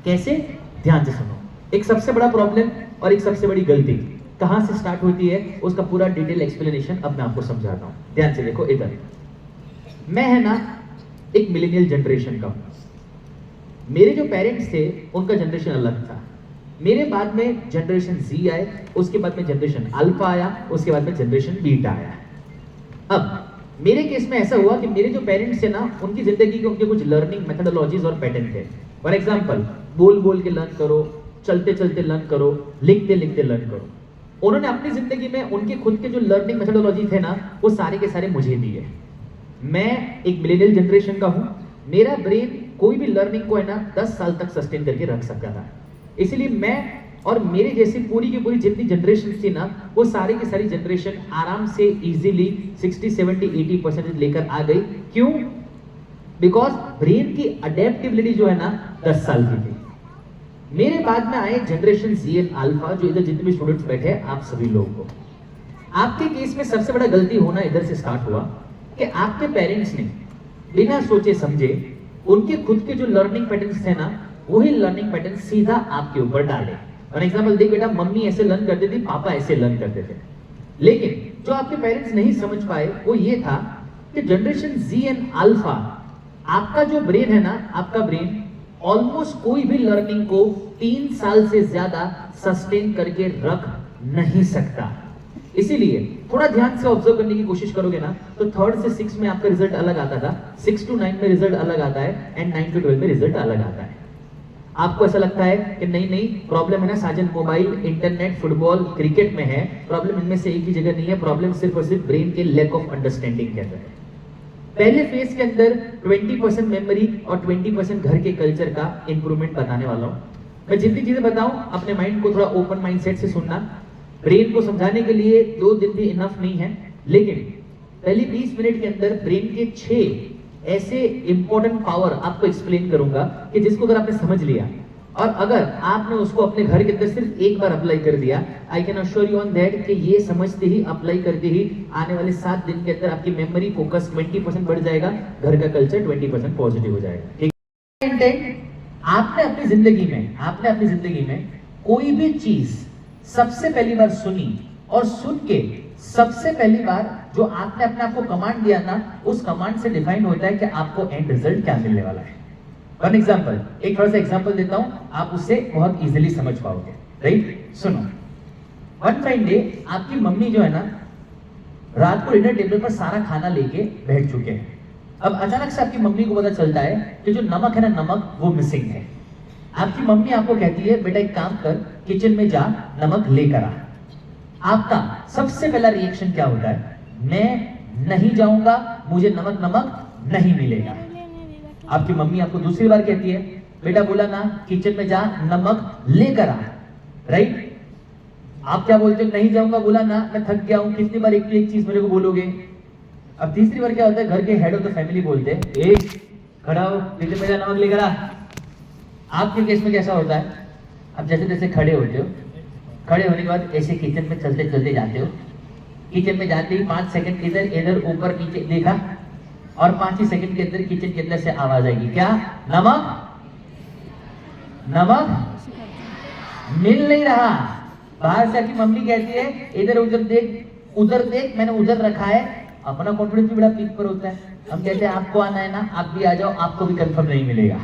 कैसे? ध्यान से सुनो। एक सबसे बड़ा प्रॉब्लम और एक सबसे बड़ी गलती कहां से स्टार्ट होती है, उसका पूरा डिटेल एक्सप्लेनेशन अब मैं आपको समझाता हूं। ध्यान से देखो। इधर मैं है ना एक मिलेनियल जनरेशन का हूं। मेरे जो पेरेंट्स थे उनका जनरेशन अलग था। मेरे बाद में जनरेशन जी आए, उसके बाद में जनरेशन अल्फा आया, उसके बाद में जनरेशन बीटा आया। अब मेरे केस में ऐसा हुआ कि मेरे जो पेरेंट्स थे ना, उनकी जिंदगी के उनके कुछ लर्निंग मेथोडोलॉजीज और पैटर्न थे। फॉर एग्जांपल, बोल बोल के लर्न करो, चलते चलते लर्न करो, लिखते लिखते लर्न करो। उन्होंने अपनी जिंदगी में उनके खुद के जो लर्निंग मेथोडोलॉजी थे ना, वो सारे के सारे मुझे दिए। मैं एक मिलेनियल जनरेशन का हूं। मेरा ब्रेन कोई भी लर्निंग को है ना 10 साल तक सस्टेन करके रख सकता था। इसलिए मैं और मेरे जैसी पूरी की पूरी जितनी जनरेशन थी ना, वो सारी की सारी जनरेशन आराम से इजीली 60, 70, 80% लेकर आ गई। क्यों? बिकॉज ब्रेन की अडेप्टिबिलिटी जो है ना 10 साल की थी। मेरे बाद में आए जनरेशन जी एंड अल्फा, जो इधर जितने भी स्टूडेंट्स बैठे हैं, आप सभी लोगों को। आपके केस में सबसे बड़ा गलती होना इधर से स्टार्ट हुआ कि आपके पेरेंट्स ने बिना सोचे समझे उनके खुद के जो लर्निंग पैटर्न्स थे ना, वही लर्निंग पैटर्न सीधा आपके ऊपर डाले। फॉर एग्जाम्पल देख बेटा, मम्मी ऐसे लर्न करती थी, पापा ऐसे लर्न करते थे। लेकिन जो आपके पेरेंट्स नहीं समझ पाए वो ये था कि जनरेशन जी एंड अल्फा, आपका जो ब्रेन है ना, आपका ब्रेन ऑलमोस्ट कोई भी लर्निंग को 3 साल से ज्यादा सस्टेन करके रख नहीं सकता। इसीलिए थोड़ा ध्यान से ऑब्जर्व करने की कोशिश करोगे ना, तो 3rd से 6 में आपका रिजल्ट अलग आता था, 6 to 9 में रिजल्ट अलग आता है, एंड 9 to 12 में रिजल्ट अलग आता है। आपको ऐसा लगता है कि नहीं नहीं, प्रॉब्लम है ना साजन मोबाइल, इंटरनेट, फुटबॉल, क्रिकेट में है। प्रॉब्लम इनमें से एक ही जगह नहीं है, प्रॉब्लम सिर्फ और सिर्फ ब्रेन के लैक ऑफ अंडरस्टैंडिंग के अंदर है। पहले फेज के अंदर 20% मेमोरी और 20% घर के कल्चर का इंप्रूवमेंट बताने वाला हूं। मैं जितनी चीजें बताऊं, अपने माइंड को थोड़ा ओपन माइंडसेट से सुनना। ब्रेन को समझाने के लिए 2 दिन भी इनफ नहीं है, लेकिन पहले 20 मिनट के अंदर ब्रेन के 6 ऐसे इंपॉर्टेंट पावर आपको एक्सप्लेन करूंगा कि जिसको अगर आपने समझ लिया और अगर आपने उसको अपने घर के अंदर सिर्फ एक बार अप्लाई कर दिया, I can assure you on that कि ये समझते ही, अप्लाई करते ही आने वाले 7 दिन के अंदर आपकी मेमोरी फोकस 20% बढ़ जाएगा, घर का कल्चर 20% पॉजिटिव हो जाएगा। ठीक है? आपने अपनी जिंदगी में कोई भी चीज सबसे पहली बार सुनी और सुन के सबसे पहली बार जो आपने अपने आप को कमांड दिया ना, उस कमांड से डिफाइन होता है कि आपको एंड रिजल्ट क्या मिलने वाला है। फॉर एग्जाम्पल, एक थोड़ा सा एग्जाम्पल देता हूं, आप उससे बहुत इजीली समझ पाओगे। राइट? सुनो। वन फाइन डे आपकी मम्मी जो है ना, रात को डिनर टेबल पर सारा खाना लेके बैठ चुके हैं। अब अचानक से आपकी मम्मी को पता चलता है कि जो नमक है ना, नमक वो मिसिंग है। आपकी मम्मी आपको कहती है, बेटा एक काम कर, किचन में जा, नमक लेकर आ। आपका सबसे पहला रिएक्शन क्या होता है? मैं नहीं जाऊंगा, मुझे नमक नहीं मिलेगा। आपकी मम्मी आपको दूसरी बार कहती है, बेटा बोला ना किचन में जा, नमक लेकर आ। राइट? आप क्या बोलते हो? नहीं जाऊंगा, बोला ना, मैं थक गया हूं, कितनी बार एक चीज मेरे को बोलोगे। अब तीसरी बार क्या होता है? घर के हेड ऑफ द फैमिली बोलते हैं, ए खड़ा हो, किचन में जा, नमक लेकर आ। आपके केस में कैसा होता है? अब जैसे जैसे खड़े होते हो, खड़े होने के बाद ऐसे किचन में चलते चलते जाते हो। किचन में जाते ही 5 सेकंड इधर इधर ऊपर नीचे देखा, और 5 ही सेकंड के अंदर किचन के अंदर से आवाज आएगी, क्या? नमक मिल नहीं रहा। बाहर से आपकी मम्मी कहती है, इधर उधर देख, मैंने उधर रखा है। अपना कॉन्फिडेंस भी बड़ा पीक पर होता है। हम कहते हैं आपको आना है ना, आप भी आ जाओ, आपको भी कंफर्म नहीं मिलेगा।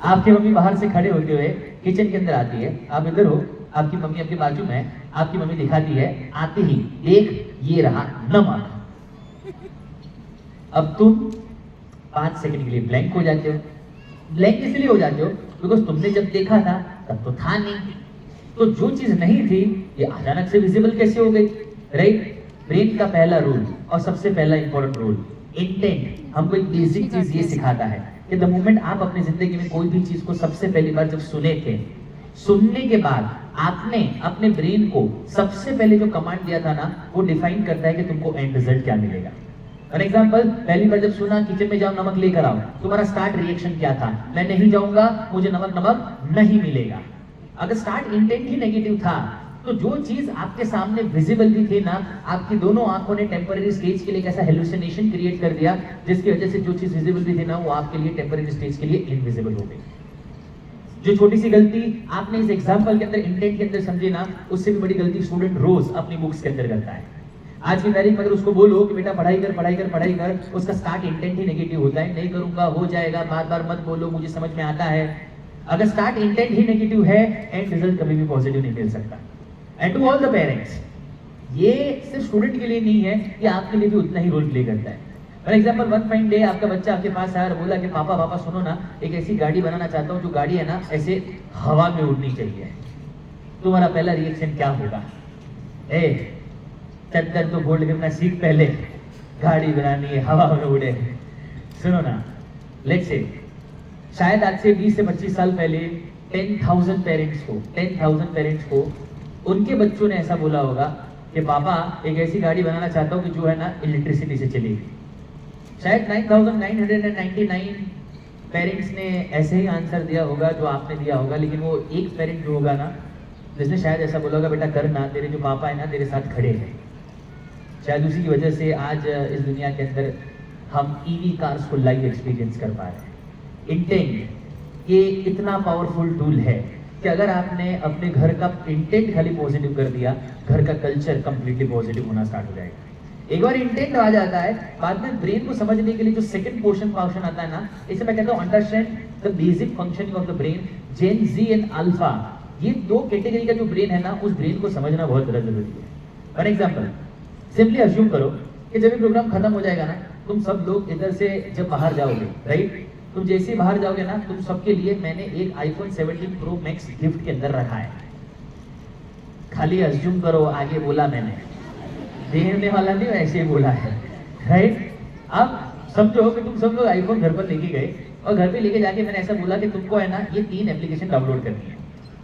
आपकी मम्मी बाहर से खड़े होते हुए किचन के अंदर आती है, आप इधर हो, आपकी मम्मी आपके बाजू में है, आपकी मम्मी दिखाती है, आती ही देख ये रहा नमक। अब तुम 5 सेकंड के लिए ब्लैंक हो जाते हो। ब्लैंक इसलिए हो जाते हो बिकॉज तुमने जब देखा था तब तो था नहीं। तो जो चीज नहीं थी ये अचानक से विजिबल कैसे हो गई? राइट? ब्रेन का पहला रूल और सबसे पहला इंपॉर्टेंट रूल, इंटेंट, हमको एक बेसिक चीज ये सिखाता है कि द मोमेंट आप अपनी जिंदगी में कोई भी चीज को सबसे पहली बार जब सुने थे, सुनने के बाद आपने अपने ब्रेन को सबसे पहले जो कमांड दिया था ना, वो डिफाइन करता है कि तुमको एंड रिजल्ट क्या मिलेगा। फॉर एग्जाम्पल, पहली बार जब सुना किचन में जाओ, नमक लेकर आओ, तुम्हारा स्टार्ट रिएक्शन क्या था? मैं नहीं जाऊंगा, मुझे नमक नहीं मिलेगा। अगर स्टार्ट इंटेंट ही नेगेटिव था, तो जो चीज आपके सामने विजिबल भी थी ना, आपकी दोनों आंखों ने टेम्पररी स्टेज के लिए कैसा हेलुसिनेशन क्रिएट कर दिया, जिसकी वजह से जो चीज विजिबल भी थी ना, वो आपके लिए टेम्पररी स्टेज के लिए इनविजिबल हो गई। जो छोटी सी गलती आपने इस एग्जाम्पल के अंदर इंटेंट के अंदर समझे ना, उससे भी बड़ी गलती स्टूडेंट रोज अपनी बुक्स के अंदर करता है। आज की तारीख में अगर उसको बोलो कि बेटा पढ़ाई कर पढ़ाई कर पढ़ाई कर, उसका स्टार्ट इंटेंट ही नेगेटिव होता है, नहीं करूंगा हो जाएगा, बार बार मत बोलो मुझे समझ में आता है। अगर स्टार्ट इंटेंट ही नेगेटिव है, एंड रिजल्ट कभी भी पॉजिटिव नहीं मिल सकता। And to all the parents, ये सिर्फ स्टूडेंट के लिए नहीं है, ये आपके लिए भी उतना ही रोल प्ले करता है। For example, one fine day आपका बच्चा आपके पास आया और बोला कि पापा पापा सुनो ना, एक ऐसी गाड़ी बनाना चाहता हूँ जो गाड़ी है ना ऐसे हवा में उड़नी चाहिए। तुम्हारा पहला रिएक्शन क्या होगा? ए चद्दर तो गोल्ड करना सीख पहले, गाड़ी बनानी है हवा में उड़े। सुनो ना, लेट्स से शायद आज से 20 से 25 साल पहले 10,000 पेरेंट्स को उनके बच्चों ने ऐसा बोला होगा कि पापा एक ऐसी गाड़ी बनाना चाहता हूँ कि जो है ना इलेक्ट्रिसिटी से चलेगी। शायद 9,999 पेरेंट्स ने ऐसे ही आंसर दिया होगा जो आपने दिया होगा, लेकिन वो एक पेरेंट जो होगा ना जिसने शायद ऐसा बोला होगा, बेटा करना, तेरे जो पापा है ना तेरे साथ खड़े हैं। शायद उसी की वजह से आज इस दुनिया के अंदर हम ईवी कार्स को लाइव एक्सपीरियंस कर पा रहे हैं। इंटेंट ये इतना पावरफुल टूल है कि अगर आपने अपने घर का इंटेंट खाली पॉजिटिव कर दिया, घर का कल्चर कंप्लीटली पॉजिटिव होना स्टार्ट हो जाएगा। एक बार इंटेंट आ जाता है, बाद में ब्रेन को समझने के लिए जो सेकंड पोर्शन आता है ना, इसे मैं कहता हूँ understand the basic functioning of the brain. Gen Z and alpha, ये दो कैटेगरी का जो ब्रेन है ना, उस ब्रेन को समझना बहुत ज़्यादा जरूरी है। फॉर एग्जाम्पल, सिंपली अज्यूम करो कि जब ये प्रोग्राम खत्म हो जाएगा ना, तुम सब लोग इधर से जब बाहर जाओगे, राइट, तुम जैसे ही बाहर जाओगे ना, तुम सबके लिए मैंने एक iPhone 17 Pro Max गिफ्ट के अंदर रखा है। खाली अज्यूम करो, आगे बोला मैंने, देने वाला नहीं, ऐसे ही बोला है, राइट। अब समझो कि तुम सब लोग आईफोन घर पर लेके गए और घर पे लेके जाके मैंने ऐसा बोला कि तुमको है ना ये 3 एप्लीकेशन डाउनलोड करनी है।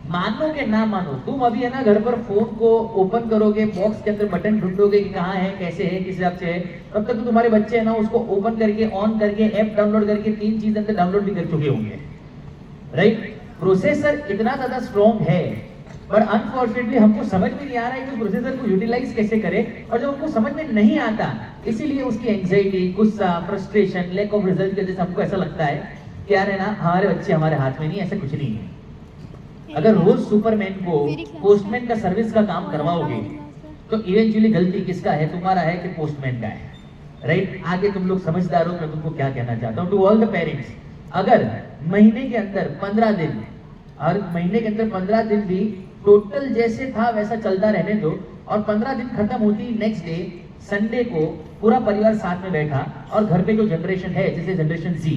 मानो कि ना मानो, तुम अभी है ना घर पर फोन को ओपन करोगे, बॉक्स के अंदर बटन ढूंढोगे कि कहाँ है, कैसे है, किस हिसाब से है, तब तक तो तुम्हारे बच्चे है ना उसको ओपन करके, ऑन करके, ऐप डाउनलोड करके 3 चीज अंदर डाउनलोड भी कर चुके होंगे, राइट। प्रोसेसर इतना ज्यादा स्ट्रॉन्ग है, पर अनफॉर्चुनेटली हमको समझ में नहीं आ रहा है कि प्रोसेसर को यूटिलाइज कैसे करे। और जब हमको समझ में नहीं आता, इसीलिए उसकी एंजाइटी, गुस्सा, फ्रस्ट्रेशन, लैक ऑफ रिजल्ट की वजह से हमको ऐसा लगता है कि यार है ना हमारे बच्चे हमारे हाथ में नहीं, ऐसा कुछ नहीं है। अगर रोज सुपरमैन को पोस्टमैन का सर्विस का काम करवाओगे तो इवेंचुअली गलती किसका है? तुम्हारा है कि पोस्टमैन का है, राइट। आगे तुम लोग समझदार हो, मैं तुमको क्या कहना चाहता हूँ। टू ऑल द पेरेंट्स, अगर महीने के अंदर 15 दिन, और महीने के अंदर 15 दिन भी टोटल जैसे था वैसा चलता रहने दो, और 15 दिन खत्म होती नेक्स्ट डे संडे को पूरा परिवार साथ में बैठा, और घर पे जो जनरेशन है जैसे जनरेशन जी,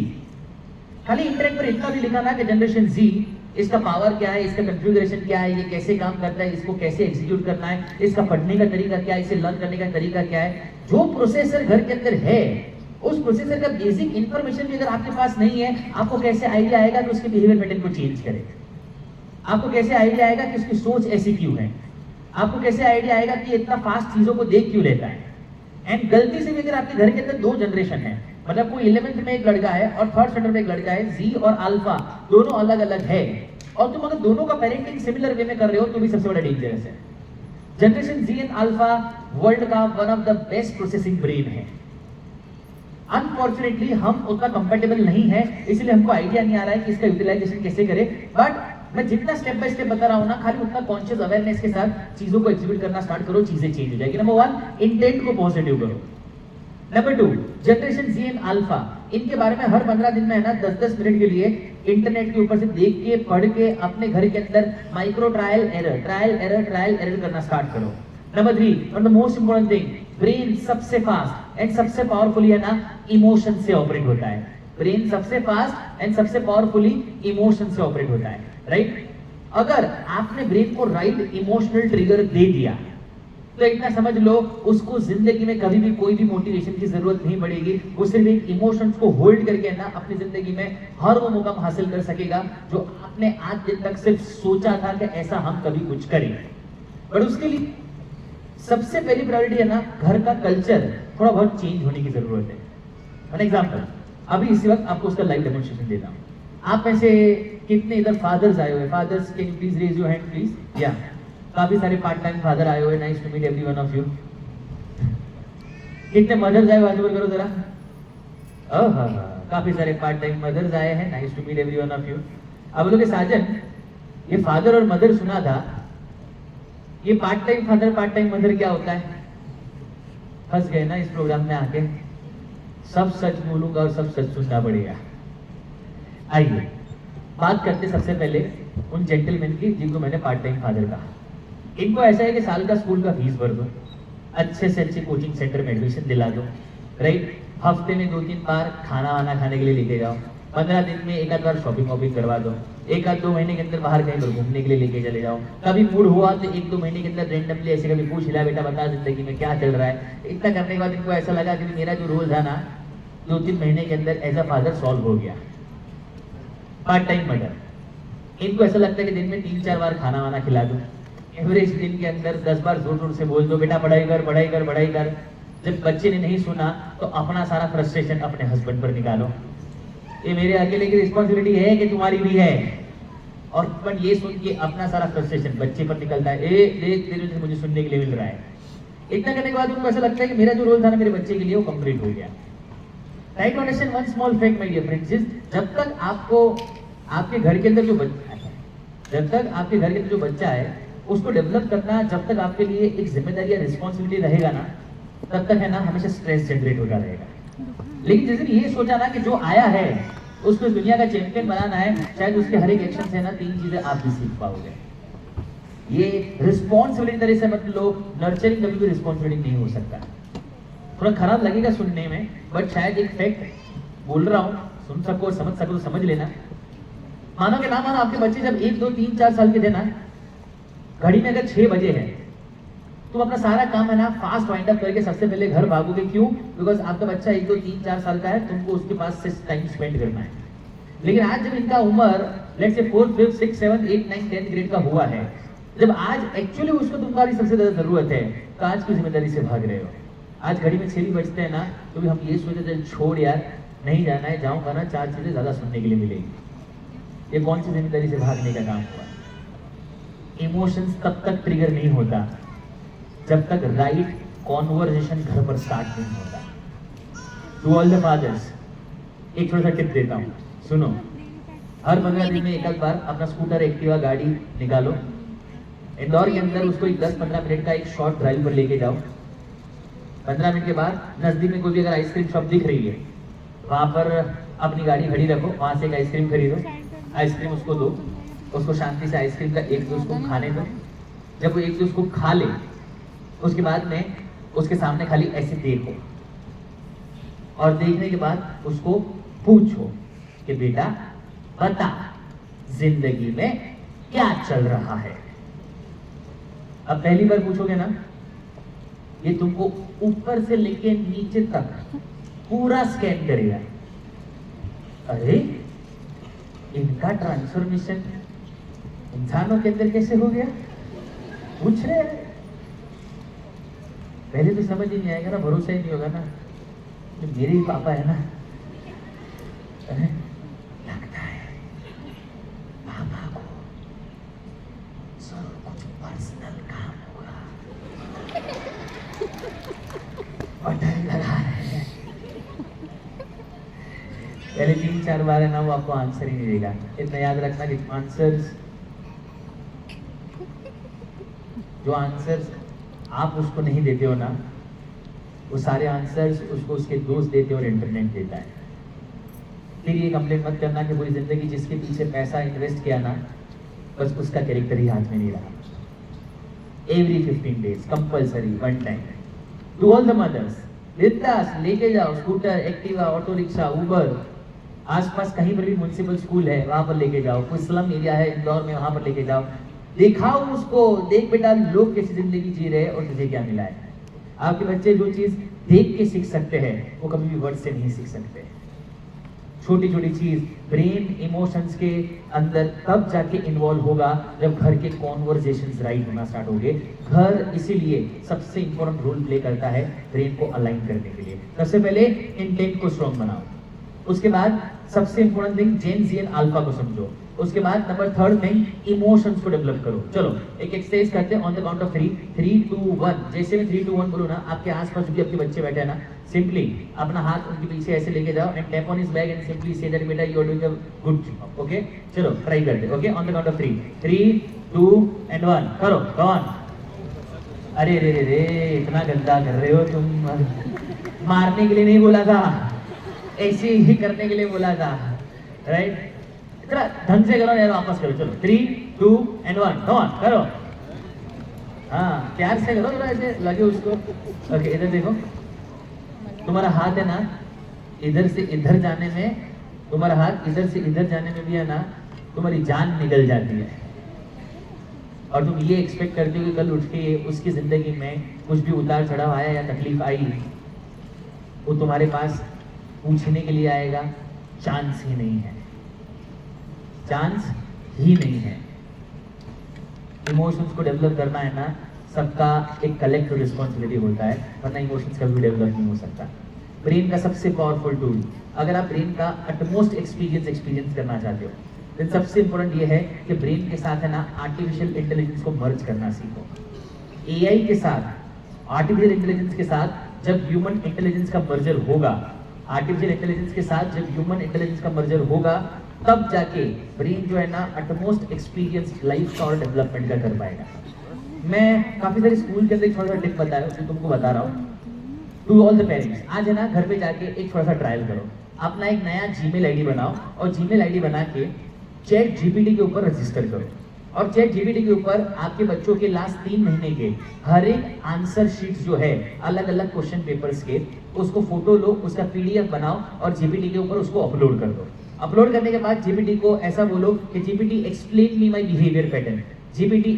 खाली इंटरनेट पर इतना भी लिखा ना कि जनरेशन जी, इसका पावर क्या है, इसका कॉन्फ़िगरेशन क्या है, ये कैसे काम करता है, इसको कैसे एग्जीक्यूट करना है, इसका पढ़ने का तरीका क्या है, इसे लर्न करने का तरीका क्या है। जो प्रोसेसर घर के अंदर है, उस प्रोसेसर का बेसिक इंफॉर्मेशन भी अगर आपके पास नहीं है, आपको कैसे आइडिया आएगा कि उसके बिहेवियर पैटर्न को चेंज करे? आपको कैसे आइडिया आएगा कि उसकी सोच ऐसी क्यों है? आपको कैसे आइडिया आएगा कि इतना फास्ट चीजों को देख क्यों लेता है? एंड गलती से भी अगर आपके घर के अंदर 2 जनरेशन है, मतलब कोई 11th में एक लड़का है और 3rd स्टैंडर्ड में एक लड़का है, जी और अल्फा दोनों अलग अलग है, और तुम अगर दोनों का पेरेंटिंग सिमिलर वे में कर रहे हो तो भी सबसे बड़ा डेंजरस है। Generation Z and alpha world का one of the best processing brain है। अनफॉर्चुनेटली हम उतना कंफर्टेबल नहीं है, इसलिए हमको आइडिया नहीं आ रहा है कि इसका यूटिलाइजेशन कैसे करें। बट मैं जितना स्टेप बाय स्टेप बता रहा हूं ना, खाली उतना कॉन्शियस अवेयरनेस के साथ चीजों को एग्जीक्यूट करना स्टार्ट करो, चीजें चेंज हो जाएगी। नंबर 1, इंटेंट को पॉजिटिव करो। Number 2, generation Z and alpha, इनके बारे में हर 15 दिन में है ना 10-10 मिनट के लिए इंटरनेट के ऊपर से देख के, पढ़ के, अपने घर के अंदर माइक्रो ट्रायल एरर करना स्टार्ट करो। नंबर 3, और the most important thing, brain सबसे फास्ट एंड सबसे पावरफुली है ना इमोशन से ऑपरेट होता है। ब्रेन सबसे फास्ट एंड सबसे पावरफुली इमोशन से ऑपरेट होता है, राइट। अगर आपने ब्रेन को राइट इमोशनल ट्रिगर दे दिया तो इतना समझ लो उसको जिंदगी में कभी भी कोई भी मोटिवेशन की जरूरत नहीं पड़ेगी। वो सिर्फ एक इमोशंस को होल्ड करके ना अपनी जिंदगी में हर वो मुकाम हासिल कर सकेगा जो आपने आज दिन तक सिर्फ सोचा था कि ऐसा हम कभी कुछ करें। पर उसके लिए सबसे पहली प्रायोरिटी है ना घर का कल्चर थोड़ा बहुत चेंज होने की जरूरत है। फॉर एग्जाम्पल, अभी इसी वक्त आपको उसका लाइव डेमोन्स्ट्रेशन देता हूँ। आप में से कितने इधर फादर्स आए हुए? Fathers can you please raise your hand please. या काफी सारे पार्ट टाइम फादर आए हुए, nice to meet everyone of you. कितने मदर्स आए बाजू करो जरा। काफी सारे पार्ट टाइम मदर्स आए हैं, nice to meet everyone of you. अब बोलोगे साजन, ये फादर और मदर सुना था, ये part time father part time mother क्या होता है? फंस गए ना इस प्रोग्राम में आके। सब सच बोलूंगा और सब सच सुनना पड़ेगा। आइए बात करते सबसे पहले उन जेंटलमैन की जिनको मैंने पार्ट टाइम फादर कहा। इनको ऐसा है कि साल का स्कूल का फीस भर दो, अच्छे से अच्छे कोचिंग सेंटर में एडमिशन दिला दो, राइट? हफ्ते में 2-3 बार खाना वाना खाने के लिए लेके जाओ, 15 दिन में एक आध बार शॉपिंग वॉपिंग करवा दो, 1-2 महीने के अंदर बाहर कहीं पर घूमने के लिए लेके चले जाओ। कभी मूड हुआ तो 1-2 महीने के अंदर रेंडमली ऐसे कभी पूछ लिया, बेटा बता जिंदगी में क्या चल रहा है। इतना करने के बाद इनको ऐसा लगा कि मेरा जो रोल था ना 2-3 महीने के अंदर एज अ फादर सॉल्व हो गया। पार्ट टाइम मदर, इनको ऐसा लगता है कि दिन में 3-4 बार खाना वाना खिला दो, एवरेज दिन के अंदर 10 बार जोर जोर से बोल दो, बेटा पढ़ाई कर पढ़ाई कर पढ़ाई कर। जब बच्चे ने नहीं सुना तो अपना सारा फ्रस्ट्रेशन अपने हस्बैंड पर निकालो, ये मेरे अकेले की रिस्पॉन्सिबिलिटी है कि तुम्हारी भी है। और पर ये सुन के अपना सारा फ्रस्ट्रेशन बच्चे पर निकलता है, ए देख तेरे से मुझे सुनने के लिए मिल रहा है। इतना करने के बाद उनको ऐसा लगता है कि मेरा जो रोल था ना मेरे बच्चे के लिए वो कंप्लीट हो गया। Right to understand one small fact my dear friends, जब तक आपको आपके घर के अंदर जो बच्चा है, जब तक आपके घर के अंदर जो बच्चा है उसको डेवलप करना जब तक आपके लिए एक जिम्मेदारी या रिस्पॉन्सिबिलिटी रहेगा ना, तब तक है ना हमेशा स्ट्रेस जनरेट होता रहेगा। लेकिन जिस दिन ये सोचा ना कि जो आया है उसको इस दुनिया का चैंपियन बनाना है, शायद उसके हर एक एक्शन से ना 3 चीजें आप भी सीख पाओगे। ये रिस्पॉन्सिबिलिटी तरह से मत लो, नर्चरिंग कभी भी रिस्पॉन्सिबिलिटी नहीं हो सकता। थोड़ा खराब लगेगा सुनने में, बट शायद एक फैक्ट बोल रहा हूँ, सुन सको समझ सको तो समझ लेना। मानो कि ना मानो आपके बच्चे जब 1, 2, 3, 4 साल के थे ना, घड़ी में अगर 6 बजे है, तुम अपना सारा काम है ना फास्ट वाइंड अप करके सबसे पहले घर भागोगे। क्यों? बिकॉज आपका बच्चा 1, 2, 3, 4 साल का है, तुमको उसके पास से टाइम स्पेंड करना है। लेकिन आज जब इनका उम्र let's say 4th, 5th, 6th, 7th, 8th, 9th, 10th grade का हुआ है, जब आज एक्चुअली उसको तुम्हारी सबसे ज्यादा जरूरत है, तो आज की जिम्मेदारी से भाग रहे हो। आज घड़ी में 6 भी बजते हैं ना, तो भी हम ये सोचते थे छोड़ यार नहीं जाना है, जाऊंगा ना 4 चीजें ज्यादा सुनने के लिए मिलेगी। ये कौन सी जिम्मेदारी से भागने का काम हुआ? इमोशंस तब तक ट्रिगर नहीं होता जब तक राइट कॉन्वर्जेशन घर पर स्टार्ट नहीं होता। टू ऑल द फादर्स एक छोटा सा टिप देता हूँ, सुनो। हर 15 दिन में एक आध बार अपना स्कूटर, एक्टिवा, गाड़ी निकालो, इंदौर के अंदर उसको 10-15 मिनट का एक शॉर्ट ड्राइव पर लेके जाओ। 15 मिनट के बाद नजदीक में कोई भी अगर आइसक्रीम शॉप दिख रही है, वहां पर अपनी गाड़ी खड़ी रखो, वहां से एक आइसक्रीम खरीदो, आइसक्रीम उसको दो, उसको शांति से आइसक्रीम का 1-2 उसको खाने दो। जब वो 1-2 उसको खा ले, उसके बाद में उसके सामने खाली ऐसे देखो, और देखने के बाद उसको पूछो कि बेटा बता जिंदगी में क्या चल रहा है। अब पहली बार पूछोगे ना, ये तुमको ऊपर से लेके नीचे तक पूरा स्कैन करेगा। अरे इनका ट्रांसफॉर्मेशन इंसानों के अंदर कैसे हो गया, पूछ रहे हैं। पहले तो समझ ही नहीं आएगा ना, भरोसा ही नहीं होगा ना, तो मेरे ही पापा है ना। लगता है पापा को जरूर कुछ पर्सनल काम होगा, बटन लगा है। पहले 3-4 बार है ना वो आपको आंसर ही नहीं देगा। इतना याद रखना कि आंसर्स, जो आंसर्स आप उसको नहीं देते हो ना, वो सारे आंसर्स उसको उसके दोस्त देते और इंटरनेट देता है। फिर ये कंप्लेंट मत करना कि पूरी जिंदगी जिसके पीछे पैसा इन्वेस्ट किया ना, बस उसका कैरेक्टर ही हाथ में नहीं रहा। Every 15 days compulsory 1 time. To all the mothers, बिंदास लेके जाओ scooter, Activa, auto rickshaw, Uber, आसपास कहीं पर भी म्युनिसिपल स्कूल है वहां पर लेके जाओ, कोई स्लम एरिया है इंदौर में वहां पर लेके जाओ, दिखाओ उसको, देख बेटा लोग कैसी जिंदगी जी रहे हैं और तुझे क्या मिला है। आपके बच्चे जो चीज देख के सीख सकते हैं वो कभी भी वर्ड से नहीं सीख सकते। छोटी छोटी चीज ब्रेन इमोशंस के अंदर तब जाके इन्वॉल्व होगा जब घर के कॉन्वर्जेशंस राइट होना स्टार्ट होंगे। घर इसीलिए सबसे इंपॉर्टेंट रोल प्ले करता है ब्रेन को अलाइन करने के लिए। सबसे पहले इंटेंट को स्ट्रॉन्ग बनाओ, उसके बाद सबसे important thing Gen Z and alpha को समझो। उसके बाद नंबर थर्ड थिंग इमोशंस को डेवलप करो। चलो एक एक्सरसाइज करते हैं ऑन द काउंट ऑफ 3 3 2 1। जैसे मैं 3 2 1 बोलूँ ना, आपके आसपास भी आपके बच्चे बैठे हैं ना, सिंपली अपना हाथ उनके पीछे ऐसे लेके जाओ and tap on his back and simply say that बेटा you are doing a good job. Okay चलो ट्राई करते हैं। Okay on the count of 3 3 2 and 1 करो। Go on. अरे रे रे रे, इतना गंदा कर रहे हो तुम। मारने के लिए नहीं बोला था, ऐसे ही करने के लिए बोला था, राइट? इतना ढंग से करो यार, वापस करो। चलो 3 2 एंड 1 गो ऑन करो। हाँ प्यार से करो, थोड़ा ऐसे लगे उसको। ओके इधर देखो, तुम्हारा हाथ है ना इधर से इधर जाने में, तुम्हारा हाथ इधर से इधर जाने में भी है ना तुम्हारी जान निकल जाती है, और तुम ये एक्सपेक्ट करते हो कि कल उठ के उसकी जिंदगी में कुछ भी उतार चढ़ाव आया या तकलीफ आई, वो तुम्हारे पास पूछने के लिए आएगा? चांस ही नहीं है, चांस ही नहीं है। इमोशंस को डेवलप करना है ना, सबका एक कलेक्टिव रिस्पॉन्सिबिलिटी होता है, वरना इमोशंस कभी डेवलप नहीं हो सकता। ब्रेन का सबसे पावरफुल टूल, अगर आप ब्रेन का अटमोस्ट एक्सपीरियंस करना चाहते हो, तो सबसे इंपॉर्टेंट ये है कि ब्रेन के साथ है ना आर्टिफिशियल इंटेलिजेंस को मर्ज करना सीखो। एआई के साथ, आर्टिफिशियल इंटेलिजेंस के साथ जब ह्यूमन इंटेलिजेंस का मर्जर होगा, आर्टिफिशियल इंटेलिजेंस के साथ जब ह्यूमन इंटेलिजेंस का मर्जर होगा, तब जाके ब्रेन जो है ना अटमोस्ट एक्सपीरियंस लाइफ का और डेवलपमेंट का कर पाएगा। मैं काफी सारे स्कूल के अंदर एक थोड़ा सा टिप बताया जो तुमको बता रहा हूँ। टू ऑल द पेरेंट्स, आज है ना घर पे जाके एक थोड़ा सा ट्रायल करो, अपना एक नया जीमेल आईडी बनाओ और जीमेल आईडी बना के चैट जीपीटी के ऊपर रजिस्टर करो, और चैट जीपीटी के ऊपर आपके बच्चों के लास्ट 3 महीने के हर एक आंसर शीट जो है अलग अलग क्वेश्चन पेपर्स के, उसको फोटो लो, उसका पीडीएफ बनाओ और जीपीटी के ऊपर उसको अपलोड कर दो। अपलोड करने के बाद जीपीटी को ऐसा बोलो कि GPT explain me my behaviour pattern. GPT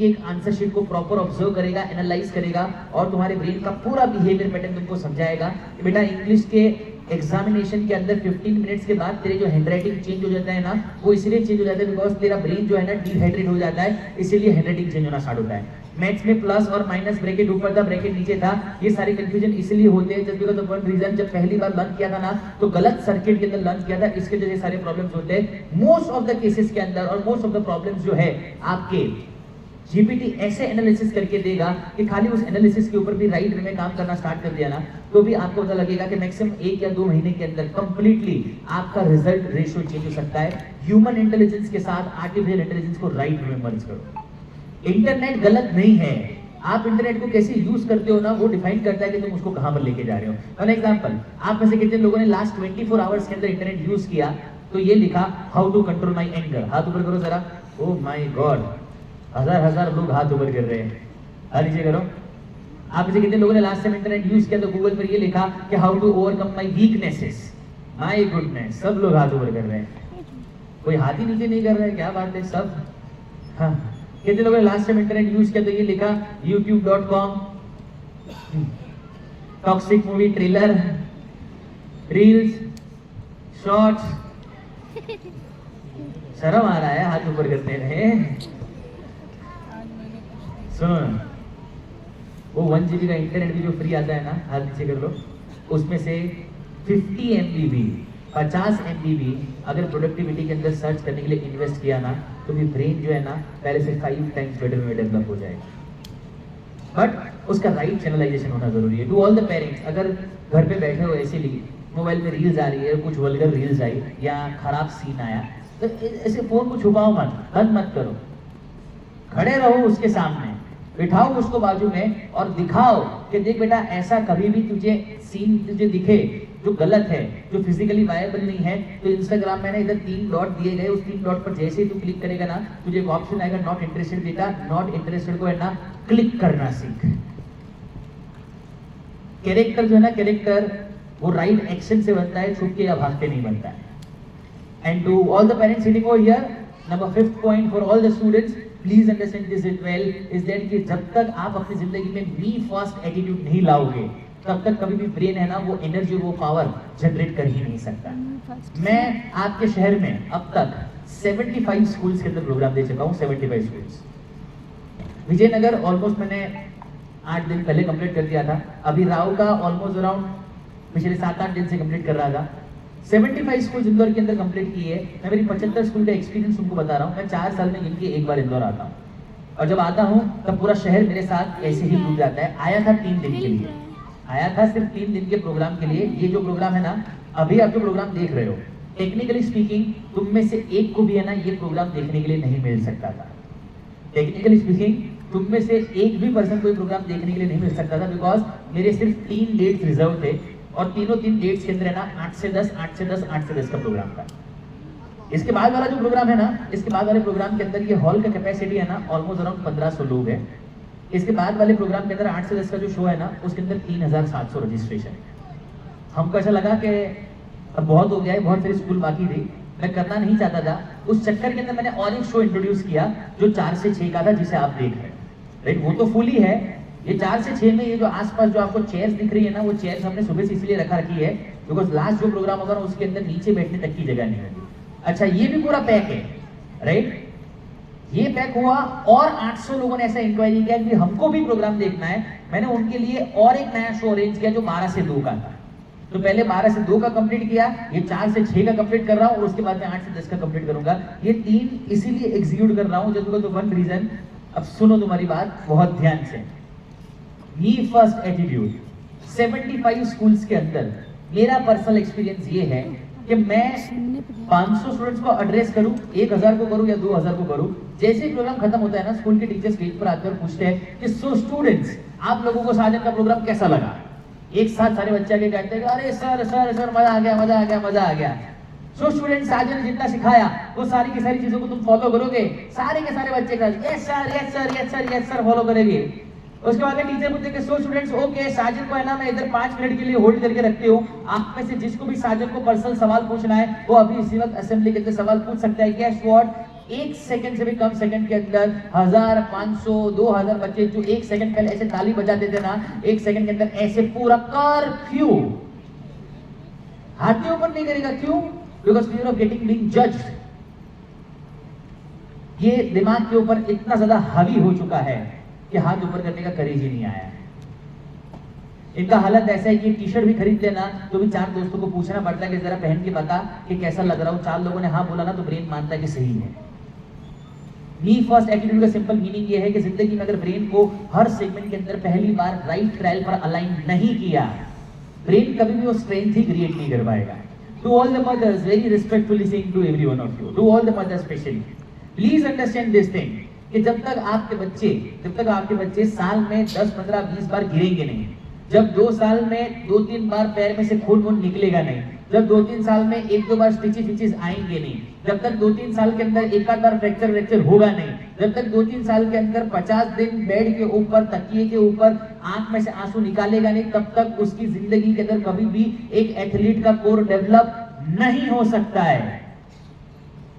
एक आंसर शीट को प्रॉपर ऑब्जर्व करेगा, एनालाइज करेगा और तुम्हारे ब्रेन का पूरा बिहेवियर पैटर्न तुमको समझाएगा कि बेटा इंग्लिश के एग्जामिनेशन के अंदर 15 मिनट्स के बाद तेरे जो हैंडराइटिंग चेंज हो जाता है ना, वो इसलिए चेंज हो जाता है बिकॉज तेरा ब्रेन जो है ना डिहाइड्रेट हो जाता है, इसीलिए हैंडराइटिंग चेंज होना स्टार्ट होता है। मैथ्स में प्लस और माइनस ब्रैकेट ऊपर था, ब्रैकेट नीचे था, ये सारे कंफ्यूजन इसलिए होते हैं just because of one reason, जब पहली बार लर्न किया था ना तो गलत सर्किट के अंदर लर्न किया था, इसके वजह से सारे प्रॉब्लम्स होते हैं मोस्ट ऑफ द केसेस के अंदर। और मोस्ट ऑफ द प्रॉब्लम्स जो है आपके जीपीटी ऐसे एनालिसिस करके देगा कि खाली उस एनालिसिस के ऊपर भी राइट वे में काम करना स्टार्ट कर दिया ना, तो भी आपको पता लगेगा कि मैक्सिमम 1 या 2 महीने के अंदर कंप्लीटली आपका रिजल्ट रेशियो चेंज हो सकता है। ह्यूमन इंटेलिजेंस के साथ आर्टिफिशियल इंटेलिजेंस को राइट वे में मर्ज करो। इंटरनेट गलत नहीं है, आप इंटरनेट को कैसे यूज करते हो ना, वो डिफाइन करता है कि तुम उसको कहां पर लेके जा रहे हो। फॉर एग्जांपल, आप में से कितने लोगों ने लास्ट 24 आवर्स के अंदर इंटरनेट यूज किया तो ये लिखा how to control my anger? हाथ ऊपर करो जरा। ओ माय गॉड, हजार लोग हाथ ऊपर कर रहे हैं, हाथ नीचे करो। आप में से कितने लोगों ने लास्ट टाइम इंटरनेट यूज किया तो गूगल पर ये लिखा कि how to overcome my weaknesses? My goodness, सब लोग हाथ ऊपर कर रहे हैं, कोई हाथ ही नीचे नहीं कर रहा है, क्या बात है सब। हाँ, कितने लोगों ने लास्ट टाइम इंटरनेट यूज किया तो ये लिखा youtube.com, toxic movie trailer, reels, shorts. शर्म आ रहा है हाथ ऊपर करते रहे। सुन, वो 1 GB का इंटरनेट भी जो फ्री आता है ना, हाथ नीचे कर लो, उसमें से 50 MB 50 MB अगर प्रोडक्टिविटी के अंदर सर्च करने के लिए इन्वेस्ट किया ना, तो भी ब्रेन जो है ना पहले से 5 टाइम्स बेटर में डेवलप हो जाएगा। बट उसका राइट चैनलाइजेशन होना जरूरी है। टू ऑल द पेरेंट्स, अगर घर पे बैठे हो ऐसे लिए मोबाइल में रील्स आ रही है, कुछ वल्गर रील्स आई या खराब सीन आया, तो ऐसे फोन को छुपाओ मत, बंद मत करो, खड़े रहो उसके सामने, बिठाओ उसको बाजू में और दिखाओ कि देख बेटा ऐसा कभी भी तुझे सीन तुझे दिखे जो गलत है, जो फिजिकली वायबल नहीं है, तो इंस्टाग्राम में ना इधर 3 डॉट दिए गए, उस 3 डॉट पर जैसे ही तू क्लिक करेगा ना, तुझे एक ऑप्शन आएगा नॉट इंटरेस्टेड। बेटा नॉट इंटरेस्टेड को है ना क्लिक करना सीख। कैरेक्टर जो है ना, कैरेक्टर वो राइट एक्शन से बनता है, छुप के या भाग के नहीं बनता है। And to all the parents sitting over here, number 5th point for all the students, please understand this it well, is that कि जब तक आप अपनी जिंदगी में मी फर्स्ट एटीट्यूड नहीं लाओगे, तब तक कभी भी ब्रेन है ना वो एनर्जी वो पावर जनरेट कर ही नहीं सकता। मैं आपके शहर में अब तक 75 स्कूल्स के अंदर प्रोग्राम दे चुका हूँ, 75 स्कूल्स। विजयनगर ऑलमोस्ट मैंने 8 दिन पहले कंप्लीट कर दिया था, अभी राव का ऑलमोस्ट अराउंड पिछले 7-8 दिन से कंप्लीट कर रहा था। 75 स्कूल इंदौर के अंदर कंप्लीट की है। मैं मेरी 75 स्कूल का एक्सपीरियंस तुमको बता रहा हूँ। मैं 4 साल में गिनके एक बार इंदौर आता हूँ, और जब आता हूँ तब पूरा शहर मेरे साथ ऐसे ही डूब जाता है। आया था 3 दिन के लिए, आया था सिर्फ 3 दिन के प्रोग्राम के लिए। ये जो प्रोग्राम है ना, अभी आप जो प्रोग्राम देख रहे हो, टेक्निकली स्पीकिंग तुम में से एक को भी है ना ये प्रोग्राम देखने के लिए नहीं मिल सकता था। टेक्निकली स्पीकिंग तुम में से एक भी पर्सन कोई प्रोग्राम देखने के लिए नहीं मिल सकता था, बिकॉज मेरे सिर्फ 3 डेट्स रिजर्व थे, और तीनों 3 डेट्स के अंदर है ना 8 से 10, 8 से 10, 8 से 10 का प्रोग्राम था। इसके बाद वाला जो प्रोग्राम है ना, इसके बाद वाले प्रोग्राम के अंदर ये हॉल का कैपेसिटी है ना ऑलमोस्ट अराउंड 1500 लोग है। इसके बाद वाले प्रोग्राम के अंदर 8 से 10 का जो शो है ना, उसके अंदर 3700 रजिस्ट्रेशन है। हमको ऐसा लगा कि अब बहुत हो गया है, बहुत सारे स्कूल बाकी थे, मैं करना नहीं चाहता था। उस चक्कर के अंदर मैंने और एक शो इंट्रोड्यूस किया जो 4 से 6 का था, जिसे आप देख रहे हैं, राइट। वो तो फुल ही है। ये 4 से 6 में ये जो आसपास जो आपको चेयर्स दिख रही है ना, वो चेयर्स हमने सुबह से इसलिए रखा रखी है बिकॉज लास्ट जो प्रोग्राम होगा ना उसके अंदर नीचे बैठने तक की जगह नहीं होगी। अच्छा, ये भी पूरा पैक है, राइट। ये पैक हुआ, और 800 लोगों ने ऐसा इंक्वायरी किया कि हमको भी प्रोग्राम देखना है। मैंने उनके लिए और एक नया शो अरेंज किया जो 12 से 2 का था। तो पहले 12 से 2 का कंप्लीट किया, ये 4 से 6 का कंप्लीट कर रहा हूं, और उसके बाद में 8 से 10 का कंप्लीट करूंगा। ये 3 इसीलिए एग्जीक्यूट कर रहा हूं जब बिकॉज वन रीजन। अब सुनो तुम्हारी बात बहुत ध्यान से। मी फर्स्ट एटीट्यूड 75 स्कूल्स के अंदर मेरा पर्सनल एक्सपीरियंस ये है कि मैं 500 स्टूडेंट्स को एड्रेस करूं, 1000 को करूं या 2000 को करूं। जैसे ही प्रोग्राम खत्म होता है ना, स्कूल के टीचर्स स्टेज पर आते और पूछते हैं कि सो स्टूडेंट्स, आप लोगों को साजन का प्रोग्राम कैसा लगा। एक साथ सारे बच्चे आके कहते हैं अरे सर सर सर मजा आ गया, मजा आ गया, मजा आ गया। सो स्टूडेंट्स, साजन ने जितना सिखाया वो सारी की सारी चीजों को तुम फॉलो करोगे। सारे के सारे बच्चे yes sir, yes sir, yes sir, yes sir follow करेंगे। उसके बाद टीचर पूछते हैं सो स्टूडेंट्स, ओके साजन को है ना मैं इधर 5 मिनट के लिए होल्ड करके रखती हूँ। आप में से जिसको भी साजन को पर्सनल सवाल पूछना है वो अभी इसी वक्त असेंबली के अंदर सवाल पूछ सकता है। गेस व्हाट, 1 सेकंड से भी कम सेकंड के अंदर 1000, 500, 2000 बच्चे जो 1 सेकंड पहले ऐसे ताली बजाते थे ना, 1 सेकंड के अंदर ऐसे पूरा कर्फ्यू। हाथ के ऊपर नहीं करेगा, क्यों? Because fear of getting being judged. ये दिमाग के ऊपर इतना ज्यादा हावी हो चुका है कि हाथ ऊपर करने का करेज ही नहीं आया। इनका हालत ऐसा है कि टी शर्ट भी खरीद लेना तो भी 4 दोस्तों को पूछना पड़ता है कि जरा पहन के बता कि कैसा लग रहा हूं। 4 लोगों ने हाँ बोला ना तो ब्रेन मानता है कि सही है। मी फर्स्ट एटीट्यूड का सिंपल मीनिंग ये है कि जिंदगी में अगर ब्रेन को हर सेगमेंट के अंदर पहली बार राइट ट्रायल पर अलाइन नहीं किया, ब्रेन कभी भी वो स्ट्रेंथ ही क्रिएट नहीं कर पाएगा। To all the mothers, very respectfully saying to every one of you, to all the mothers specially, please understand this thing कि जब तक आपके बच्चे साल में 10, 15, 20 बार गिरेंगे नहीं, जब 2 साल में 2-3 बार पैर में से खून निकलेगा नहीं, जब 2-3 साल में 1-2 बार स्टिचेस आएंगे नहीं, जब तक 2-3 साल के अंदर एक आध बार फ्रैक्चर होगा नहीं, जब तक 2-3 साल के अंदर 50 दिन बेड के ऊपर, तकिए के ऊपर आंख में से आंसू निकालेगा नहीं, तब तक उसकी जिंदगी के अंदर कभी भी एक एथलीट का कोर डेवलप नहीं हो सकता है।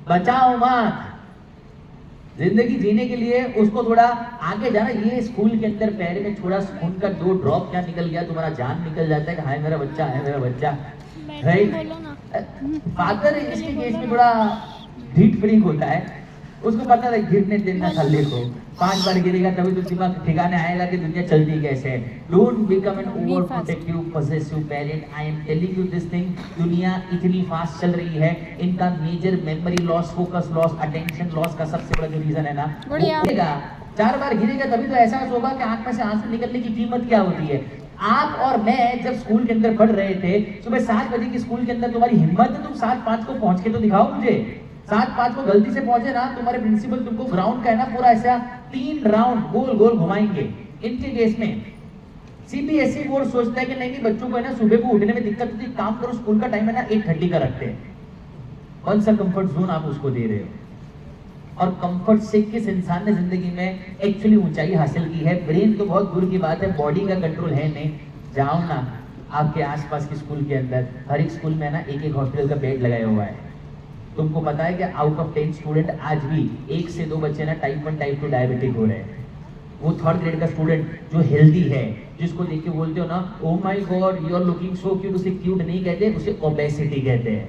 बचाओ मत। जिंदगी जीने के लिए उसको थोड़ा आगे जाना। ये स्कूल के अंदर पैर में थोड़ा खून का 2 ड्रॉप क्या निकल गया, तुम्हारा जान निकल जाता है कि हाय मेरा बच्चा है, मेरा बच्चा, राइट। फादर इसके केस में थोड़ा ढीठ फ्रीक होता है, उसको पता है गिरने देना साले को, 5 बार गिरेगा तभी तो दिमाग ठिकाने आएगा कि दुनिया चलती कैसे है। Don't become an over protective possessive parent. I am telling you this thing. दुनिया इतनी फास्ट चल रही है, इनका major memory loss, focus loss, attention loss का सबसे बड़ा जो रीजन है ना, वो गिरेगा। 4 बार गिरेगा तभी तो एहसास होगा कि आंख में से आंसू निकलने की कीमत क्या होती है। आप और मैं जब स्कूल के अंदर पढ़ रहे थे, सुबह 7 बजे की स्कूल के अंदर तुम्हारी हिम्मत है तुम 7:05 को पहुंच के तो दिखाओ मुझे। 7:05 को गलती से पहुंचे ना, तुम्हारे प्रिंसिपल तुमको ग्राउंड का है ना पूरा ऐसा 3 राउंड गोल गोल घुमाएंगे। इनके केस में सीबीएसई बोर्ड सोचता है कि नहीं बच्चों को है ना सुबह को उठने में दिक्कत होती है, काम करो, स्कूल का टाइम है ना 8:30 का रखते हैं। कौन सा कंफर्ट जोन आप उसको दे रहे हो? और कंफर्ट से किस इंसान ने जिंदगी में एक्चुअली ऊंचाई हासिल की है? ब्रेन तो बहुत दूर की बात है, बॉडी का कंट्रोल है नहीं। जाओ ना आपके आसपास के स्कूल के अंदर, हर एक स्कूल में ना एक हॉस्पिटल का बेड लगाया हुआ है। तुमको पता है कि आउट ऑफ 10 स्टूडेंट आज भी 1 से 2 बच्चे ना टाइप 1 टाइप 2 डायबिटिक हो रहे हैं। वो 3rd ग्रेड का स्टूडेंट जो हेल्दी है, जिसको देख के बोलते हो ना oh my God you are looking so cute, उसे क्यूट नहीं कहते, उसे ओबेसिटी कहते हैं,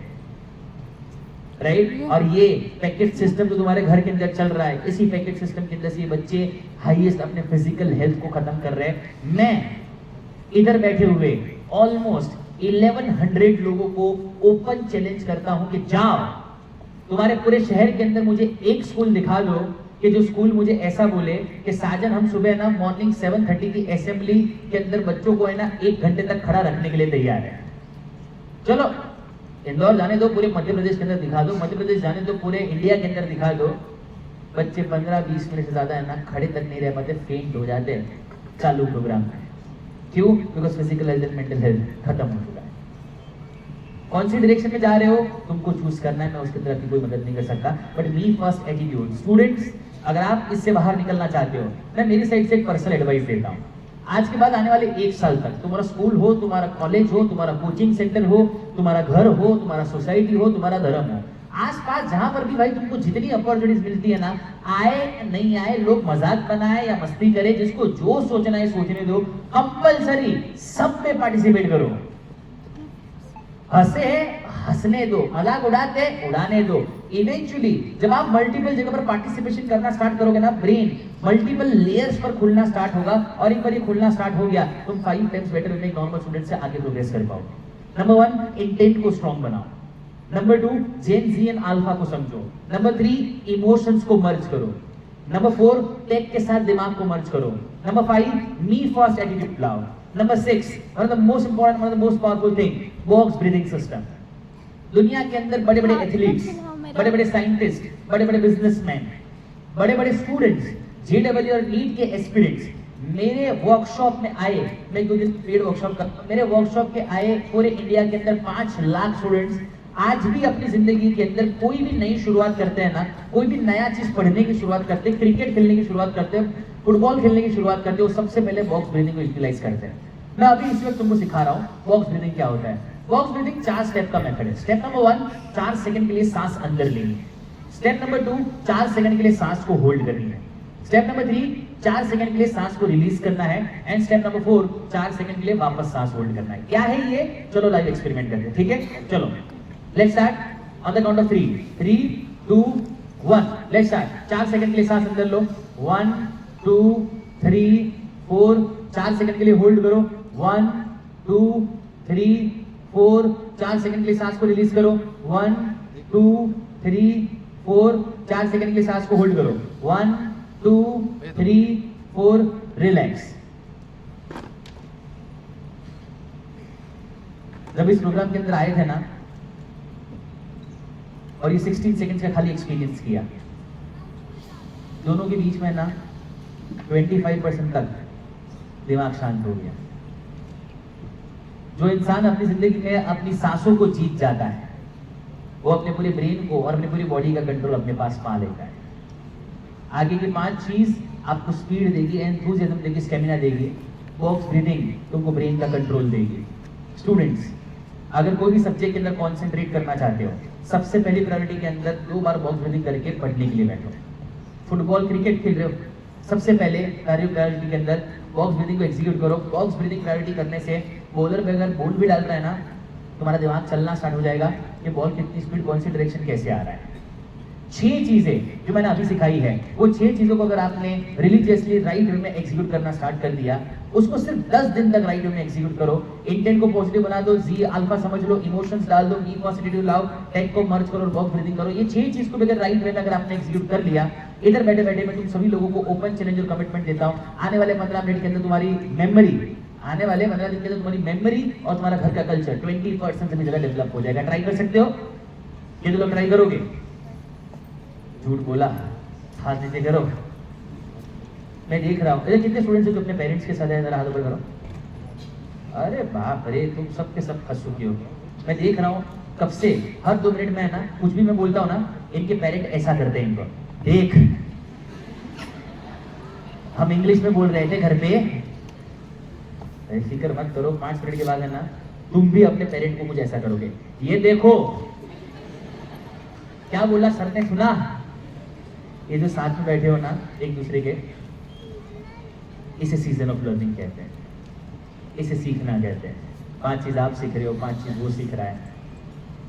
राइट। और ये पैकेट सिस्टम जो तुम्हारे घर के अंदर चल रहा है, इसी पैकेट सिस्टम के अंदर से ये बच्चे हाईएस्ट अपने फिजिकल हेल्थ को खत्म कर रहे हैं। मैं इधर बैठे हुए ऑलमोस्ट 1100 लोगों को ओपन चैलेंज करता हूं कि जाओ तुम्हारे पूरे शहर के अंदर मुझे एक स्कूल दिखा दो कि जो स्कूल मुझे ऐसा बोले कि साजन हम सुबह ना मॉर्निंग 7:30 की असेंबली के अंदर बच्चों को है ना 1 घंटे तक खड़ा रखने के लिए तैयार है। चलो इंदौर जाने दो, पूरे मध्य प्रदेश के अंदर दिखा दो, मध्य प्रदेश जाने दो, पूरे इंडिया के अंदर दिखा दो, बच्चे 15-20 मिनट से ज्यादा है ना खड़े तक नहीं रह पाते, फेंट हो जाते हैं चालू प्रोग्राम में। क्यों? Because physical health and mental health खत्म हो चुका है। कौन सी डायरेक्शन में जा रहे हो तुमको चूज करना है, मैं उसकी तरफ की कोई मदद नहीं कर सकता, but me first attitude. Students, अगर आप इससे बाहर निकलना चाहते हो, मैं मेरी साइड से एक पर्सनल एडवाइस देता हूँ। आज के बाद आने वाले 1 साल तक तुम्हारा स्कूल हो, तुम्हारा कॉलेज हो, तुम्हारा कोचिंग सेंटर हो, तुम्हारा घर हो, तुम्हारा सोसाइटी हो, तुम्हारा धर्म हो, आसपास जहां पर भी भाई तुमको जितनी अपॉर्चुनिटीज मिलती है ना, आए नहीं आए, लोग मजाक बनाए या मस्ती करे, जिसको जो सोचना है सोचने दो, कंपलसरी सब में पार्टिसिपेट करो। हंसे हंसने दो, मजाक उड़ाते उड़ाने दो। इवेंचुअली जब आप मल्टीपल जगह पर पार्टिसिपेशन करना स्टार्ट करोगे ना, ब्रेन मल्टीपल लेयर्स पर खुलना स्टार्ट होगा, और एक बार ये खुलना स्टार्ट हो गया, तुम 5 टाइम्स बेटर होने एक नॉर्मल स्टूडेंट से आगे प्रोग्रेस कर पाओगे। नंबर 1, इंटेंट को स्ट्रॉन्ग बनाओ। Number 2, Gen Z and alpha को समझो। नंबर 3, इमोशंस को मर्ज करो। नंबर 4, टेक के साथ दिमाग को मर्ज करो। नंबर 5, मी फर्स्ट एटीट्यूड लाओ। Number 6, one of the most important, one of the most powerful thing, box breathing system. दुनिया के अंदर बड़े बड़े एथलीट्स, बड़े बड़े साइंटिस्ट, बड़े बड़े बिजनेसमैन, बड़े बड़े स्टूडेंट्स, जेडब्ल्यू और नीट के एस्पिरेंट्स मेरे वर्कशॉप में आए। मैं 2 दिन पेड वर्कशॉप करता हूं, मेरे वर्कशॉप के आए पूरे इंडिया के अंदर 5 लाख स्टूडेंट्स। आज भी अपनी जिंदगी के अंदर कोई भी नई शुरुआत करते हैं ना, कोई भी नया चीज पढ़ने की शुरुआत करते हैं, क्रिकेट खेलने की शुरुआत करते हैं, फुटबॉल खेलने की शुरुआत करते हैं, वो सबसे पहले बॉक्स ब्रीथिंग को यूटिलाइज करते हैं। मैं अभी इस वक्त तुमको सिखा रहा हूँ बॉक्स ब्रीथिंग क्या होता है। बॉक्स ब्रीथिंग 4 स्टेप का मेथड है। स्टेप नंबर 1, 4 सेकंड के लिए सांस अंदर लेनी है। स्टेप नंबर 2, 4 सेकंड के लिए सांस को होल्ड करनी है। स्टेप नंबर 3, 4 सेकंड के लिए सांस को रिलीज करना है। एंड स्टेप नंबर 4, 4 सेकंड के लिए वापस सांस होल्ड करना है। क्या है ये? चलो लाइव एक्सपेरिमेंट करते हैं, ठीक है? चलो let's start on the count of 3, 3, 2, 1, let's start. 4 second के लिए सांस अंदर लो, 1, 2, 3, 4, 4 सेकंड के लिए होल्ड करो, 1, 2, 3, 4, 4 सेकंड के लिए सांस को रिलीज करो, 1, 2, 3, 4, 4 सेकंड के लिए सांस को होल्ड करो, 1, 2, 3, 4, रिलैक्स। जब इस प्रोग्राम के अंदर आए थे ना, और ये 16 सेकंड्स का खाली एक्सपीरियंस किया, दोनों के बीच में ना 25% तक दिमाग शांत हो गया। जो इंसान अपनी जिंदगी में अपनी सांसों को जीत जाता है, वो अपने पूरे ब्रेन को और अपनी पूरी बॉडी का कंट्रोल अपने पास पा लेता है। आगे की 5 चीज आपको स्पीड देगी, एंथुसियाज्म देगी, स्टेमिना देगी। बॉक्स ब्रीथिंग तुमको ब्रेन का कंट्रोल देगी। स्टूडेंट्स, अगर कोई भी सब्जेक्ट के अंदर कॉन्सेंट्रेट करना चाहते हो, सबसे पहली प्रायोरिटी के अंदर 2 बार बॉक्स ब्रीथिंग करके पढ़ने के लिए बैठो। फुटबॉल क्रिकेट खेल रहे हो, सबसे पहले प्रायोरिटी के अंदर बॉक्स ब्रीथिंग को एग्जीक्यूट करो। बॉक्स ब्रीथिंग प्रायोरिटी करने से बॉलर पे अगर बॉल भी डाल रहा है ना, तुम्हारा दिमाग चलना स्टार्ट हो जाएगा कि बॉल कितनी स्पीड, कौन सी डायरेक्शन, कैसे आ रहा है। 6 चीजें जो मैंने अभी सिखाई है, वो 6 चीजों को अगर आपने रिलीजियसली राइट वे में एग्जीक्यूट करना स्टार्ट कर दिया, उसको सिर्फ 10 दिन तक राइट वे में एग्जीक्यूट करो। इंटेंट को पॉजिटिव बना दो, जी अल्फा समझ लो, इमोशंस डाल दो, ई पॉजिटिव लाओ, टेक को मर्ज करो और बॉक्स ब्रीथिंग करो। ये 6 चीज को अगर राइट वे में अगर आपने एग्जीक्यूट कर लिया, इधर बैठे बैठे मैं तुम सभी लोगों को ओपन चैलेंज और कमिटमेंट देता हूँ, आने वाले 15 मिनट के अंदर तुम्हारी मेमोरी, आने वाले 15 दिन के अंदर तुम्हारी मेमोरी और तुम्हारा घर का कल्चर 20% से भी ज्यादा डेवलप हो जाएगा। ट्राई कर सकते हो? कितने लोग ट्राई करोगे? झूठ बोला, हाथ नीचे करो। मैं देख रहा हूँ कितने स्टूडेंट्स हैं जो अपने पेरेंट्स के साथ है, जरा हाथ ऊपर करो। अरे बाप रे, तुम सब के सब फंस चुके हो। मैं देख रहा हूँ कब से, हर 2 मिनट में है ना, कुछ भी मैं बोलता हूँ ना, इनके पेरेंट ऐसा करते हैं इनको। देख, हम इंग्लिश में बोल रहे थे घर पे, फिक्र मत करो, 5 मिनट के बाद है ना, तुम भी अपने पेरेंट को कुछ ऐसा करोगे। ये देखो क्या बोला सर ने, सुना? ये जो साथ में बैठे हो ना एक दूसरे के, इसे सीजन ऑफ लर्निंग कहते हैं, इसे सीखना कहते हैं। 5 चीज आप सीख रहे हो, 5 चीज वो सीख रहा है।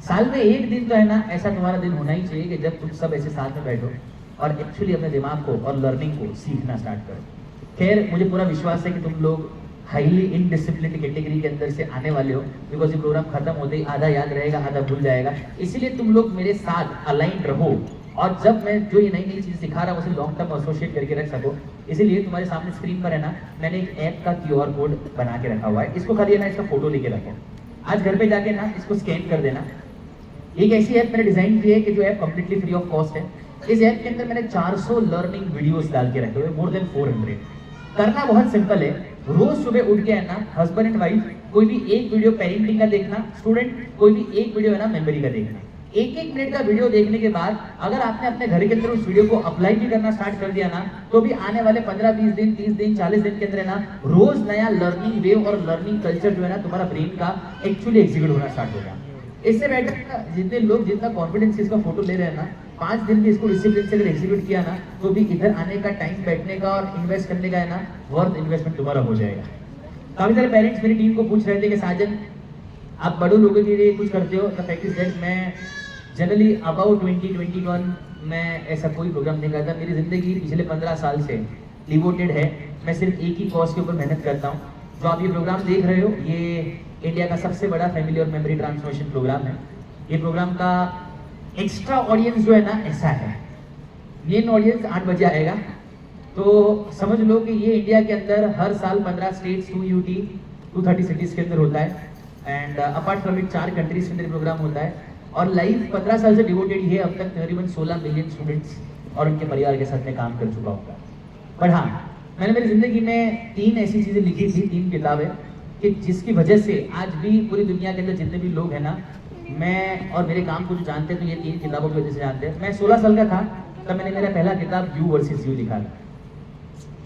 साल में 1 दिन तो है ना ऐसा तुम्हारा दिन होना ही चाहिए कि जब तुम सब ऐसे साथ में बैठो और एक्चुअली अपने दिमाग को और लर्निंग को सीखना स्टार्ट करो। खैर, मुझे पूरा विश्वास है कि तुम लोग हाईली इनडिसिप्लिन कैटेगरी के अंदर से आने वाले हो, बिकॉज ये प्रोग्राम खत्म होते ही आधा याद रहेगा, आधा भूल जाएगा। इसीलिए तुम लोग मेरे साथ अलाइन रहो, और जब मैं जो ये नई नई चीज़ सिखा रहा हूँ उसे लॉन्ग टर्म एसोसिएट करके रख सको। इसीलिए तुम्हारे सामने स्क्रीन पर है ना, मैंने एक ऐप का QR कोड बना के रखा हुआ है, इसको खाली ना इसका फोटो लेके रखो, आज घर पे जाके ना इसको स्कैन कर देना। एक ऐसी ऐप मैंने डिजाइन की है कि जो app completely free of cost है। इस ऐप के अंदर मैंने 400 लर्निंग वीडियोस डाल के रखे हुए, मोर देन 400। करना बहुत सिंपल है, रोज सुबह उठ के है ना, हस्बैंड एंड वाइफ कोई भी एक वीडियो पेरेंटिंग का देखना, स्टूडेंट कोई भी एक वीडियो है ना मेमोरी का देखना। एक एक मिनट का वीडियो देखने के बाद अगर आपने अपने घर के अंदर उस वीडियो को अप्लाई भी करना स्टार्ट कर दिया ना, तो भी आने वाले 15-20 दिन, 30 दिन, 40 दिन के अंदर है ना, रोज नया लर्निंग वेव और लर्निंग कल्चर जो है ना तुम्हारा ब्रेन का एक्चुअली एग्जीक्यूट होना स्टार्ट होगा। इससे बेटर जितने लोग जितना कॉन्फिडेंस इसका फोटो ले रहे हैं ना, 5 दिन भी इसको डिसिप्लिन से अगर एग्जीक्यूट किया ना, तो भी इधर आने का, टाइम बैठने का और इन्वेस्ट करने का है ना, वर्थ इन्वेस्टमेंट तुम्हारा हो जाएगा। काफी सारे पेरेंट्स मेरी टीम को पूछ रहे थे कि साजन आप बड़ों लोगों के लिए कुछ करते हो? द फैक्ट इज दैट मैं जनरली अबाउट 2021 मैं ऐसा कोई प्रोग्राम नहीं करता। मेरी जिंदगी पिछले 15 साल से डिवोटेड है, मैं सिर्फ एक ही कॉज के ऊपर मेहनत करता हूँ। जो आप ये प्रोग्राम देख रहे हो, ये इंडिया का सबसे बड़ा फैमिली और मेमोरी ट्रांसफॉर्मेशन प्रोग्राम है। ये प्रोग्राम का एक्स्ट्रा ऑडियंस जो है ना ऐसा है, मेन ऑडियंस 8 बजे आएगा, तो समझ लो कि ये इंडिया के अंदर हर साल 15 स्टेट्स, 2 UT, 230 सिटीज के अंदर होता है। And apart from it 4 countries के अंदर प्रोग्राम होता है। और लाइव 15 साल से डिवोटेड है, अब तक तकरीबन 16 मिलियन स्टूडेंट्स और उनके परिवार के साथ में काम कर चुका हूँ। पर हाँ, मैंने मेरी जिंदगी में 3 ऐसी चीज़ें लिखी थी, 3 किताबें, कि जिसकी वजह से आज भी पूरी दुनिया के अंदर जितने भी लोग हैं ना, मैं और मेरे काम को जो जानते हैं तो ये 3 किताबों की वजह से जानते हैं। मैं 16 साल का था तब मैंने मेरा पहला किताब यू वर्सेस यू लिखा था।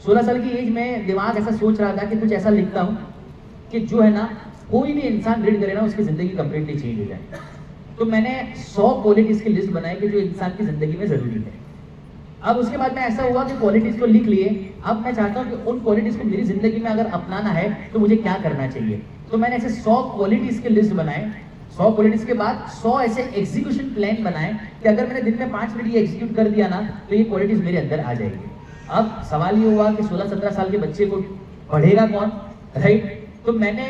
16 साल की एज में दिमाग ऐसा सोच रहा था कि कुछ ऐसा लिखता हूँ कि जो है ना, कोई भी इंसान रीड करे ना उसकी जिंदगी कंप्लीटली चेंज हो जाए। तो मैंने 100 क्वालिटीज की लिस्ट बनाई कि जो इंसान की जिंदगी में जरूरी है। अब उसके बाद में ऐसा हुआ कि क्वालिटीज को लिख लिए, अब मैं चाहता हूँ कि उन क्वालिटीज को मेरी जिंदगी में अगर अपनाना है तो मुझे क्या करना चाहिए। तो मैंने ऐसे 100 क्वालिटीज की लिस्ट बनाए। 100 क्वालिटीज के बाद 100 ऐसे एग्जीक्यूशन प्लान बनाए कि अगर मैंने दिन में 5 मिनट ये एग्जीक्यूट कर दिया ना, तो ये क्वालिटीज मेरे अंदर आ जाएगी। अब सवाल ये हुआ कि 16-17 साल के बच्चे को पढ़ेगा कौन, राइट? तो मैंने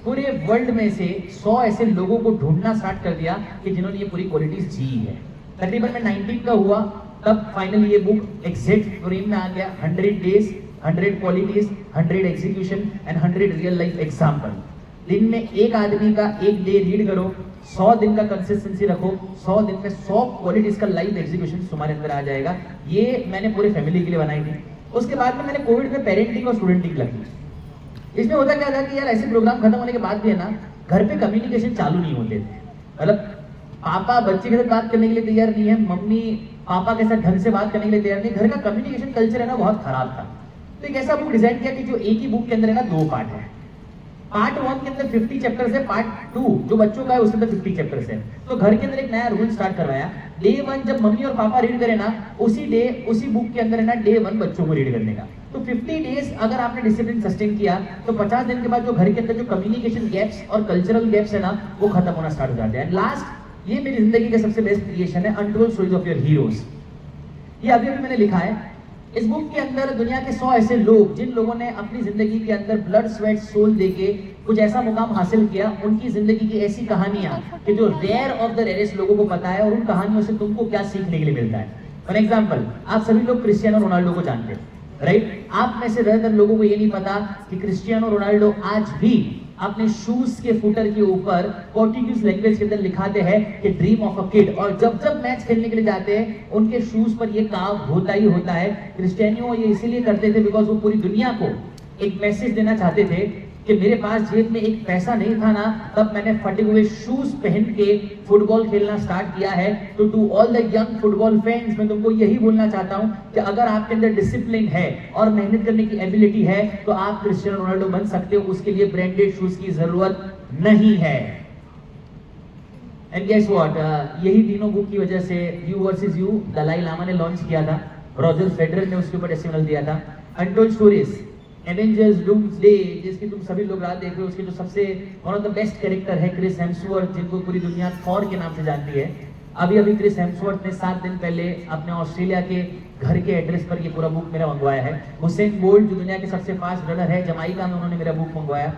पूरे वर्ल्ड में से 100 ऐसे लोगों को ढूंढना स्टार्ट कर दिया कि जिन्होंने ये पूरी क्वालिटीज जी है। तकरीबन मैं 19 का हुआ तब फाइनली ये बुक एग्जैक्ट फ्रेम में आ गया। 100 days, 100 qualities, 100 execution and 100 real life example. दिन में एक आदमी का एक डे रीड करो, 100 दिन का कंसिस्टेंसी रखो, 100 दिन में 100 क्वालिटीज का लाइफ एग्जीक्यूशन तुम्हारे अंदर आ जाएगा। ये मैंने पूरे फैमिली के लिए बनाई थी। उसके बाद में मैंने कोविड में पेरेंटिंग और स्टूडेंटिंग लगी। इसमें होता क्या था कि यार ऐसे प्रोग्राम खत्म होने के बाद भी है ना, घर पे कम्युनिकेशन चालू नहीं होते थे। मतलब पापा बच्चे के साथ बात करने के लिए तैयार नहीं है, मम्मी पापा के साथ ढंग से बात करने के लिए तैयार नहीं। घर का कम्युनिकेशन कल्चर है ना बहुत खराब था। तो एक ऐसा बुक डिजाइन किया कि जो एक ही बुक के अंदर है ना 2 पार्ट है। पार्ट 1 के अंदर 50 चैप्टर्स है, पार्ट 2 जो बच्चों का है उसके अंदर 50 चैप्टर्स है। तो घर के अंदर एक नया रूल स्टार्ट करवाया, डे 1 जब मम्मी और पापा रीड करें ना, उसी डे उसी बुक के अंदर है ना डे 1 बच्चों को रीड करने का। तो 50 डेज अगर आपने डिसिप्लिन सस्टेन किया तो 50 दिन के बाद जो घर के अंदर जो कम्युनिकेशन गैप्स और कल्चरल गैप्स है ना, वो खत्म होना स्टार्ट हो जाते हैं। लास्ट, ये मेरी जिंदगी का सबसे बेस्ट क्रिएशन है, untold stories of your heroes. ये अभी अभी मैंने लिखा है। इस बुक के अंदर दुनिया के 100 ऐसे लोग जिन लोगों ने अपनी जिंदगी के अंदर ब्लड स्वेट सोल देके कुछ ऐसा मुकाम हासिल किया, उनकी जिंदगी की ऐसी कहानियां कि जो रेयर ऑफ द रेयरेस्ट लोगों को पता है, और उन कहानियों से तुमको क्या सीखने के लिए मिलता है। फॉर एग्जाम्पल, आप सभी लोग क्रिस्टियानो रोनाल्डो को जानते हैं, राइट? आप में से ज्यादातर लोगों को ये नहीं पता कि क्रिस्टियानो रोनाल्डो आज भी अपने शूज के फुटर के ऊपर पोर्टुगीज लैंग्वेज के अंदर लिखाते हैं कि ड्रीम ऑफ अ किड, और जब जब मैच खेलने के लिए जाते हैं उनके शूज पर ये काम होता ही होता है। क्रिस्टियानो ये इसीलिए करते थे बिकॉज वो पूरी दुनिया को एक मैसेज देना चाहते थे कि मेरे पास जेब में एक पैसा नहीं था ना, तब मैंने फटे हुए शूज पहन के फुटबॉल खेलना स्टार्ट किया है। तो to all the young football fans, मैं तुमको यही बोलना चाहता हूं कि अगर आपके अंदर डिसिप्लिन है और मेहनत करने की एबिलिटी है तो आप क्रिस्टियानो रोनाल्डो बन सकते हो। उसके लिए ब्रांडेड शूज की जरूरत नहीं है। एंड गेस व्हाट, यही तीनों बुक की वजह से you versus you Dalai Lama ने लॉन्च किया था, रॉजर फेडरर ने उसके ऊपर टेस्टिमोनियल दिया था। अनटोल्ड स्टोरीज, एवेंजर्स डूम्सडे, जिसकी तुम सभी लोग रात देख रहे हो, उसके जो सबसे one of the best character है क्रिस हेम्सवर्थ, जिनको पूरी दुनिया थॉर के नाम से जानती है, अभी अभी क्रिस हेम्सवर्थ ने 7 दिन पहले अपने ऑस्ट्रेलिया के घर के एड्रेस पर ये पूरा बुक मेरा मंगवाया है। हुसैन बोल्ट जो दुनिया के सबसे फास्ट रनर है, जमाइका में उन्होंने मेरा बुक मंगवाया।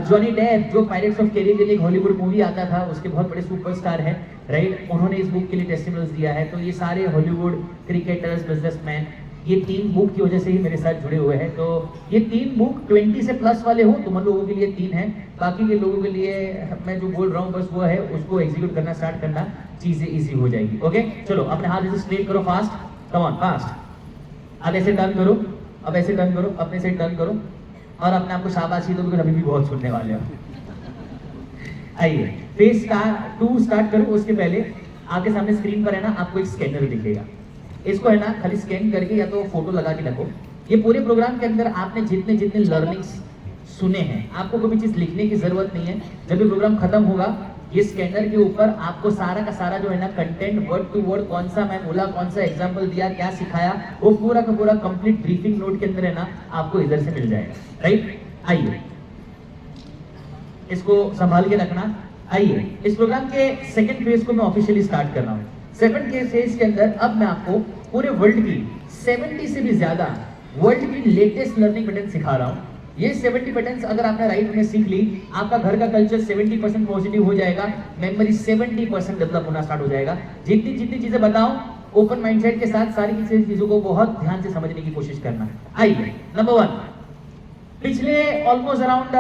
जॉनी डेप जो पायरेट्स ऑफ कैरिबियन एक हॉलीवुड मूवी आता था उसके बहुत बड़े सुपरस्टार हैं, राइट, उन्होंने इस बुक के लिए टेस्टिमोनियल्स दिया है। तो ये सारे हॉलीवुड क्रिकेटर्स, बिजनेसमैन ये 3 बुक की वजह से ही मेरे साथ जुड़े हुए हैं। तो ये 3 बुक 20 से प्लस वाले हो तुम लोगों के लिए 3 हैं, बाकी के लोगों के लिए मैं जो बोल रहा हूँ बस वो है, उसको एग्जीक्यूट करना स्टार्ट करना, चीजें इजी हो जाएगी। ओके चलो अपने हाथ ऐसे स्ट्रेट करो, फास्ट, कम ऑन फास्ट। अब ऐसे टर्न करो, अब ऐसे टर्न करो, अपने से टर्न करो और अपने आप को शाबाशी दो क्योंकि अभी भी बहुत सुनने वाले हो। आइए फेस स्टार्ट 2 स्टार्ट करो। उसके पहले आपके सामने स्क्रीन पर है ना आपको एक स्कैनर दिखेगा, इसको है ना खाली स्कैन करके या तो फोटो लगा के रखो। ये पूरे प्रोग्राम के अंदर आपने जितने जितने लर्निंग्स सुने हैं आपको कोई भी चीज लिखने की जरूरत नहीं है। जब ये प्रोग्राम खत्म होगा ये स्कैनर के ऊपर आपको सारा का सारा जो है ना कंटेंट वर्ड टू वर्ड, कौन सा मैं बोला, कौन सा एग्जांपल दिया, क्या सिखाया, वो पूरा का पूरा कंप्लीट ब्रीफिंग नोट के अंदर है ना आपको इधर से मिल जाएगा, राइट। आइए इसको संभाल के रखना। आइए इस प्रोग्राम के सेकंड फेज को मैं ऑफिशियली स्टार्ट कर रहा हूँ। सेकंड के फेज के अंदर अब मैं आपको पूरे वर्ल्ड की 70 से भी ज्यादा वर्ल्ड की लेटेस्ट लर्निंग पैटर्न सिखा रहा हूँ। ये 70 पैटर्न्स अगर आपने राइट में सीख ली, आपका घर का कल्चर 70% पॉजिटिव हो जाएगा, मेमोरी 70% डेवलप होना स्टार्ट हो जाएगा। जितनी जितनी चीजें बताऊं ओपन माइंडसेट के साथ सारी चीजों को बहुत ध्यान से समझने की कोशिश करना। आइए नंबर 1, पिछले ऑलमोस्ट अराउंड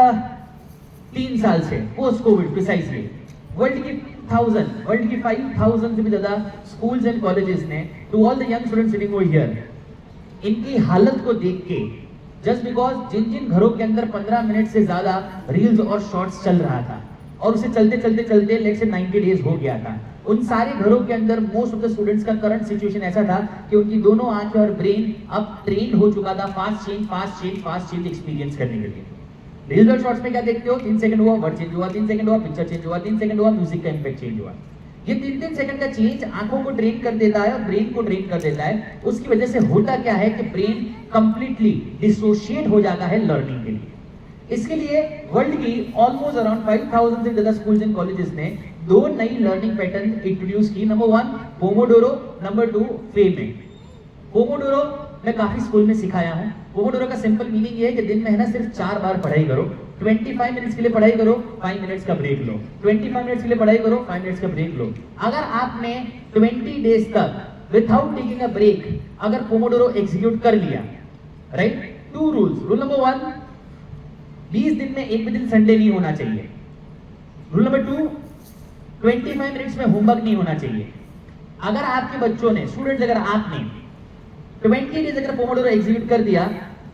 3 साल से पोस्ट कोविड प्रिसाइजली वर्ल्ड की 5,000 से भी ज्यादा स्कूल्स एंड कॉलेजेस ने to all the young students sitting over here, इनकी हालत को देख के जस्ट बिकॉज जिन जिन घरों के अंदर 15 मिनट से ज्यादा रील्स और शॉर्ट्स चल रहा था और उसे चलते चलते चलते लेट्स से 90 डेज हो गया था, उन सारे घरों के अंदर मोस्ट ऑफ द स्टूडेंट्स का करंट सिचुएशन ऐसा था कि उनकी दोनों आंखें और ब्रेन अब ट्रेंड हो चुका था फास्ट चेंज एक्सपीरियंस करने के लिए। रील्स और शॉर्ट्स में क्या देखते हो, 3 सेकंड हुआ वर्ड चेंज हुआ, 3 सेकंड हुआ पिक्चर चेंज हुआ, 3 सेकंड हुआ म्यूजिक का इंपैक्ट चेंज हुआ। ये 3-3 सेकंड का चेंज आंखों को ट्रेन कर देता है और ब्रेन को ट्रेन कर देता है। उसकी वजह से होता क्या है कि ब्रेन कंप्लीटली डिसोशिएट हो जाता है लर्निंग के लिए। इसके लिए वर्ल्ड की ऑलमोस्ट अराउंड 5,000 से ज्यादा स्कूल्स एंड कॉलेजेस ने 2 नई लर्निंग पैटर्न इंट्रोड्यूस की। Number 1 Pomodoro, number 2 फेमे। पोमोडोरो मैं काफी स्कूल में सिखाया हूं। पोमोडोरो का सिंपल मीनिंग ये है कि दिन में है ना सिर्फ 4 बार पढ़ाई करो, 25 मिनट्स के लिए पढ़ाई करो, 5 मिनट्स का ब्रेक लो, 25 मिनट्स के लिए पढ़ाई करो, 5 मिनट्स का ब्रेक लो। अगर आपने 20 डेज तक विदाउट टेकिंग अ ब्रेक अगर पोमोडोरो एग्जीक्यूट कर लिया, राइट, 2 रूल्स। रूल नंबर 1, 20 दिन में एक भी दिन संडे नहीं होना चाहिए। रूल नंबर 2, 25 मिनट्स में होमवर्क नहीं होना चाहिए। अगर आपके बच्चों ने, स्टूडेंट्स, अगर आपने 20 डेज अगर पोमोडोरो एग्जीक्यूट कर दिया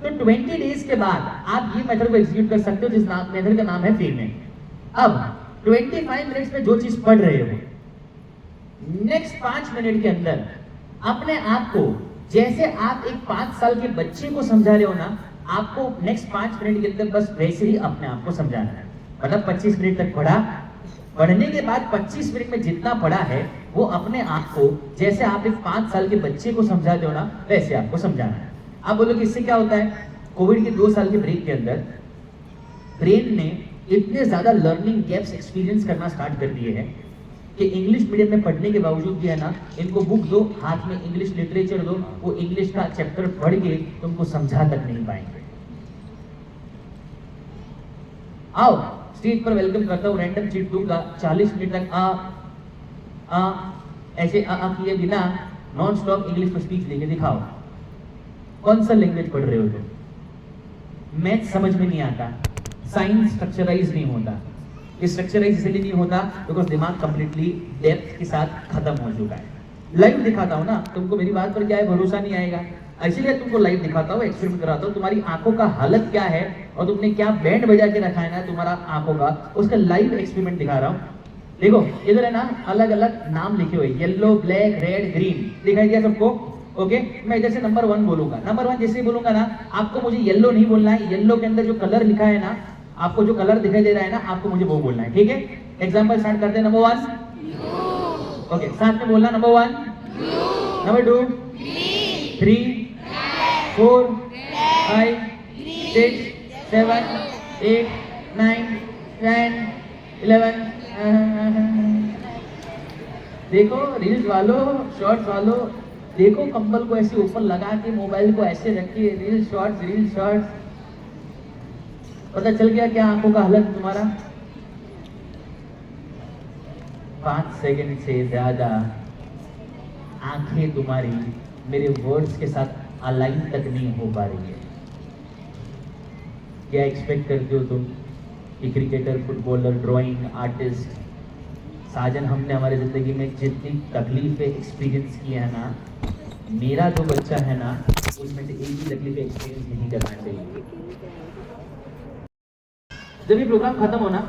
तो 20 डेज के बाद आप ये मेथड को एग्जीक्यूट कर सकते हो जिस मेथड का नाम है फेमे। अब 25 मिनट्स में जो चीज पढ़ रहे हो, नेक्स्ट 5 मिनट के अंदर अपने आप को जैसे आप एक 5 साल के बच्चे को समझा रहे हो ना, आपको नेक्स्ट 5 मिनट के अंदर बस वैसे ही अपने आप को समझाना है। मतलब 25 मिनट तक पढ़ा, पढ़ने के बाद 25 मिनट में जितना पढ़ा है वो अपने आप को जैसे आप एक 5 साल के बच्चे को समझाते हो ना वैसे आपको समझाना है। आप बोलो कि इससे क्या होता है? कोविड के 2 साल के ब्रेक के अंदर ब्रेन ने इतने ज्यादा लर्निंग गैप्स एक्सपीरियंस करना स्टार्ट कर दिए हैं कि इंग्लिश मीडियम में पढ़ने के बावजूद भी है ना, इनको बुक दो हाथ में, इंग्लिश लिटरेचर दो, वो इंग्लिश का चैप्टर पढ़ के तुमको समझा तक नहीं पाएंगे। आओ स्टेज पर वेलकम करता हूँ, रैंडम चीट दूंगा, 40 मिनट तक ऐसे किए बिना नॉन स्टॉप इंग्लिश में स्पीच लेके दिखाओ। कौन सा लैंग्वेज पढ़ रहे हो तुम? मैथ समझ में नहीं आता, साइंस स्ट्रक्चराइज नहीं होता। स्ट्रक्चराइज इसलिए नहीं होता बिकॉज दिमाग कंप्लीटली डेप्थ के साथ खत्म हो चुका है। लाइव दिखाता हूँ ना, तुमको मेरी बात पर क्या है भरोसा नहीं आएगा, इसलिए तुमको लाइव दिखाता हूँ, एक्सपेरिमेंट कराता हूँ। तुम्हारी आंखों का हालत क्या है और तुमने क्या बैंड बजा के रखा है ना तुम्हारा आंखों का, उसका लाइव एक्सपेरिमेंट दिखा रहा हूँ। देखो इधर है ना अलग अलग नाम लिखे हुए, येलो, ब्लैक, रेड, ग्रीन, दिखाई दिया सबको? ओके, मैं इधर से नंबर 1 बोलूंगा। नंबर 1 जैसे ही बोलूंगा ना, आपको मुझे येलो नहीं बोलना है, येलो के अंदर जो कलर लिखा है ना, आपको जो कलर दिखाई दे रहा है ना, आपको मुझे वो बोलना है, ठीक है? एग्जांपल स्टार्ट करते हैं। नंबर 1, ओके, साथ में बोलना। नंबर 1, नंबर 2, 3, 4, 5, 6, 7, 8, 9, 10, 11, देखो रील्स वालों, शॉर्ट्स वालों, देखो कंबल को ऐसे ऊपर लगा के मोबाइल को ऐसे रखिए, रील शॉर्ट्स। पता चल गया क्या आंखों का हालत तुम्हारा? 5 सेकंड से ज्यादा आंखें तुम्हारी मेरे वर्ड्स के साथ अलाइन तक नहीं हो पा रही है। क्या एक्सपेक्ट करते हो तुम कि क्रिकेटर, फुटबॉलर, ड्राइंग आर्टिस्ट, साजन, हमने हमारे ज़िंदगी में जितनी तकलीफ़ें एक्सपीरियंस की है ना, मेरा जो बच्चा है ना, उसमें से एक भी तकलीफ़ें एक्सपीरियंस नहीं करना चाहिए। जब ये प्रोग्राम खत्म होना,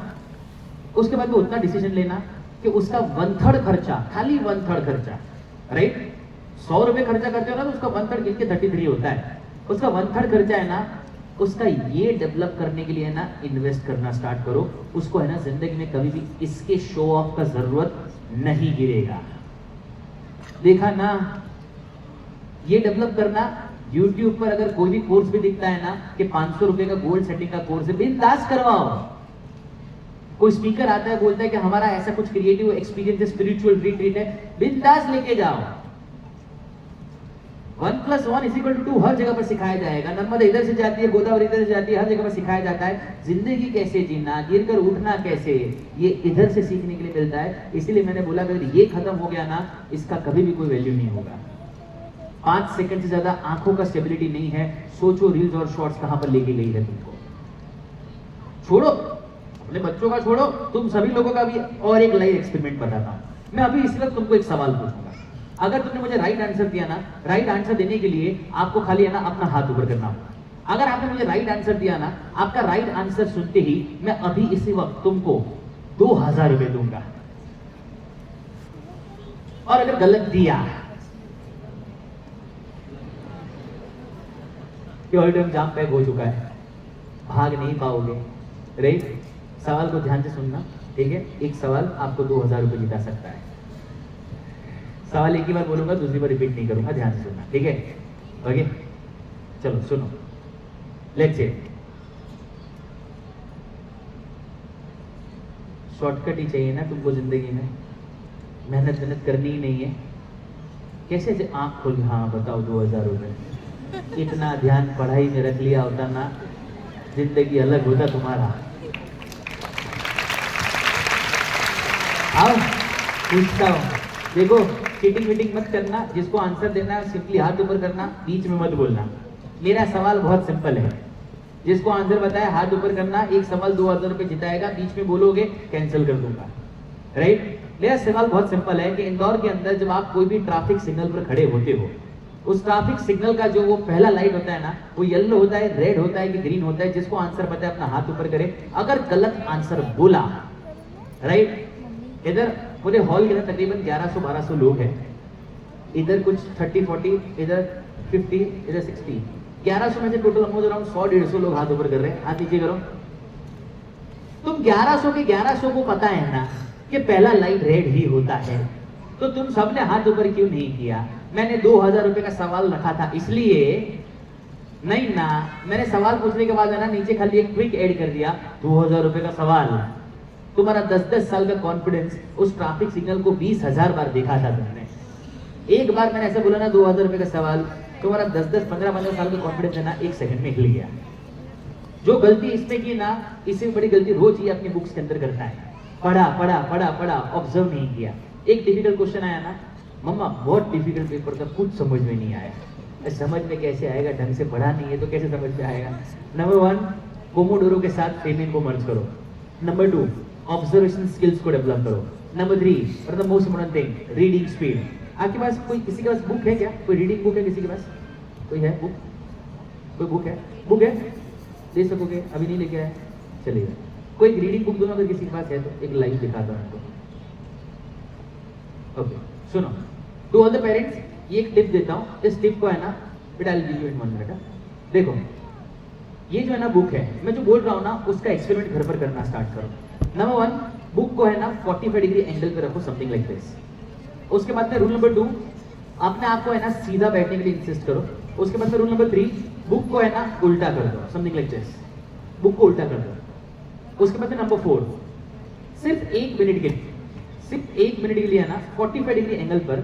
उसके बाद में उतना डिसीजन लेना कि उसका 1/3 खर्चा, खाली 1/3 खर्चा, राइट? 100 रुपये खर्चा करते हो ना, तो उसका 1/3 गिन के 33 होता है। उसका 1/3 खर्चा है ना, उसका ये डेवलप करने के लिए है ना इन्वेस्ट करना स्टार्ट करो। उसको है ना जिंदगी में कभी भी इसके शो ऑफ का जरूरत नहीं गिरेगा। देखा ना, ये डेवलप करना। YouTube पर अगर कोई भी कोर्स भी दिखता है ना कि 500 रुपए का गोल्ड सेटिंग का कोर्स है, बिंदास करवाओ। कोई स्पीकर आता है बोलता है कि हमारा ऐसा कुछ क्रिएटिव एक्सपीरियंस, स्पिरिचुअल रिट्रीट है, बिंदास लेके जाओ। 1+1=2 हर जगह पर सिखाया जाएगा। नर्मदा इधर से जाती है, गोदावरी इधर से जाती है, हर जगह पर सिखाया जाता है। जिंदगी कैसे जीना, गिरकर उठना कैसे, ये इधर से सीखने के लिए मिलता है। इसीलिए मैंने बोला अगर ये खत्म हो गया ना, इसका कभी भी कोई वैल्यू नहीं होगा। 5 सेकंड से ज्यादा आंखों का स्टेबिलिटी नहीं है। सोचो रील्स और शॉर्ट्स कहां पर लेके गई है तुमको। छोड़ो, अपने बच्चों का छोड़ो, तुम सभी लोगों का भी और एक लाइव एक्सपेरिमेंट बताता हूं मैं। अभी इस वक्त तुमको एक सवाल पूछूंगा। अगर तुमने मुझे राइट आंसर दिया ना, राइट आंसर देने के लिए आपको खाली है ना अपना हाथ ऊपर करना होगा। अगर आपने मुझे राइट आंसर दिया ना, आपका राइट आंसर सुनते ही मैं अभी इसी वक्त तुमको 2000 रुपए दूंगा। और अगर गलत दिया, ऑडिटोरियम जाम पैक हो चुका है, भाग नहीं पाओगे। राइट? सवाल को ध्यान से सुनना, ठीक है? एक सवाल आपको 2000 रुपए जिता सकता है। सवाल एक ही बार बोलूंगा, दूसरी बार रिपीट नहीं करूंगा, ध्यान से सुनना, ठीक है? ओके, चलो सुनो। लेट्स से शॉर्टकट ही चाहिए ना तुमको जिंदगी में, मेहनत करनी ही नहीं है। कैसे से आंख खोल, हाँ बताओ 2000 रुपए। इतना ध्यान पढ़ाई में रख लिया होता ना, जिंदगी अलग होता तुम्हारा। आओ पूछता हूं, देखो चीटिंग वीटिंग मत करना। जिसको आंसर देना है सिंपली हाथ ऊपर करना, बीच में मत बोलना। मेरा सवाल बहुत सिंपल है, जिसको आंसर बताया हाथ ऊपर करना। एक सवाल 2000 रुपए जिताएगा, बीच में बोलोगे कैंसिल कर दूंगा। राइट? मेरा सवाल बहुत सिंपल है कि इंदौर के अंदर जब आप कोई भी ट्रैफिक सिग्नल पर खड़े होते हो, उस ट्रैफिक सिग्नल का जो वो पहला लाइट होता है ना, वो येलो होता है, रेड होता है कि ग्रीन होता है? जिसको आंसर पता है अपना हाथ ऊपर करे। अगर गलत आंसर बोला, राइट, इधर पूरे हॉल के अंदर तकरीबन 1100-1200 लोग हैं, इधर कुछ 30-40, इधर 50, इधर 60, 1100 में से टोटल हम अराउंड 100-150 लोग हाथ ऊपर कर रहे हैं। हाथ नीचे करो। तुम 1100 के 1100 को पता है ना कि पहला लाइट रेड ही होता है, तो तुम सबने हाथ ऊपर क्यों नहीं किया? मैंने 2000 रुपए का सवाल रखा था इसलिए नहीं ना। मैंने सवाल पूछने के बाद है ना नीचे खाली एक क्विक ऐड कर दिया, 2000 रुपए का सवाल। तुम्हारा 10-10 साल का कॉन्फिडेंस उस ट्रैफिक सिग्नल को 20,000 बार देखा था तुमने। एक बार मैंने ऐसा बोला ना 2000 रुपए का सवाल, तुम्हारा 10-10, 15-15 साल का कॉन्फिडेंस है ना 1 सेकंड में हिल गया। जो गलती इसने की ना, इससे बड़ी गलती रोज ये अपनी बुक्स के अंदर करता है। पढ़ा, ऑब्जर्व नहीं किया। एक डिफिकल्ट क्वेश्चन आया ना, मम्मा बहुत डिफिकल्ट पेपर था, कुछ समझ में नहीं आया। समझ में कैसे आएगा, ढंग से पढ़ा नहीं है तो कैसे समझ में आएगा? नंबर 1, पोमोडोरो के साथ फेमिन को मर्ज करो। नंबर 2, ऑब्जर्वेशन स्किल्स को डेवलप करो। नंबर 3, और the most important thing, reading speed. आपके पास कोई, किसी के पास बुक है क्या? कोई रीडिंग बुक है किसी के पास? कोई है बुक? कोई बुक है? बुक है दे सकोगे? अभी नहीं लेके आए, चलिए कोई रीडिंग बुक दोनों अगर किसी के पास है तो एक लाइव दिखाता हूं। ओके सुनो, टू ऑल द पेरेंट्स, ये एक टिप देता हूँ। इस टिप को है ना बेटा I will give you in 1 minute. देखो ये जो है ना बुक है, मैं जो बोल रहा हूँ ना उसका एक्सपेरिमेंट घर पर करना स्टार्ट करो। नंबर 1, बुक को है ना 45 डिग्री एंगल पे रखो, समथिंग लाइक दिस। उसके बाद में रूल नंबर 2, अपने आप को है ना सीधा बैठने के लिए इंसिस्ट करो। उसके बाद में रूल नंबर 3, बुक को है ना उल्टा कर दो, समथिंग लाइक दिस। बुक को उल्टा कर दो। उसके बाद में नंबर 4, सिर्फ 1 मिनट के लिए सिर्फ 1 मिनट के लिए है ना 45 डिग्री एंगल पर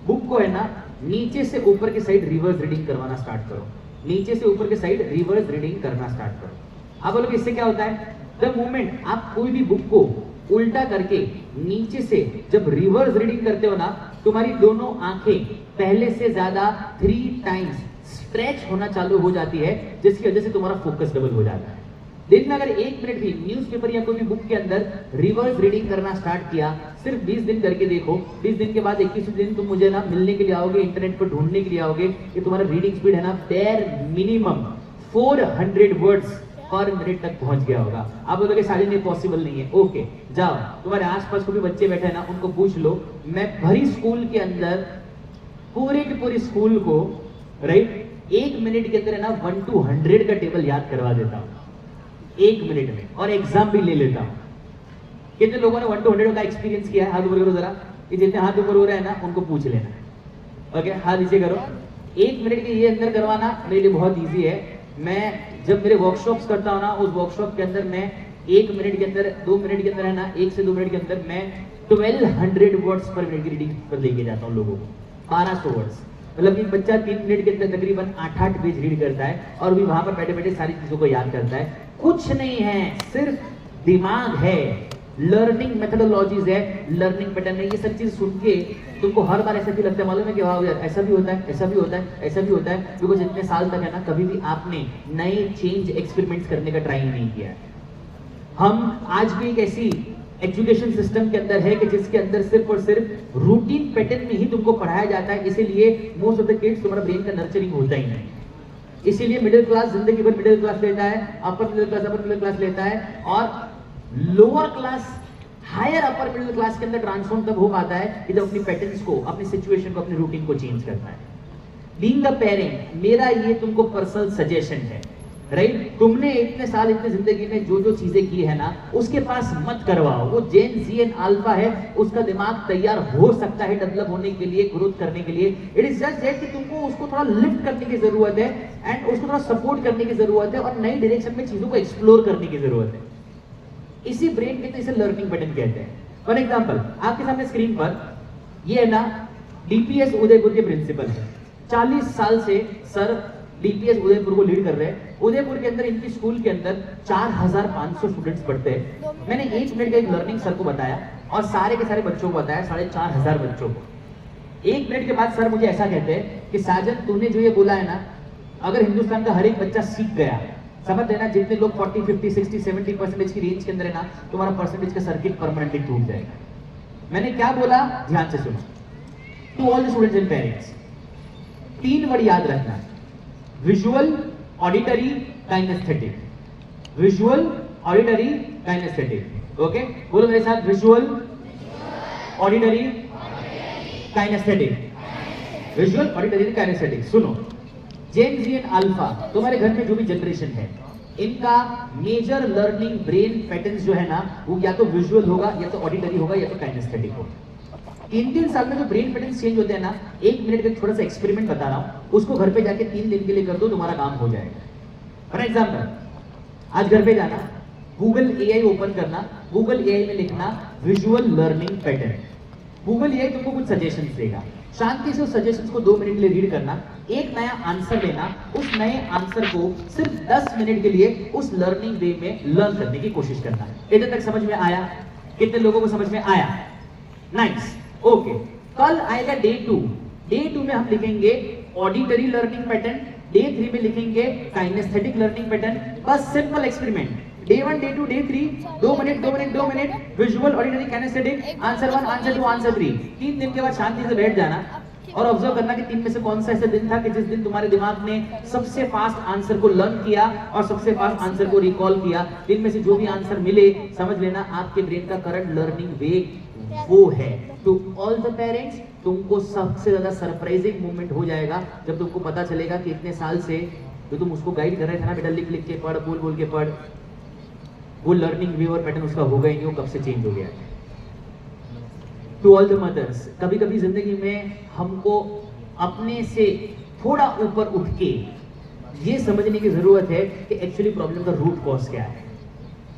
बुक को है ना नीचे से ऊपर की साइड रिवर्स रीडिंग करवाना स्टार्ट करो, नीचे से ऊपर की साइड रिवर्स रीडिंग करना स्टार्ट करो। आप बोलोगे इससे क्या होता है? द मोमेंट आप कोई भी बुक को उल्टा करके नीचे से जब रिवर्स रीडिंग करते हो ना, तुम्हारी दोनों आंखें पहले से ज्यादा 3 टाइम्स स्ट्रेच होना चालू हो जाती है, जिसकी वजह से तुम्हारा फोकस डबल हो जाता है। दिन में अगर 1 मिनट भी न्यूज़पेपर या कोई भी बुक के अंदर रिवर्स रीडिंग करना स्टार्ट किया, सिर्फ 20 दिन करके देखो, 20 दिन के बाद 21 दिन तुम मुझे ना मिलने के लिए आओगे, इंटरनेट पर ढूंढने के लिए आओगे कि तुम्हारा रीडिंग स्पीड है ना बेर मिनिमम 400 वर्ड्स पर मिनट तक पहुंच गया होगा। आप बोलोगे साजिद ये पॉसिबल नहीं है। ओके, जाओ तुम्हारे आसपास कोई भी बच्चे बैठे हैं ना, उनको पूछ लो, मैं भरी स्कूल के अंदर पूरे के पूरे स्कूल को राइट 1 मिनट के अंदर है ना 1 to 100 का टेबल याद करवा देता हूं 1 मिनट में, और एग्जाम भी ले लेता हूं। कितने लोगों ने 1 to 100 का एक्सपीरियंस किया है? हाथ ऊपर करो जरा, ये जितने हाथ ऊपर हो रहे हैं ना उनको पूछ लेना। ओके, हाथ नीचे करो। 1 मिनट के ये अंदर करवाना मेरे लिए बहुत ईजी है। मैं जब मेरे वर्कशॉप्स करता हूँ ना, उस वर्कशॉप के अंदर मैं 1 मिनट के अंदर 2 मिनट के अंदर है ना 1 से 2 मिनट के अंदर मैं 1200 वर्ड्स पर मिनट की रीडिंग पर लेके जाता हूँ लोगों को। 1200 वर्ड्स मतलब एक बच्चा 3 मिनट के अंदर तकरीबन 8-8 पेज रीड करता है और भी वहां पर बैठे बैठे सारी चीजों को याद करता है। कुछ नहीं है, सिर्फ दिमाग है, लर्निंग मेथोडोलॉजीज है, लर्निंग पैटर्न है। ये सब चीज सुन के तुमको हर बार ऐसा भी लगता है, मालूम है कि वाह यार ऐसा भी होता है, ऐसा भी होता है, ऐसा भी होता है। बिकॉज इतने साल तक है ना कभी भी आपने नए चेंज एक्सपेरिमेंट्स करने का ट्राई नहीं किया है। हम आज भी एक ऐसी एजुकेशन सिस्टम के अंदर है कि जिसके अंदर सिर्फ और सिर्फ रूटीन पैटर्न में ही तुमको पढ़ाया जाता है, इसीलिए मोस्ट ऑफ द किड्स तुम्हारा ब्रेन का नर्चरिंग होता ही नहीं। इसीलिए मिडिल क्लास जिंदगी भर मिडिल क्लास लेता है, अपर मिडिल क्लास लेता है, और lower class higher upper middle class के अंदर ट्रांसफॉर्म तब हो पाता है कि जब अपनी पैटर्न्स को, अपनी सिचुएशन को, अपनी रूटीन को चेंज करता है। बीइंग अ पेरेंट, मेरा ये तुमको पर्सनल सजेशन है, राइट? तुमने इतने साल इतने जिंदगी में जो जो चीजें की है ना, उसके पास मत करवाओ। वो जेन जी एंड अल्फा है, उसका दिमाग तैयार हो सकता है डेवलप होने के लिए, ग्रोथ करने के लिए। इट इज जस्ट दैट कि तुमको उसको थोड़ा लिफ्ट करने की जरूरत है एंड उसको थोड़ा सपोर्ट करने की जरूरत है और नई डायरेक्शन में चीजों को एक्सप्लोर करने की जरूरत है। इसी ब्रेन के तो इसे लर्निंग पैटर्न कहते हैं। फॉर एग्जाम्पल, आपके सामने स्क्रीन पर ये है ना डीपीएस उदयपुर के प्रिंसिपल है। 40 साल से सर डीपीएस उदयपुर को लीड कर रहे हैं। उदयपुर के अंदर इनकी स्कूल के अंदर 4500 स्टूडेंट्स पढ़ते हैं। मैंने 1 मिनट का एक लर्निंग सर को बताया और सारे के सारे बच्चों को बताया, 4500 बच्चों को। 1 मिनट के बाद सर मुझे ऐसा कहते हैं कि साजन तूने जो ये बोला है ना, अगर हिंदुस्तान का हर एक बच्चा सीख गया, समझ लेना जितने लोग 40, 50, 60, 70% की रेंज के अंदर है ना, तुम्हारा परसेंटेज का सर्किट परमानेंटली टूट जाएगा। मैंने क्या बोला, ध्यान से सुनो। To all the students and parents, 3 word याद रखना, visual, auditory, kinaesthetic. Visual, auditory, kinaesthetic. Okay, बोलो मेरे साथ, visual, auditory, kinaesthetic. Visual, auditory, kinaesthetic. सुनो, जेन जी एंड अल्फा, तुम्हारे घर में जो भी जनरेशन है, इनका मेजर लर्निंग ब्रेन पैटर्न्स जो है ना, वो या तो विजुअल होगा, या तो ऑडिटरी होगा, या तो काइनेस्थेटिक होगा। 3 साल में जो ब्रेन पैटर्न्स चेंज होते हैं ना, 1 मिनट का थोड़ा सा एक्सपेरिमेंट बता रहा हूं, उसको घर पे जाके 3 दिन के लिए कर दो, तुम्हारा काम हो जाएगा। फॉर एग्जाम्पल, आज घर पे जाना, गूगल एआई ओपन करना, गूगल एआई में लिखना visual learning pattern. Google AI तुमको कुछ सजेशंस देगा, शांति से उस सजेशंस को 2 मिनट के लिए रीड करना, एक नया आंसर लेना, उस नए आंसर को सिर्फ 10 मिनट के लिए उस लर्निंग वे में लर्न करने की कोशिश करना। इधर तक समझ में आया? कितने लोगों को समझ में आया? Nice, okay. कल आएगा डे 2। डे 2 में हम लिखेंगे ऑडिटरी लर्निंग पैटर्न, डे 3 में लिखेंगे काइनेस्थेटिक लर्निंग पैटर्न। बस simple experiment, day 1, day 2, day 3, 2 minute 2 minute 2 minute, visual, auditory, kinaesthetic, answer 1, answer 2, answer 3। 3 दिन के बाद शांति से बैठ जाना और ऑब्जर्व करना कि 3 में से कौन सा ऐसा दिन था कि जिस दिन तुम्हारे दिमाग ने सबसे फास्ट आंसर को लर्न किया और सबसे फास्ट आंसर को रिकॉल किया। दिन में से जो भी आंसर मिले, समझ लेना आपके ब्रेन का करंट लर्निंग वेग वो है। टू ऑल द पेरेंट्स, तुमको सबसे ज्यादा सरप्राइजिंग मोमेंट हो जाएगा जब तुमको पता चलेगा कि इतने साल से जो तुम उसको गाइड कर रहे थे ना, बेटा लिख लिख के पढ़, बोल बोल के पढ़, वो लर्निंग वे और पैटर्न उसका होगा ही नहीं, वो कब से चेंज हो गया है। टू ऑल द मदर्स, कभी कभी जिंदगी में हमको अपने से थोड़ा ऊपर उठ के ये समझने की जरूरत है कि एक्चुअली प्रॉब्लम का रूट कॉज क्या है।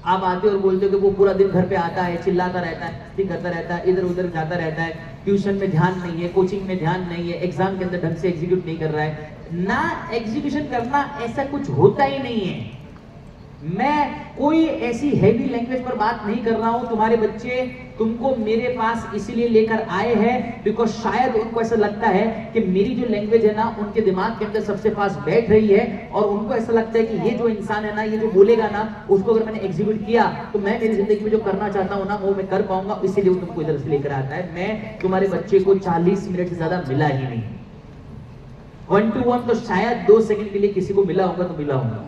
आप आते हो और बोलते हो कि वो पूरा दिन घर पे आता है, चिल्लाता रहता है, मस्ती करता रहता है, इधर उधर जाता रहता है, ट्यूशन में ध्यान नहीं है, कोचिंग में ध्यान नहीं है, एग्जाम के अंदर ढंग से एग्जीक्यूट नहीं कर रहा है ना। एग्जीक्यूशन करना ऐसा कुछ होता ही नहीं है। मैं कोई ऐसी हैवी लैंग्वेज पर बात नहीं कर रहा हूं। तुम्हारे बच्चे तुमको मेरे पास इसीलिए लेकर आए हैं बिकॉज शायद उनको ऐसा लगता है कि मेरी जो लैंग्वेज है ना उनके दिमाग के अंदर सबसे पास बैठ रही है, और उनको ऐसा लगता है कि ये जो इंसान है ना, ये जो बोलेगा ना, उसको अगर मैंने एग्जीक्यूट किया तो मैं मेरी जिंदगी में जो करना चाहता हूं ना वो मैं कर पाऊंगा। इसीलिए वो तुमको इधर से लेकर आता है। मैं तुम्हारे बच्चे को 40 मिनट से ज्यादा मिला ही नहीं। 1 to 1 तो शायद 2 सेकंड के लिए किसी को मिला होगा तो मिला होगा।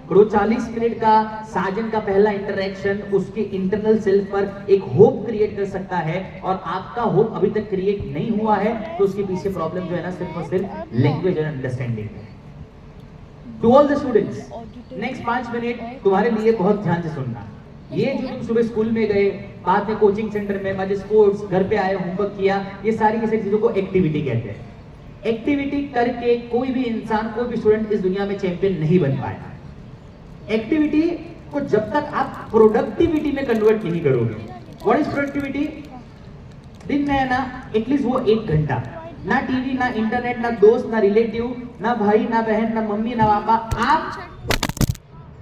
वो 40 मिनट का साजन का पहला इंटरेक्शन उसके इंटरनल सेल्फ पर एक होप क्रिएट कर सकता है, और आपका होप अभी तक क्रिएट नहीं हुआ है तो उसके पीछे प्रॉब्लम जो है ना सिर्फ और सिर्फ लैंग्वेज और अंडरस्टैंडिंग है। To all the students, next 5 minute तुम्हारे लिए बहुत ध्यान से सुनना। ये जो तुम सुबह स्कूल में गए, बाद में कोचिंग सेंटर में, बाद स्पोर्ट्स, घर पे आए, होमवर्क किया, ये सारी की सारी चीजों को एक्टिविटी कहते हैं। एक्टिविटी करके कोई भी इंसान, कोई भी स्टूडेंट इस दुनिया में चैंपियन नहीं बन पाया। एक्टिविटी को जब तक आप प्रोडक्टिविटी में कन्वर्ट नहीं करोगे। What is productivity? दिन में है ना एटलीस्ट वो 1 घंटा, ना टीवी, ना इंटरनेट, ना दोस्त, ना रिलेटिव, ना भाई, ना बहन, ना मम्मी, ना पापा, आप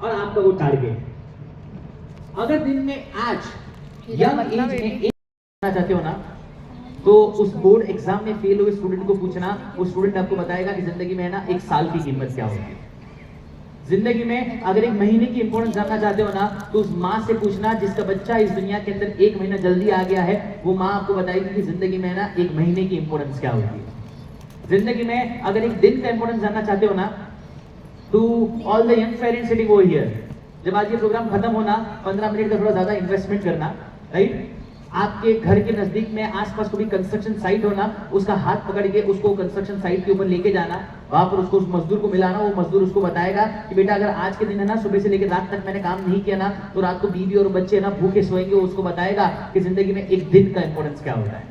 और आपका वो टारगेट। अगर दिन में आज यंग एज में एक चाहते हो ना, तो उस बोर्ड एग्जाम में फेल हुए स्टूडेंट को पूछना, वो स्टूडेंट आपको बताएगा कि जिंदगी में है ना 1 साल की कीमत क्या होगी। जिंदगी में अगर 1 महीने की इंपॉर्टेंस जानना चाहते हो ना, तो उस माँ से पूछना जिसका बच्चा इस दुनिया के अंदर 1 महीना जल्दी आ गया है। वो माँ आपको बताएगी कि जिंदगी में है ना 1 महीने की इंपॉर्टेंस क्या होती है। जिंदगी में अगर 1 दिन का इंपॉर्टेंस जानना चाहते हो ना, to all the young parents sitting over here, जब आज ये प्रोग्राम खत्म होना 15 मिनट का थोड़ा ज्यादा इन्वेस्टमेंट करना, राइट। आपके घर के नजदीक में आसपास कोई कंस्ट्रक्शन साइट होना, उसका हाथ पकड़ के उसको कंस्ट्रक्शन साइट के ऊपर लेके जाना, वहां पर उसको उस मजदूर को मिलाना। वो मजदूर उसको बताएगा कि बेटा अगर आज के दिन है ना सुबह से लेकर रात तक मैंने काम नहीं किया ना, तो रात को बीवी और बच्चे ना भूखे सोएंगे। उसको बताएगा कि जिंदगी में 1 दिन का इंपॉर्टेंस क्या होता है।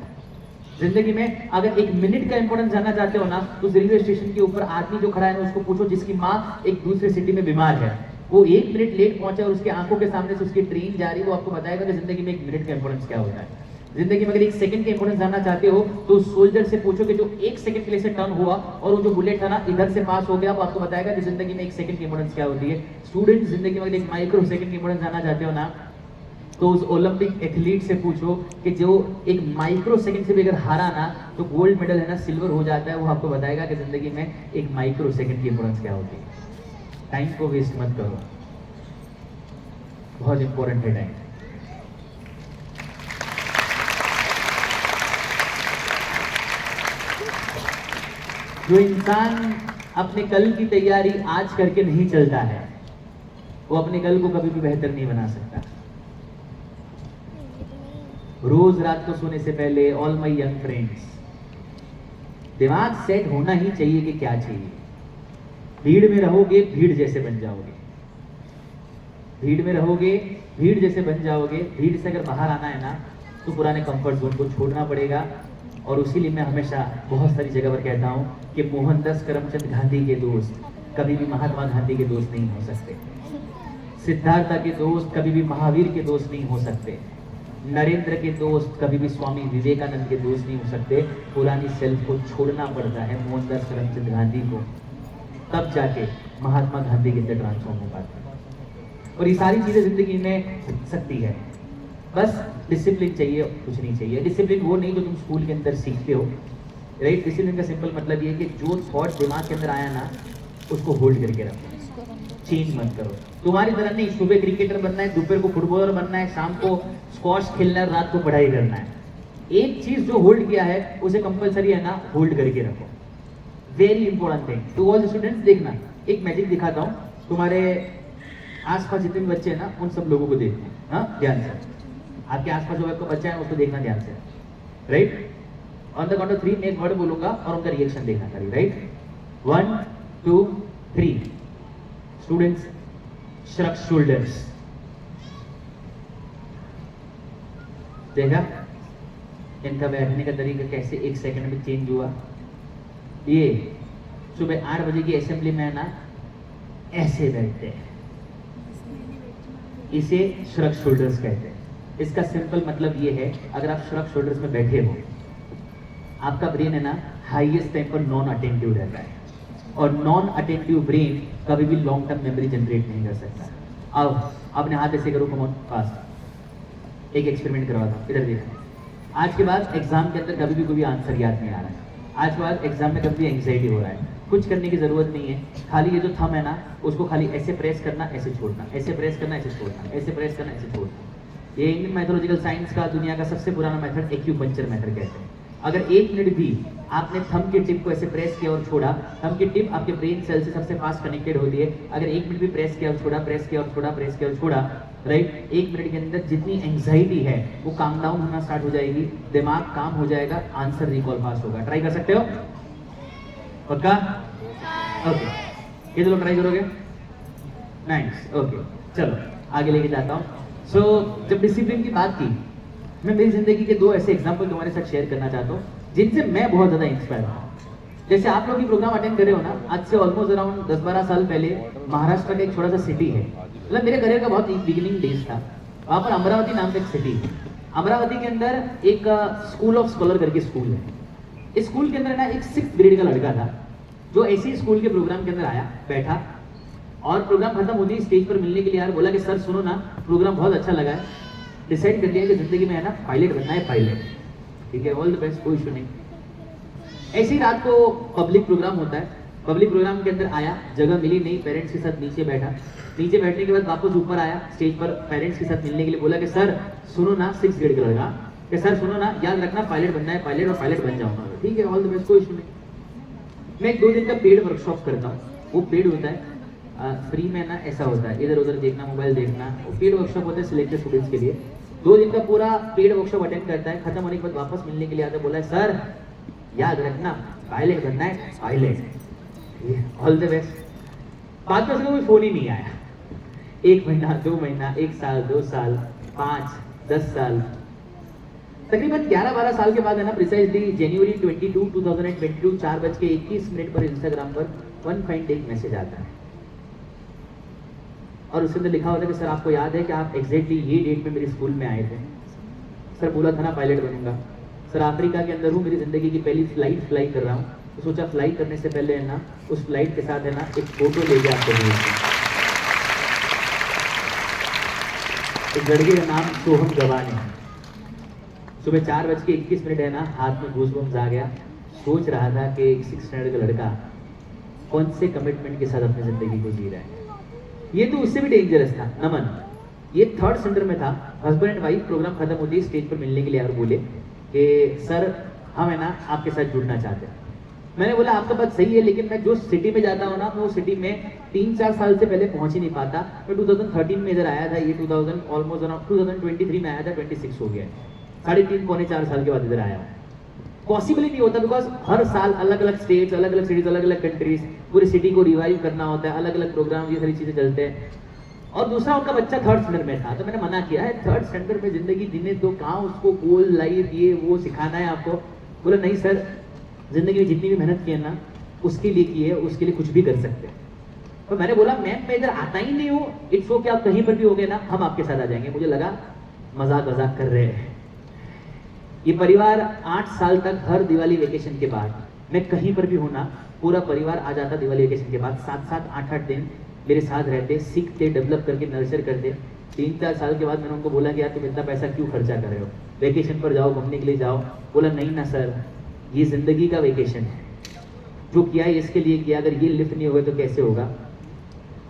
जिंदगी में अगर 1 मिनट का इंपॉर्टेंस जानना चाहते हो ना, तो रेलवे स्टेशन के ऊपर आदमी जो खड़ा है ना उसको पूछो जिसकी माँ एक दूसरे सिटी में बीमार है, वो 1 मिनट लेट पहुंचा और उसकी आंखों के सामने से उसकी ट्रेन जा रही है, वो आपको बताएगा कि जिंदगी में 1 मिनट का इंपॉर्टेंस क्या होता है। जिंदगी में अगर 1 सेकंड के इंपॉर्टेंस जानना चाहते हो तो सोल्जर से पूछो कि जो 1 सेकंड के लिए से टर्न हुआ और वो जो बुलेट था ना इधर से पास हो गया, वो आपको बताएगा कि जिंदगी में 1 सेकंड की इंपॉर्टेंस क्या होती है। स्टूडेंट, जिंदगी में अगर 1 माइक्रो सेकंड की इंपॉर्टेंस जानना चाहते हो ना, तो उस ओलंपिक एथलीट से पूछो कि जो 1 माइक्रो सेकंड से भी अगर हारा ना तो गोल्ड मेडल है ना सिल्वर हो जाता है। वो आपको बताएगा कि जिंदगी में 1 माइक्रो सेकंड की इंपॉर्टेंस क्या होती है। टाइम को वेस्ट मत करो, बहुत इंपॉर्टेंट है टाइम। जो इंसान अपने कल की तैयारी आज करके नहीं चलता है, वो अपने कल को कभी भी बेहतर नहीं बना सकता। रोज रात को सोने से पहले, ऑल माय यंग फ्रेंड्स, दिमाग सेट होना ही चाहिए कि क्या चाहिए। भीड़ में रहोगे भीड़ जैसे बन जाओगे, भीड़ में रहोगे भीड़ जैसे बन जाओगे। भीड़ से अगर बाहर आना है ना तो पुराने कंफर्ट जोन को छोड़ना पड़ेगा। और उसीलिए मैं हमेशा बहुत सारी जगह पर कहता हूं कि मोहनदास करमचंद गांधी के दोस्त कभी भी महात्मा गांधी के दोस्त नहीं हो सकते। सिद्धार्थ के दोस्त कभी भी महावीर के दोस्त नहीं हो सकते। नरेंद्र के दोस्त कभी भी स्वामी विवेकानंद के दोस्त नहीं हो सकते। पुरानी सेल्फ को छोड़ना पड़ता है मोहनदास करमचंद गांधी को, तब जाके महात्मा गांधी के अंदर ट्रांसफॉर्म हो पाता है। और ये सारी चीजें जिंदगी में सकती है, बस डिसिप्लिन चाहिए, कुछ नहीं चाहिए। डिसिप्लिन वो नहीं जो तुम स्कूल के अंदर सीखते हो, राइट। डिसिप्लिन का सिंपल मतलब ये है कि जो थॉट दिमाग के अंदर आया ना उसको होल्ड करके रखो, चेंज मत करो। तुम्हारी तरह नहीं, सुबह क्रिकेटर बनना है, दोपहर को फुटबॉलर बनना है, शाम को स्क्वॉश खेलना है, रात को पढ़ाई करना है। एक चीज जो होल्ड किया है उसे कंपलसरी है ना होल्ड करके रखो। Very important thing to all students. देखना, एक मैजिक दिखाता हूँ, तुम्हारे आसपास जितने भी बच्चे हैं ना उन सब लोगों को देखना, हाँ ध्यान से। आपके आसपास जो आपका बच्चा है उसको देखना ध्यान से, right. On the count of 3 मैं एक वर्ड बोलूंगा और उनका रिएक्शन देखना करिए, राइट। 1 2 3। Students, shrug shoulders. देखा इनका बैठने का तरीका कैसे 1 सेकंड में चेंज हुआ। ये सुबह 8 बजे की असेंबली में है ना ऐसे बैठते हैं, इसे श्रग शोल्डर्स कहते हैं। इसका सिंपल मतलब ये है, अगर आप श्रग शोल्डर्स में बैठे हो, आपका ब्रेन है ना हाईएस्ट टाइम पर नॉन अटेंटिव रहता है, और नॉन अटेंटिव ब्रेन कभी भी लॉन्ग टर्म मेमोरी जनरेट नहीं कर सकता। अब आपने हाथ ऐसे करो, कमॉन फास्ट, एक एक्सपेरिमेंट करवा दो, इधर देखो। आज के बाद एग्जाम के अंदर कभी भी कोई आंसर याद नहीं आ रहा है, आज के बाद एग्जाम में कभी भी एंग्जाइटी हो रहा है, कुछ करने की जरूरत नहीं है, खाली ये जो थंब है ना उसको खाली ऐसे प्रेस करना, ऐसे छोड़ना, ऐसे प्रेस करना, ऐसे छोड़ना, ऐसे प्रेस करना, ऐसे छोड़ना। ये इंडियन मैथोलॉजिकल साइंस का दुनिया का सबसे पुराना मेथड एक्यूपंक्चर मेथड कहते हैं। अगर 1 मिनट भी आपने थंब के टिप को ऐसे प्रेस किया और छोड़ा, थंब की टिप आपके ब्रेन सेल से सबसे फास्ट कनेक्टेड होती है, अगर 1 मिनट भी प्रेस किया और छोड़ा, प्रेस किया और छोड़ा, प्रेस किया और छोड़ा, राइट, 1 मिनट के अंदर जितनी एंग्जाइटी है वो काम डाउन होना स्टार्ट हो जाएगी, दिमाग काम हो जाएगा, आंसर रिकॉल फास्ट होगा। ट्राई कर सकते हो? पक्का? ओके, ये लोग ट्राई करोगे? नाइस, ओके, चलो आगे लेके जाता हूँ। सो जब डिसिप्लिन की बात की, मैं मेरी जिंदगी के 2 ऐसे एग्जाम्पल तुम्हारे साथ शेयर करना चाहता हूँ जिनसे मैं बहुत ज्यादा इंस्पायर हूँ। जैसे आप लोग भी प्रोग्राम अटेंड कर रहे हो ना, आज से ऑलमोस्ट अराउंड 10-12 साल पहले महाराष्ट्र का एक छोटा सा सिटी है, मतलब मेरे करियर का बहुत बिगिनिंग डेज था, वहाँ पर अमरावती नाम का एक सिटी है। अमरावती के अंदर एक स्कूल ऑफ स्कॉलर करके स्कूल है। इस स्कूल के अंदर ना एक 6th ग्रेड का लड़का था, जो ऐसे ही स्कूल के प्रोग्राम के अंदर आया, बैठा, और प्रोग्राम खत्म होते ही स्टेज पर मिलने के लिए यार बोला कि सर सुनो ना, प्रोग्राम बहुत अच्छा लगा है, डिसाइड कर लिया कि जिंदगी में है ना पायलट बनना है, पायलट। ठीक है, ऑल द बेस्ट, कोई इशू नहीं। ऐसे ही रात को पब्लिक प्रोग्राम होता है, पब्लिक प्रोग्राम के अंदर आया, जगह मिली नहीं, पेरेंट्स के साथ नीचे बैठा, नीचे बैठने के बाद वापस ऊपर आया, स्टेज पर पेरेंट्स के साथ मिलने के लिए बोला कि सर सुनो ना, 6th ग्रेड का लड़का, कि सर सुनो ना, याद रखना पायलट बनना है, पायलट, और पायलट बन जाऊंगा। ठीक है, ऑल द बेस्ट, कोई इशू नहीं। मैं 2 दिन का पेड वर्कशॉप करता हूँ, वो पेड होता है, फ्री में ना ऐसा होता है, इधर उधर देखना, मोबाइल देखना, वो पेड वर्कशॉप होता है सिलेक्टेड स्टूडेंट्स के लिए। 2 दिन का पूरा पेड वर्कशॉप अटेंड करता है, खत्म होने के बाद वापस मिलने के लिए आता है, बोला है सर याद रखना पायलट बनना है, पायलट, ऑल द बेस्ट। बाद में उसका कोई फोन ही नहीं आया, 1 महीना, 2 महीना, 1 साल, 2 साल, 5, 10 साल, तकरीबन 11-12 साल के बाद है ना, प्रिसाइजली जनवरी 22, 2022 4:21 पर इंस्टाग्राम पर वन फाइन डे एक मैसेज आता है, और उसके अंदर लिखा होता है कि सर आपको याद है कि आप एग्जैक्टली ये डेट में मेरे स्कूल में आए थे, सर बोला था ना पायलट बनूंगा, सर अफ्रीका के अंदर हूँ, मेरी जिंदगी की पहली फ्लाइट फ्लाई कर रहा हूँ, तो सोचा फ्लाई करने से पहले है ना उस फ्लाइट के साथ है ना एक फोटो लेके आपको भेज। एक लड़के का नाम सोहम गवानी है। सुबह 4:21 है ना, हाथ में गूज़बम्स आ गया, सोच रहा था कि एक 6th स्टैंडर्ड का लड़का कौन से कमिटमेंट के साथ अपनी जिंदगी को जी रहा है। ये तो उससे भी डेंजरस था। नमन, ये 3rd स्टैंडर्ड में था, हस्बैंड एंड वाइफ, प्रोग्राम खत्म होती है, स्टेज पर मिलने के लिए और बोले कि सर हम है ना आपके साथ जुड़ना चाहते हैं। मैंने बोला आपका बात सही है, लेकिन मैं जो सिटी में जाता हूँ ना, मैं वो सिटी में 3-4 साल से पहले पहुंच ही नहीं पाता। मैं 2013 में इधर आया था, ये 2000 ऑलमोस्ट अराउंड 2023 में आया था, 26 हो गया, 3.5-4 साल के बाद इधर आया हूँ। पॉसिबल ही नहीं होता, बिकॉज हर साल अलग अलग स्टेट्स, अलग अलग सिटीज, अलग अलग कंट्रीज, पूरी सिटी को रिवाइव करना होता है, अलग अलग प्रोग्राम, ये सारी चीजें चलते हैं। और दूसरा उनका बच्चा 3rd स्टैंडर्ड में था, तो मैंने मना किया है, 3rd स्टैंडर्ड में जिंदगी जीने तो, कहाँ उसको गोल लाइफ ये वो सिखाना है आपको। बोला नहीं सर, जिंदगी में जितनी भी मेहनत की है ना उसके लिए की है, उसके लिए कुछ भी कर सकते हैं। तो मैंने बोला मैम मैं इधर आता ही नहीं हूँ, इट्स ओके, आप कहीं पर भी हो गए ना, हम आपके साथ आ जाएंगे। मुझे लगा मजाक कर रहे हैं। ये परिवार 8 साल तक हर दिवाली वेकेशन के बाद, मैं कहीं पर भी हूं ना, पूरा परिवार आ जाता दिवाली वेकेशन के बाद, 7-7, 8-8 दिन मेरे साथ रहते, सीखते, डेवलप करके नर्चर करते। 3-4 साल के बाद मैंने उनको बोला कि यार तुम इतना पैसा क्यों खर्चा कर रहे हो, वेकेशन पर जाओ, घूमने के लिए जाओ। बोला नहीं ना सर, ये जिंदगी का वेकेशन है, जो किया है इसके लिए किया, अगर ये लिफ्ट नहीं होगा तो कैसे होगा।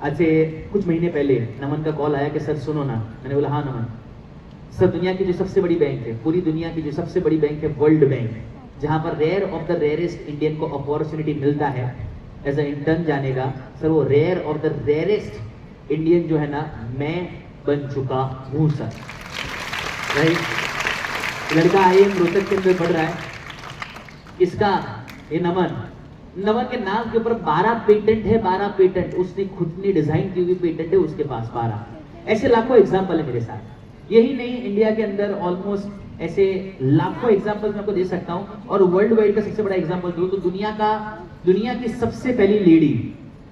आज से कुछ महीने पहले नमन का कॉल आया कि सर सुनो ना। मैंने बोला हाँ नमन। सर दुनिया की जो सबसे बड़ी बैंक है, पूरी दुनिया की जो सबसे बड़ी बैंक है वर्ल्ड बैंक, जहां पर rare of the rarest Indian को अपॉर्चुनिटी मिलता है एज अ इंटर्न जाने का, सर वो rare of the rarest Indian जो है ना मैं बन चुका हूं सर। राइट, लड़का IIM रोहतक के अंदर पढ़ रहा है। इसका ये नमन के नाम के ऊपर 12 पेटेंट है, 12 पेटेंट उसने खुद ने डिजाइन की हुई पेटेंट है उसके पास 12। ऐसे लाखों एग्जाम्पल है मेरे साथ। यही नहीं, इंडिया के अंदर ऑलमोस्ट ऐसे लाखों एग्जाम्पल मैं आपको दे सकता हूं। और वर्ल्ड वाइड का सबसे बड़ा एग्जाम्पल दूं तो दुनिया की सबसे पहली लेडी,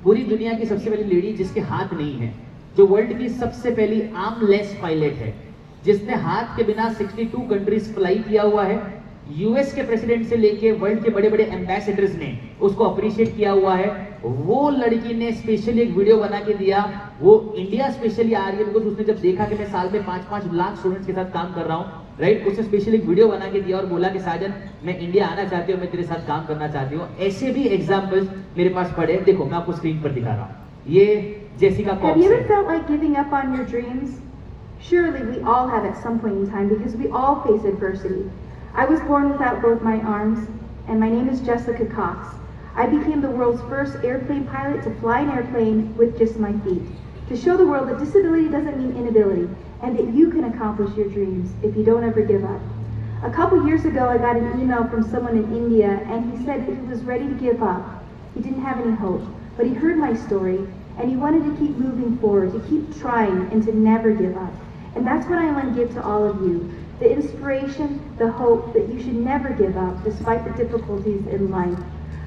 पूरी दुनिया की सबसे पहली लेडी जिसके हाथ नहीं है, जो वर्ल्ड की सबसे पहली आर्मलेस पायलट है, जिसने हाथ के बिना 62 कंट्रीज फ्लाई किया हुआ है। यूएस के प्रेसिडेंट से लेके वर्ल्ड के बड़े बड़े एम्बेसडर्स ने उसको अप्रिशिएट किया हुआ है। वो लड़की ने स्पेशली एक वीडियो बना के दिया। वो इंडिया स्पेशली आ रही है बिकॉज उसने जब देखा कि मैं साल में 5-5 लाख स्टूडेंट्स के साथ काम कर रहा हूँ, राइट, उसने स्पेशली एक वीडियो बना के दिया और बोला कि साजन मैं इंडिया आना चाहती हूँ, मैं तेरे साथ काम करना चाहती हूँ। ऐसे भी एग्जाम्पल्स मेरे पास पड़े, देखो मैं आपको स्क्रीन पर दिखा रहा हूँ। ये जेसिका Have कॉक्स you है। ever felt like giving up on your dreams? Surely we all have at some point in time because we all face adversity. I was born without both my arms, and my name is Jessica Cox. I became the world's first airplane pilot to fly an airplane with just my feet, to show the world that disability doesn't mean inability, and that you can accomplish your dreams if you don't ever give up. A couple years ago, I got an email from someone in India, and he said that he was ready to give up. He didn't have any hope, but he heard my story, and he wanted to keep moving forward, to keep trying, and to never give up. And that's what I want to give to all of you. The inspiration, the hope that you should never give up despite the difficulties in life.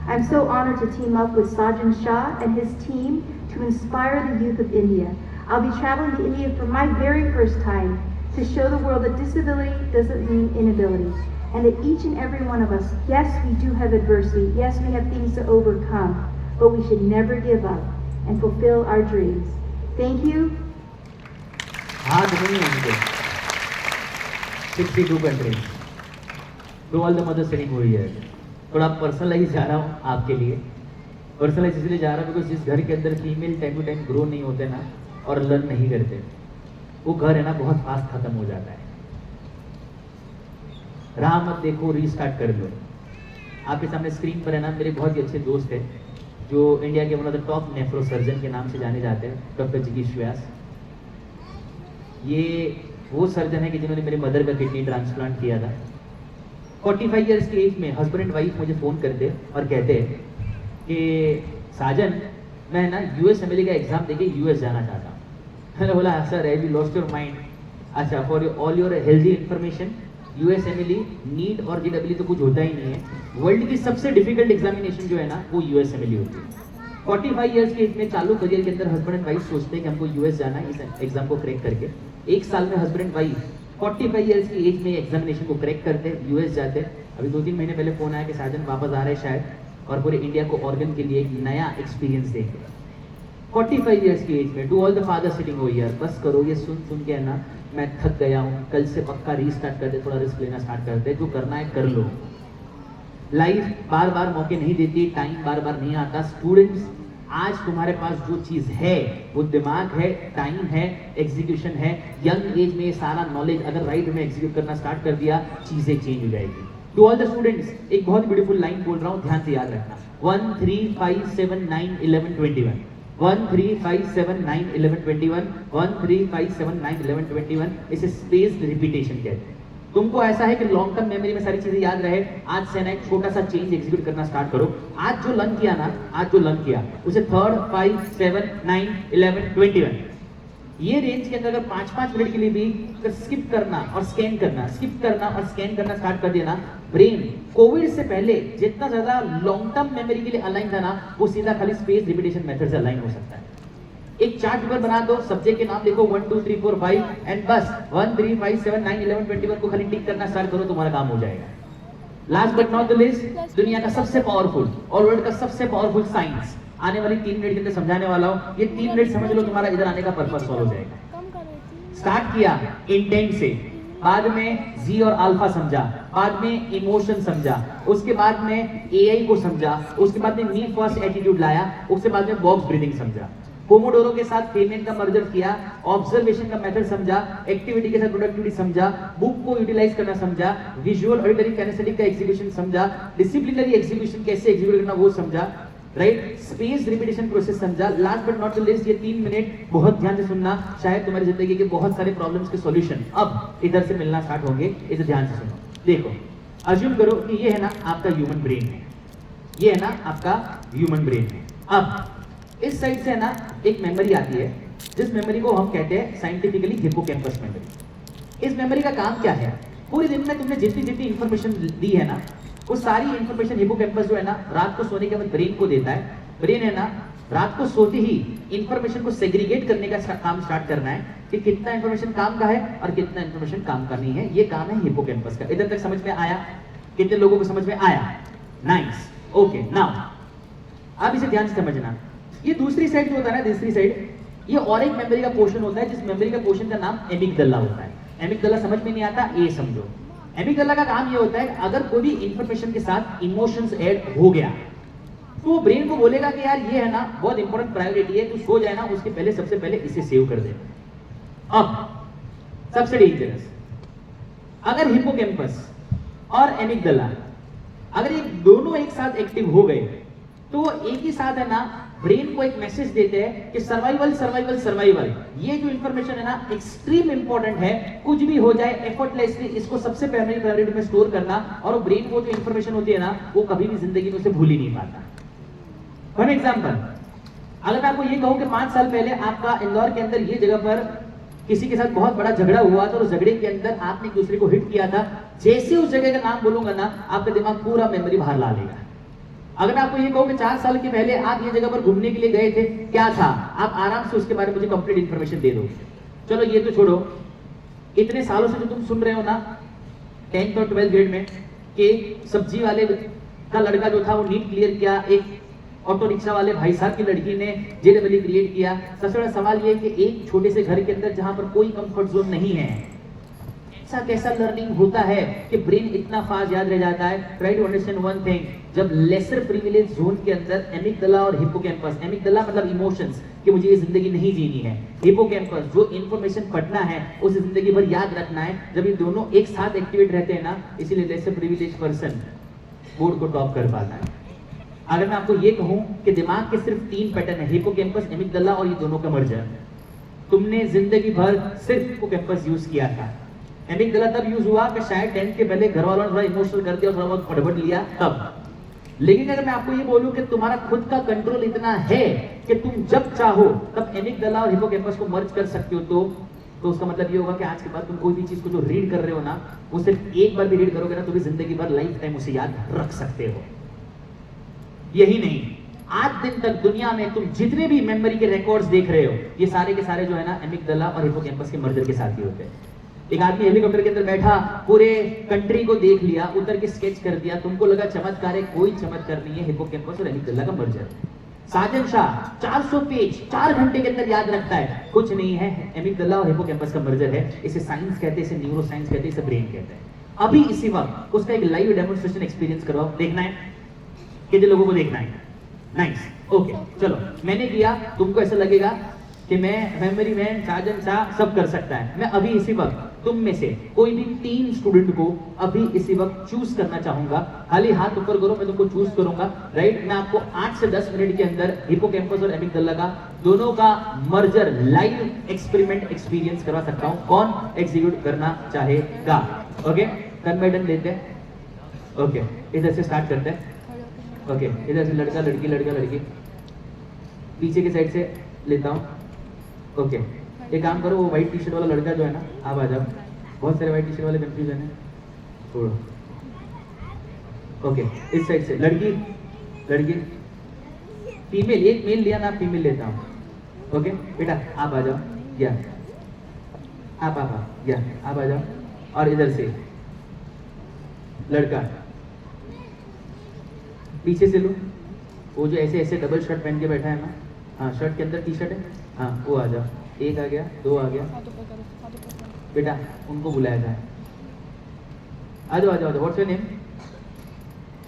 I'm so honored to team up with Sajan Shah and his team to inspire the youth of India. I'll be traveling to India for my very first time to show the world that disability doesn't mean inability. And that each and every one of us, yes, we do have adversity, yes, we have things to overcome, but we should never give up and fulfill our dreams. Thank you. हाथ नहीं होंगे 62 countries to all the mother sitting हुई है। थोड़ा personalise जा रहा हूँ आपके लिए। पर्सनलाइज इसलिए जा रहा हूँ बिकॉज जिस घर के अंदर female time to time grow नहीं होते ना और लर्न नहीं करते, वो घर है ना बहुत फास्ट खत्म हो जाता है। राह मत देखो, रीस्टार्ट कर लो। आपके सामने स्क्रीन पर है ना मेरे बहुत ही अच्छे दोस्त हैं जो इंडिया के one of the top nephro surgeon के नाम से जाने जाते हैं, डॉक्टर जगीश व्यास। ये वो सर्जन है कि जिन्होंने मेरे मदर का किडनी ट्रांसप्लांट किया था। 45 इयर्स की एज में हस्बैंड एंड वाइफ मुझे फ़ोन करते और कहते हैं कि साजन मैं ना USMLE का एग्ज़ाम देके US जाना चाहता हूँ। मैंने बोला sir have you lost your mind? अच्छा, for all your healthy information, USMLE NEET और JEE तो कुछ होता ही नहीं है। वर्ल्ड की सबसे डिफिकल्ट एग्जामिनेशन जो है ना वो USMLE होती है। 45 इयर्स के एज में चालू करियर के अंदर हस्बैंड एंड वाइफ सोचते हैं कि हमको US जाना है इस एग्जाम को क्रैक करके। एक साल में हस्बैंड एंड वाइफ 45 इयर्स की एज में एग्जामिनेशन को क्रैक करते हैं, US जाते हैं। अभी 2-3 महीने पहले फोन आया कि साजन वापस आ रहे हैं शायद, और पूरे इंडिया को ऑर्गन के लिए एक नया एक्सपीरियंस देंगे। 45 इयर्स की एज में to all the father sitting हो यार, बस करो, ये सुन के है ना मैं थक गया हूँ, कल से पक्का रीस्टार्ट कर दे, थोड़ा रिस्क लेना स्टार्ट कर दे, जो करना है कर लो। लाइफ बार बार मौके नहीं देती, टाइम बार बार नहीं आता। स्टूडेंट्स, आज तुम्हारे पास जो चीज है वो दिमाग है, टाइम है, एग्जीक्यूशन है। यंग एज में सारा नॉलेज अगर राइट में एग्जीक्यूट करना स्टार्ट कर दिया, चीजें चेंज हो जाएगी। टू ऑल द स्टूडेंट्स, एक बहुत ब्यूटीफुल लाइन बोल रहा हूँ, ध्यान से याद रखना। 1 3 5 7 9 11 21 1 3 5 7 9 11 21 1 3 5 7 9 11 21 इसे स्पेस्ड रिपीटेशन कहते हैं। तुमको ऐसा है कि लॉन्ग टर्म मेमोरी में सारी चीजें याद रहे, आज से ना एक छोटा सा चेंज एग्जीक्यूट करना स्टार्ट करो। आज जो लर्न किया ना, आज जो लर्न किया उसे 3 5 7 9 11 21 ये रेंज के अंदर अगर 5-5 मिनट के लिए भी अगर स्किप करना और स्कैन करना, स्किप करना और स्कैन करना स्टार्ट कर दिया ना, ब्रेन कोविड से पहले जितना ज्यादा लॉन्ग टर्म मेमोरी के लिए अलाइन था ना, वो सीधा खाली स्पेस रिपीटेशन मेथड से अलाइन हो सकता है। एक चार्ट पेपर बना दो, सब्जेक्ट के नाम लिखो 1 2 3 4 5 एंड बस 1 3 5 7 9 11 21 को खाली टिक करना स्टार्ट करो, तुम्हारा काम हो जाएगा। Last but not the list, दुनिया का सबसे पावरफुल और वर्ल्ड का सबसे पावरफुल साइंस आने वाली 3 मिनट के अंदर समझाने वाला हूँ। ये 3 मिनट समझ लो, तुम्हारा इधर आने का पर्पस सॉल्व हो जाएगा। स्टार्ट किया इंटेंट से, बाद में जी और अल्फा समझा, बाद में इमोशन समझा, उसके बाद में AI को समझा, उसके बाद में मी फर्स्ट एटीट्यूड लाया, उसके बाद में बॉक्स ब्रीदिंग समझा, पोमोडोरो के साथ पेमेंट का मर्जर किया, ऑब्जर्वेशन का मेथड समझा, एक्टिविटी के साथ प्रोडक्टिविटी समझा, बुक को यूटिलाइज करना समझा, विजुअल ऑडिटरी कैनेस्थेटिक का एग्जीक्यूशन समझा, डिसिप्लिनरी एग्जीक्यूशन कैसे एग्जीक्यूट करना वो समझा, राइट, स्पेस रिपीटेशन प्रोसेस समझा। Last but not the list, ये 3 मिनट बहुत ध्यान से सुनना, शायद तुम्हारी जिंदगी के बहुत सारे प्रॉब्लम्स के सॉल्यूशन अब इधर से मिलना स्टार्ट होंगे। इसे ध्यान से सुनो। देखो, अज्यूम करो कि ये है ना आपका ह्यूमन ब्रेन है, ये है ना आपका ह्यूमन ब्रेन है। अब इस साइड से है ना एक मेमोरी आती है, जिस मेमोरी को हम कहते हैं साइंटिफिकली हिप्पोकैम्पस मेमोरी। इस मेमोरी का काम क्या है? पूरे दिन में तुमने जितनी जितनी इंफॉर्मेशन दी है ना, वो सारी इंफॉर्मेशन हिप्पोकैम्पस जो है ना रात को सोने के बाद ब्रेन को देता है। ब्रेन है ना रात को सोते ही इंफॉर्मेशन को सेग्रीगेट करने का काम स्टार्ट करना है कि कितना इंफॉर्मेशन काम का है और कितना इंफॉर्मेशन काम का नहीं है। ये काम है हिपोकैम्पस का। इधर तक समझ में आया? कितने लोगों को समझ में आया? Nice, okay. नाउ अब इसे ध्यान से समझना। ये दूसरी साइड जो होता है ना, दूसरी साइड, ये और एक मेमोरी का पोर्शन होता है, जिस मेमोरी का पोर्शन का नाम एमिगडाला होता है। एमिगडाला समझ में नहीं आता, ये समझो। एमिगडाला का काम ये होता है, अगर कोई भी इंफॉर्मेशन के साथ इमोशंस ऐड हो गया तो ब्रेन को बोलेगा कि यार ये है ना बहुत इंपॉर्टेंट प्रायोरिटी है, तू सो जाए ना उसके पहले, सबसे पहले इसे सेव कर दे। अब सबसे डेंजरस, अगर हिपोकैम्पस और एमिगडाला अगर ये दोनों एक साथ एक्टिव हो गए तो एक ही साथ है ना ब्रेन को एक मैसेज देते हैं कि सर्वाइवल सर्वाइवल सर्वाइवल। ये जो इंफॉर्मेशन है ना एक्सट्रीम इंपॉर्टेंट है, कुछ भी हो जाए एफर्टलेसली इसको सबसे पहले प्रायोरिटी में स्टोर करना। और ब्रेन को जो इंफॉर्मेशन होती है ना वो कभी भी जिंदगी में उसे भूल ही नहीं पाता। फॉर एग्जाम्पल, अगर मैं आपको ये कहूं कि 5 साल पहले आपका इंदौर के अंदर ये जगह पर किसी के साथ बहुत बड़ा झगड़ा हुआ था और उस झगड़े के अंदर आपने एक दूसरे को हिट किया था, जैसे उस जगह का नाम बोलूंगा ना आपका दिमाग पूरा मेमोरी बाहर ला लेगा। अगर मैं आपको ये कहूं कि 4 साल के पहले आप ये जगह पर घूमने के लिए गए थे, क्या था, आप आराम से उसके बारे में मुझे कंप्लीट इंफॉर्मेशन दे दो। चलो ये तो छोड़ो, इतने सालों से जो तुम सुन रहे हो ना 10th और 12th ग्रेड में कि सब्जी वाले का लड़का जो था वो नीट क्लियर किया, एक ऑटो रिक्शा वाले भाई साहब की लड़की ने जेडब्ल्यू क्रिएट किया। सबसे बड़ा सवाल ये है कि एक छोटे से घर के अंदर जहां पर कोई कंफर्ट जोन नहीं है, ऐसा कैसा लर्निंग होता है कि ब्रेन इतना फास्ट याद रह जाता है। Try to understand one thing, जब लेसर प्रिविलेज जोन के अंदर एमिगडाला और हिपोकैम्पस, एमिगडाला मतलब इमोशंस कि मुझे ये जिंदगी नहीं जीनी है, हिपोकैम्पस जो इंफॉर्मेशन पढ़ना है उसे जिंदगी भर याद रखना है, जब ये दोनों एक साथ एक्टिवेट रहते हैं ना, इसीलिए लेसर प्रिविलेज पर्सन बोर्ड को टॉप कर पाता है। अगर मैं आपको ये कहूं कि दिमाग के सिर्फ 3 पैटर्न है, हिपोकैम्पस, एमिगडाला और ये दोनों का मर्जर, तुमने जिंदगी भर सिर्फ हिपोकैम्पस यूज किया था। एमिगडाला तब यूज हुआ कि शायद 10th के पहले घर वालों ने थोड़ा इमोशनल कर दिया और थोड़ा बहुत पढ़ लिया तब। लेकिन अगर मैं आपको ये बोलूं कि तुम्हारा खुद का कंट्रोल इतना है कि तुम जब चाहो तब एमिगडाला और हिपोकैम्पस को मर्ज कर सकते हो, तो उसका मतलब ये होगा कि आज के बाद तुम कोई भी चीज को जो रीड कर रहे हो ना, वो सिर्फ एक बार भी रीड करोगे ना तो भी जिंदगी भर लाइफ टाइम उसे याद रख सकते हो। यही नहीं, आज दिन तक दुनिया में तुम जितने भी मेमोरी के रिकॉर्ड्स देख रहे हो, ये सारे के सारे जो है ना एमिगडाला और हिपोकैम्पस के मर्जर के साथ ही होते हैं। एक आदमी हेलीकॉप्टर के अंदर बैठा, पूरे कंट्री को देख लिया, उतर के स्केच कर दिया, तुमको लगा चमत्कार है, कोई चमत्कार नहीं है, हिपोकैम्पस और एमिगडाला का मर्जर। साजन शाह 400 पेज 4 घंटे के अंदर याद रखता है, कुछ नहीं है, एमिगडाला और हिपोकैम्पस का मर्जर है। इसे साइंस कहते हैं, इसे न्यूरो साइंस कहते हैं, इसे ब्रेन कहते हैं। अभी इसी वक्त उसका एक लाइव डेमोन्स्ट्रेशन एक्सपीरियंस करवाओ, देखना है कितने लोगों को देखना है? Nice, okay. चलो मैंने किया, तुमको ऐसा लगेगा कि मैं मेमोरी मैन, साजन शाह सब कर सकता है। मैं अभी इसी वक्त तुम में से कोई भी 3 स्टूडेंट को अभी इसी वक्त चूज करना चाहूंगा। खाली हाथ ऊपर करो, मैं तुमको चूज करूंगा, राइट। मैं आपको 8 से 10 मिनट के अंदर हिपोकैम्पस और एमिगडाला का दोनों का मर्जर लाइव एक्सपेरिमेंट एक्सपीरियंस करवा सकता हूं। कौन एग्जीक्यूट करना चाहेगा? ओके, टर्न बाय टर्न लेते हैं। ओके, इधर से स्टार्ट करते हैं। ओके, इधर से लड़का लड़की, लड़का लड़की, पीछे के साइड से लेता हूँ। ओके, एक काम करो, वो व्हाइट टी शर्ट वाला लड़का जो है ना, आप आ जाओ। बहुत सारे व्हाइट टी शर्ट वाले कंफ्यूजन है, छोड़ो। ओके, इस साइड से लड़की लड़की, फीमेल, एक मेल लिया ना, फीमेल लेता हूँ। ओके बेटा आप आ जाओ, या आप या आप आ जाओ। और इधर से लड़का, पीछे से लो, वो जो ऐसे ऐसे डबल शर्ट पहन के बैठा है ना, हाँ शर्ट के अंदर टी शर्ट है, हाँ वो आ जाओ। 1 आ गया, 2 आ गया, बेटा उनको बुलाया जाए। आ जाओ आ जाओ। What's your name?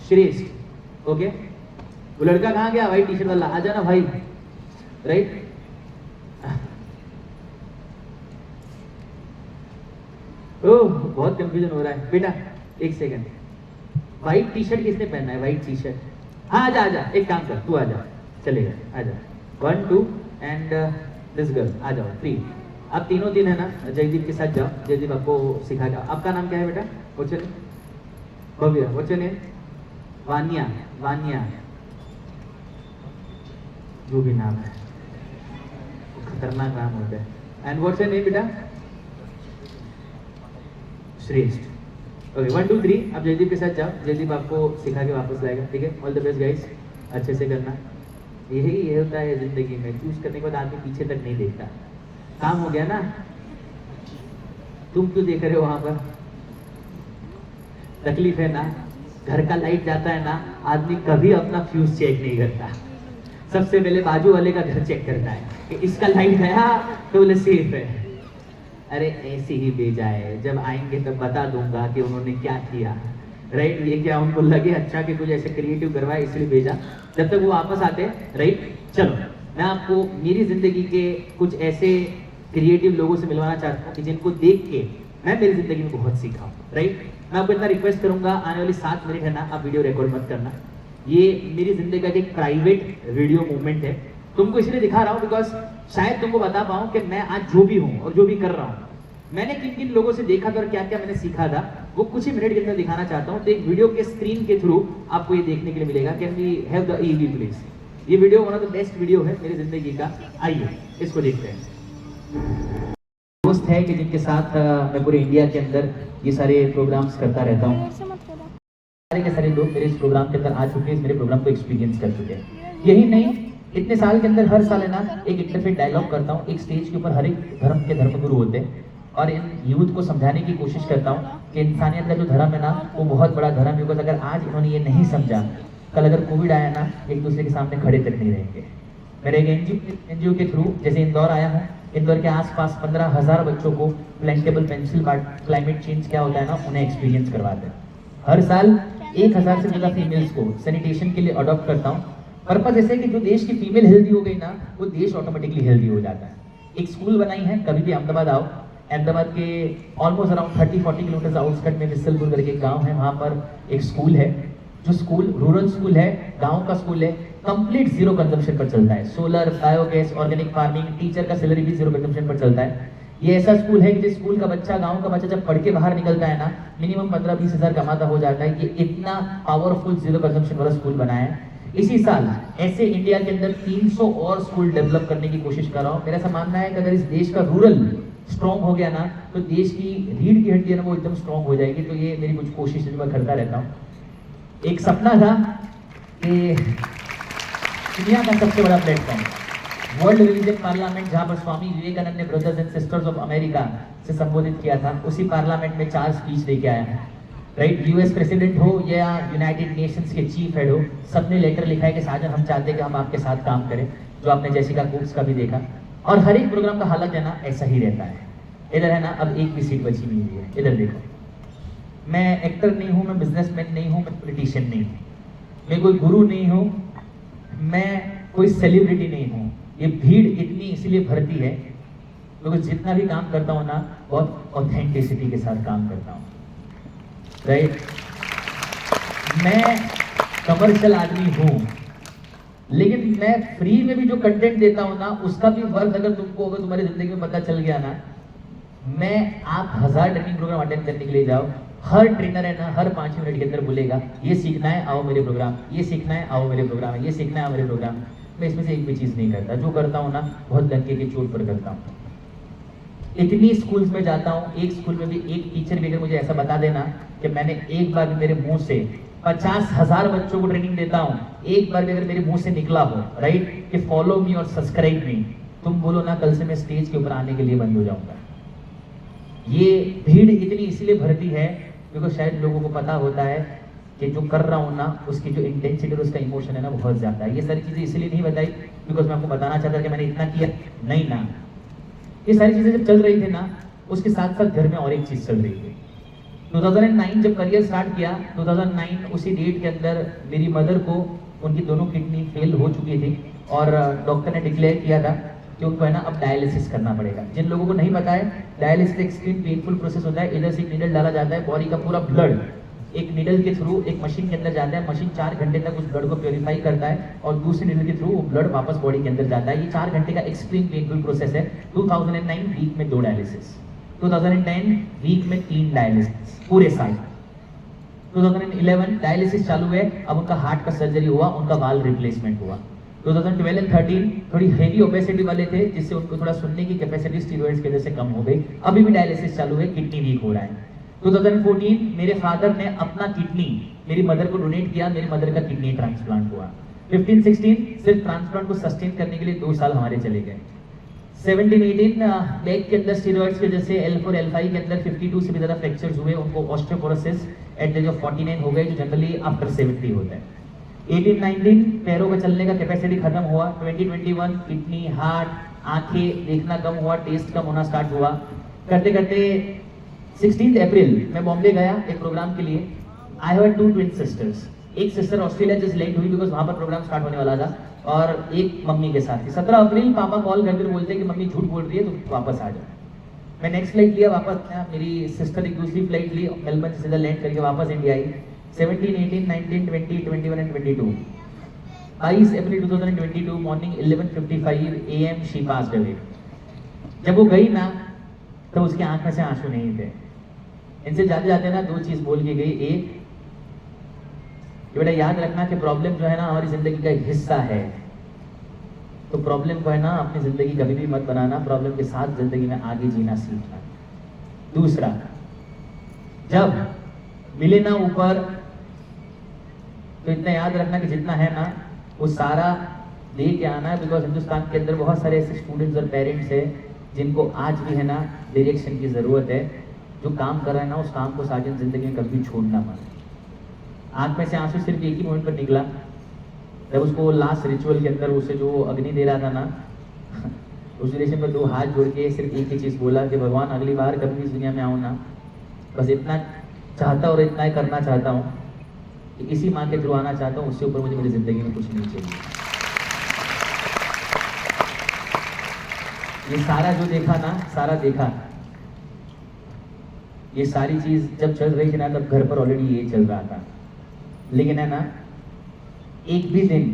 श्रेष्ठ। ओके, वो लड़का कहाँ गया? व्हाइट टी शर्ट वाला, आ जाना भाई, राइट। ओह बहुत कंफ्यूजन हो रहा है बेटा, 1 सेकंड। व्हाइट टी शर्ट किसने पहना है? व्हाइट टी शर्ट, हाँ आजा आजा, एक काम कर, तू आ जा, चलेगा, आ जा। 1 2 एंड दिस गर्ल, आ जाओ 3। अब तीनों दिन है ना, जयदीप के साथ जाओ, जयदीप आपको सिखाएगा। आपका नाम क्या है बेटा? What's your name? Bhavya. What's your name? Vaniya. Vaniya, जो भी नाम है, खतरनाक नाम होता है। एंड व्हाट्स योर नेम बेटा? श्रेष्ठ। ओके 1 2 3, अब जयदीप के साथ जाओ, जयदीप आपको सिखा के वापस लाएगा, ठीक है। ऑल द बेस्ट गाइस, अच्छे से करना। यही होता है जिंदगी में, चूज करने के बाद आदमी पीछे तक नहीं देखता। काम हो गया ना, तुम क्यों देख रहे हो वहां पर? तकलीफ है ना, घर का लाइट जाता है ना, आदमी कभी अपना फ्यूज चेक नहीं करता, सबसे पहले बाजू वाले का घर चेक करता है कि इसका लाइट गया तो बोले सेफ है। अरे ऐसे ही भेजा है, जब आएंगे तब बता दूंगा कि उन्होंने क्या किया, राइट। ये क्या उनको लगे अच्छा कि कुछ ऐसे क्रिएटिव करवाए इसलिए भेजा, जब तक वो वापस आते, राइट। चलो मैं आपको मेरी जिंदगी के कुछ ऐसे क्रिएटिव लोगों से मिलवाना चाहता हूँ कि जिनको देख के मैं मेरी जिंदगी में बहुत सीखा हूँ, राइट। मैं आपको इतना रिक्वेस्ट करूंगा, आने वाली 7 मिनट है ना, आप वीडियो रिकॉर्ड मत करना। ये मेरी जिंदगी का एक प्राइवेट वीडियो मूवमेंट है, तुमको इसलिए दिखा रहा हूँ बिकॉज शायद तुमको बता पाऊँ कि मैं आज जो भी हूँ और जो भी कर रहा हूँ, मैंने किन किन लोगों से देखा था और क्या क्या मैंने सीखा था, वो कुछ ही मिनट के अंदर दिखाना चाहता हूँ। तो एक वीडियो के स्क्रीन के थ्रू आपको ये देखने के लिए मिलेगा। Can we have the EV please? ये video one of the best video है मेरी जिंदगी का, आइए इसको देखते हैं। दोस्त है कि जिनके साथ मैं पूरे इंडिया के अंदर ये सारे प्रोग्राम्स करता रहता हूँ। सारे के सारे लोग मेरे इस प्रोग्राम के अंदर आ चुके हैं, मेरे प्रोग्राम को एक्सपीरियंस कर चुके हैं। यही नहीं, इतने साल के अंदर हर साल है ना एक इंटरफेट डायलॉग करता हूँ, एक स्टेज के ऊपर हर एक धर्म के धर्मगुरु होते हैं और इन यूथ को समझाने की कोशिश करता हूँ कि इंसानियत का जो धर्म है ना वो बहुत बड़ा धर्म है। बिकॉज अगर आज इन्होंने ये नहीं समझा, कल अगर कोविड आया ना, एक दूसरे के सामने खड़े तक नहीं रहेंगे। मेरे एक एनजीओ के थ्रू जैसे इंदौर आया हूँ, इंदौर के आसपास 15,000 बच्चों को प्लांटेबल पेंसिल क्लाइमेट चेंज क्या होता है ना उन्हें एक्सपीरियंस करवाते हैं। हर साल 1,000 से ज़्यादा फीमेल्स को सैनिटेशन के लिए अडॉप्ट करता हूँ। पर्पज ऐसे कि जो देश की फीमेल हेल्दी हो गई ना, वो देश ऑटोमेटिकली हेल्दी हो जाता है। एक स्कूल बनाई है, कभी भी अहमदाबाद आओ, अहमदाबाद के ऑलमोस्ट अराउंड 30-40 किलोमीटर आउटस्कट में विसलपुर करके एक गाँव है, वहाँ पर एक स्कूल है। जो स्कूल रूरल स्कूल है, गाँव का स्कूल है, कंप्लीट जीरो कंजम्पशन पर चलता है। Solar, biogas, organic farming, teacher का सैलरी भी जीरो कंजम्पशन पर चलता है। ये ऐसा स्कूल है कि जिस स्कूल का बच्चा, गांव का बच्चा जब पढ़ के बाहर निकलता है ना, मिनिमम 15-20 हज़ार कमाता हो जाता है। ये इतना पावरफुल जीरो कंजम्पशन वाला स्कूल बनाया है। इसी साल ऐसे इंडिया के अंदर 300 और स्कूल डेवलप करने की कोशिश कर रहा हूँ। मेरा ऐसा मानना है कि अगर इस देश का रूरल स्ट्रॉन्ग हो गया ना, तो देश की रीढ़ की हड्डी है ना वो एकदम स्ट्रॉन्ग हो जाएगी। तो ये मेरी कुछ कोशिश है जो मैं करता रहता हूँ। एक सपना था कि दुनिया का सबसे बड़ा प्लेटफॉर्म वर्ल्ड रिलीजन पार्लियामेंट, जहां पर स्वामी विवेकानंद ने brothers and sisters of America से संबोधित किया था, उसी पार्लियामेंट में 4 स्पीच देके आया है, राइट। यूएस प्रेसिडेंट हो या यूनाइटेड नेशंस के चीफ हेड हो, सबने लेटर लिखा है कि साजन हम चाहते हैं कि हम आपके साथ काम करें, जो आपने जेसिका कोक्स का भी देखा। और हर एक प्रोग्राम का हालत है ना ऐसा ही रहता है। इधर है ना अब एक भी सीट बची नहीं हुई है, इधर देखो। मैं एक्टर नहीं हूँ, मैं बिजनेसमैन नहीं हूँ, मैं पॉलिटिशियन नहीं हूँ, मैं कोई गुरु नहीं हूँ, मैं कोई सेलिब्रिटी नहीं हूँ। ये भीड़ इतनी इसलिए भरती है क्योंकि जितना भी काम करता हूँ ना बहुत ऑथेंटिसिटी के साथ काम करता हूँ, राइट। मैं कमर्शियल आदमी हूँ, लेकिन मैं फ्री में भी जो कंटेंट देता हूँ ना उसका भी वर्थ अगर तुमको, अगर तुम्हारी जिंदगी में पता चल गया ना, मैं आप 1000 ट्रेनिंग प्रोग्राम अटेंड करने के लिए जाओ, हर ट्रेनर है ना हर 5 मिनट के अंदर बोलेगा ये सीखना है आओ मेरे प्रोग्राम, ये सीखना है आओ मेरे प्रोग्राम, ये सीखना है आओ मेरे प्रोग्राम। मैं इसमें से एक भी चीज़ नहीं करता, जो करता हूँ ना बहुत डंके के चोट पर करता हूँ। इतनी स्कूल्स में जाता हूँ, एक स्कूल में भी एक टीचर भी अगर मुझे ऐसा बता देना कि मैंने एक बार भी मेरे मुंह से 50,000 बच्चों को ट्रेनिंग देता हूँ, एक बार भी अगर मेरे मुंह से निकला हो, राइट, कि फॉलो मी और सब्सक्राइब मी, तुम बोलो ना कल से मैं स्टेज के ऊपर आने के लिए बंद हो जाऊंगा। ये भीड़ इतनी इसलिए भरती है क्योंकि शायद लोगों को पता होता है कि जो कर रहा हूँ ना उसकी जो इंटेंसिटी और उसका इमोशन है ना बहुत ज़्यादा है। ये सारी चीज़ें इसलिए नहीं बताई बिकॉज मैं आपको बताना चाहता कि मैंने इतना किया नहीं ना। ये सारी चीज़ें जब चल रही थी ना, उसके साथ साथ घर में और एक चीज़ चल रही थी। 2009 जब करियर स्टार्ट किया, 2009 उसी डेट के अंदर मेरी मदर को उनकी दोनों किडनी फेल हो चुकी थी और डॉक्टर ने डिक्लेयर किया था कि उनको है ना अब डायलिसिस करना पड़ेगा। जिन लोगों को नहीं पता है, डायलिसिस एक्सट्रीम पेनफुल प्रोसेस होता है। इधर से एक नीडल डाला जाता है, बॉडी का पूरा ब्लड एक नीडल के थ्रू एक मशीन के अंदर जाता है। मशीन 4 घंटे तक उस ब्लड को प्योरीफाई करता है और दूसरे नीडल के थ्रू वो ब्लड वापस बॉडी के अंदर जाता है। ये 4 घंटे का एक्सट्रीम पेनफुल प्रोसेस है। 2009 वीक में 2 डायलिसिस, 2010 वीक में 3 डायलिसिस पूरे साल। 2011 डायलिसिस चालू है, अब उनका हार्ट का सर्जरी हुआ, उनका वाल्व रिप्लेसमेंट हुआ। 2012 एंड 13 थोड़ी हेवी ओबेसिटी वाले थे, जिससे उनको थोड़ा सुनने की कैपेसिटी स्टीरॉइड्स की वजह से कम हो गई। अभी भी डायलिसिस चालू है, किडनी वीक हो रहा है। 2014 मेरे फादर ने अपना किडनी मेरी मदर को डोनेट किया, मेरी मदर का किडनी ट्रांसप्लांट हुआ। 15-16 सिर्फ ट्रांसप्लांट को सस्टेन करने के लिए 2 साल हमारे चले गए। 17-18 बैक के अंदर स्टीरॉइड्स की वजह से L4 L5 के अंदर 52 से भी ज़्यादा फ्रैक्चर्स हुए, उनको osteoporosis at the age of 49 हो गए, जो जनरली आफ्टर 70 होता है। 18-19 पैरों का चलने का कैपेसिटी खत्म हुआ। 20-21 किडनी, हार्ट, आंखें देखना कम हुआ, टेस्ट कम होना स्टार्ट हुआ। करते करते 16 अप्रैल मैं बॉम्बे गया एक प्रोग्राम के लिए। आई हैव 2 ट्विन सिस्टर्स, एक सिस्टर ऑस्ट्रेलिया जस्ट लैंड हुई बिकॉज वहाँ पर प्रोग्राम स्टार्ट होने वाला था, और एक मम्मी के साथ थी। 17 अप्रैल पापा कॉल करके बोलते हैं कि मम्मी झूठ बोल रही है, तो वापस आ जाओ। मैं नेक्स्ट फ्लाइट लिया वापस, मेरी सिस्टर एक दूसरी फ्लाइट ली, मेलबर्न से सीधा लैंड करके वापस India I. 17, 18, 19, 20, 21 and 22। 22 April 2022 morning 11:55 AM she passed away. जब वो गई ना तो उसकी आंख में से आंसू नहीं थे। इनसे जाते जाते ना 2 चीज बोल के गई। एक, बेटा याद रखना कि प्रॉब्लम जो है ना हमारी जिंदगी का एक हिस्सा है, तो प्रॉब्लम को है ना अपनी जिंदगी कभी भी मत बनाना, प्रॉब्लम के साथ जिंदगी में आगे जीना सीखना। दूसरा, जब मिले ना ऊपर तो इतना याद रखना कि जितना है ना वो सारा दे के आना है, बिकॉज हिंदुस्तान के अंदर बहुत सारे ऐसे स्टूडेंट्स और पेरेंट्स हैं जिनको आज भी है ना डायरेक्शन की जरूरत है। जो काम कर रहे हैं ना उस काम को साजन जिंदगी में कभी छोड़ना मत। आंख में से आंसू सिर्फ एक ही मोमेंट पर निकला, जब उसको लास्ट रिचुअल के अंदर उसे जो अग्नि दे रहा था ना उस रिलेशन पर 2 हाथ जोड़ के सिर्फ एक ही चीज़ बोला कि भगवान अगली बार कभी इस दुनिया में आऊँ ना, बस इतना चाहता और इतना ही करना चाहता हूँ कि इसी माँ के थ्रू आना चाहता हूँ, उससे ऊपर मुझे मेरी ज़िंदगी में कुछ नहीं चाहिए। ये सारा जो देखा ना, सारा देखा, ये सारी चीज़ जब चल रही थी ना तब घर पर ऑलरेडी ये चल रहा था। लेकिन है ना एक भी दिन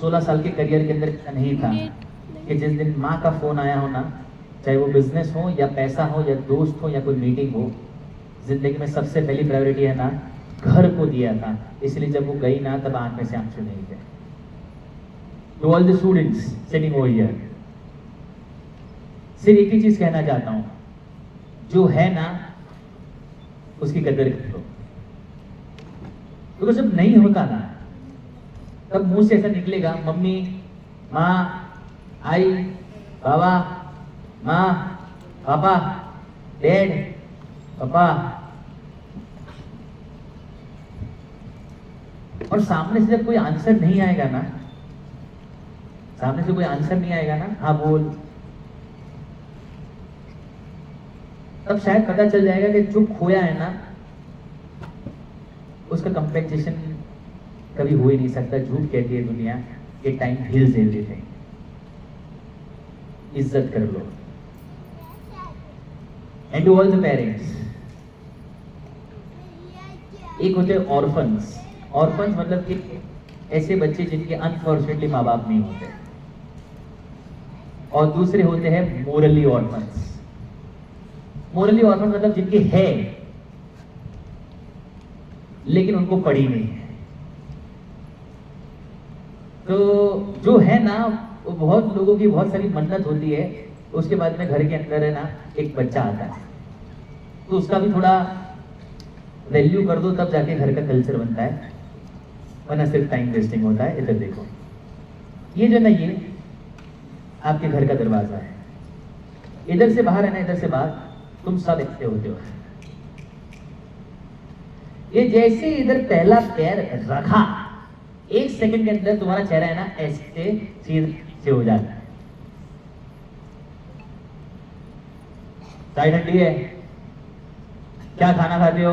16 साल के करियर के अंदर नहीं था कि जिस दिन माँ का फोन आया हो ना, चाहे वो बिजनेस हो या पैसा हो या दोस्त हो या कोई मीटिंग हो, जिंदगी में सबसे पहली प्रायोरिटी है ना घर को दिया था। इसलिए जब वो गई ना तब आंख में से आंसू नहीं थे। To all the students sitting over here, सिर्फ एक ही चीज कहना चाहता हूं, जो है ना उसकी कदर करो। तो जब नहीं होता ना तब मुंह से ऐसा निकलेगा, मम्मी, माँ, आई, बाबा, माँ, पापा, डैड, पापा, और सामने से जब कोई आंसर नहीं आएगा ना, सामने से कोई आंसर नहीं आएगा ना, हाँ बोल, तब शायद पता चल जाएगा कि जो खोया है ना उसका कंपेंसेशन कभी हो ही नहीं सकता। झूठ कहती है दुनिया, ये टाइम हील्स एवरीथिंग। इज्जत कर लो। And to all the parents, एक होते हैं ऑर्फन्स। ऑर्फन्स मतलब कि ऐसे बच्चे जिनके अनफॉर्चुनेटली माँ बाप नहीं होते, और दूसरे होते हैं मोरली ऑर्फन्स। मोरली ऑर्फन मतलब जिनके है लेकिन उनको पड़ी नहीं है। तो जो है ना वो बहुत लोगों की बहुत सारी मन्नत होती है, उसके बाद में घर के अंदर है ना एक बच्चा आता है, तो उसका भी थोड़ा वैल्यू कर दो, तब जाके घर का कल्चर बनता है, वरना सिर्फ टाइम वेस्टिंग होता है। इधर देखो, ये जो ना ये आपके घर का दरवाजा है, इधर से बाहर है ना, इधर से बाहर तुम सब ऐसे होते हो। ये जैसे इधर पहला पैर रखा, 1 सेकंड के अंदर तुम्हारा चेहरा है ना ऐसे से हो जाता है। चाय ठंडी है, क्या खाना खाते हो,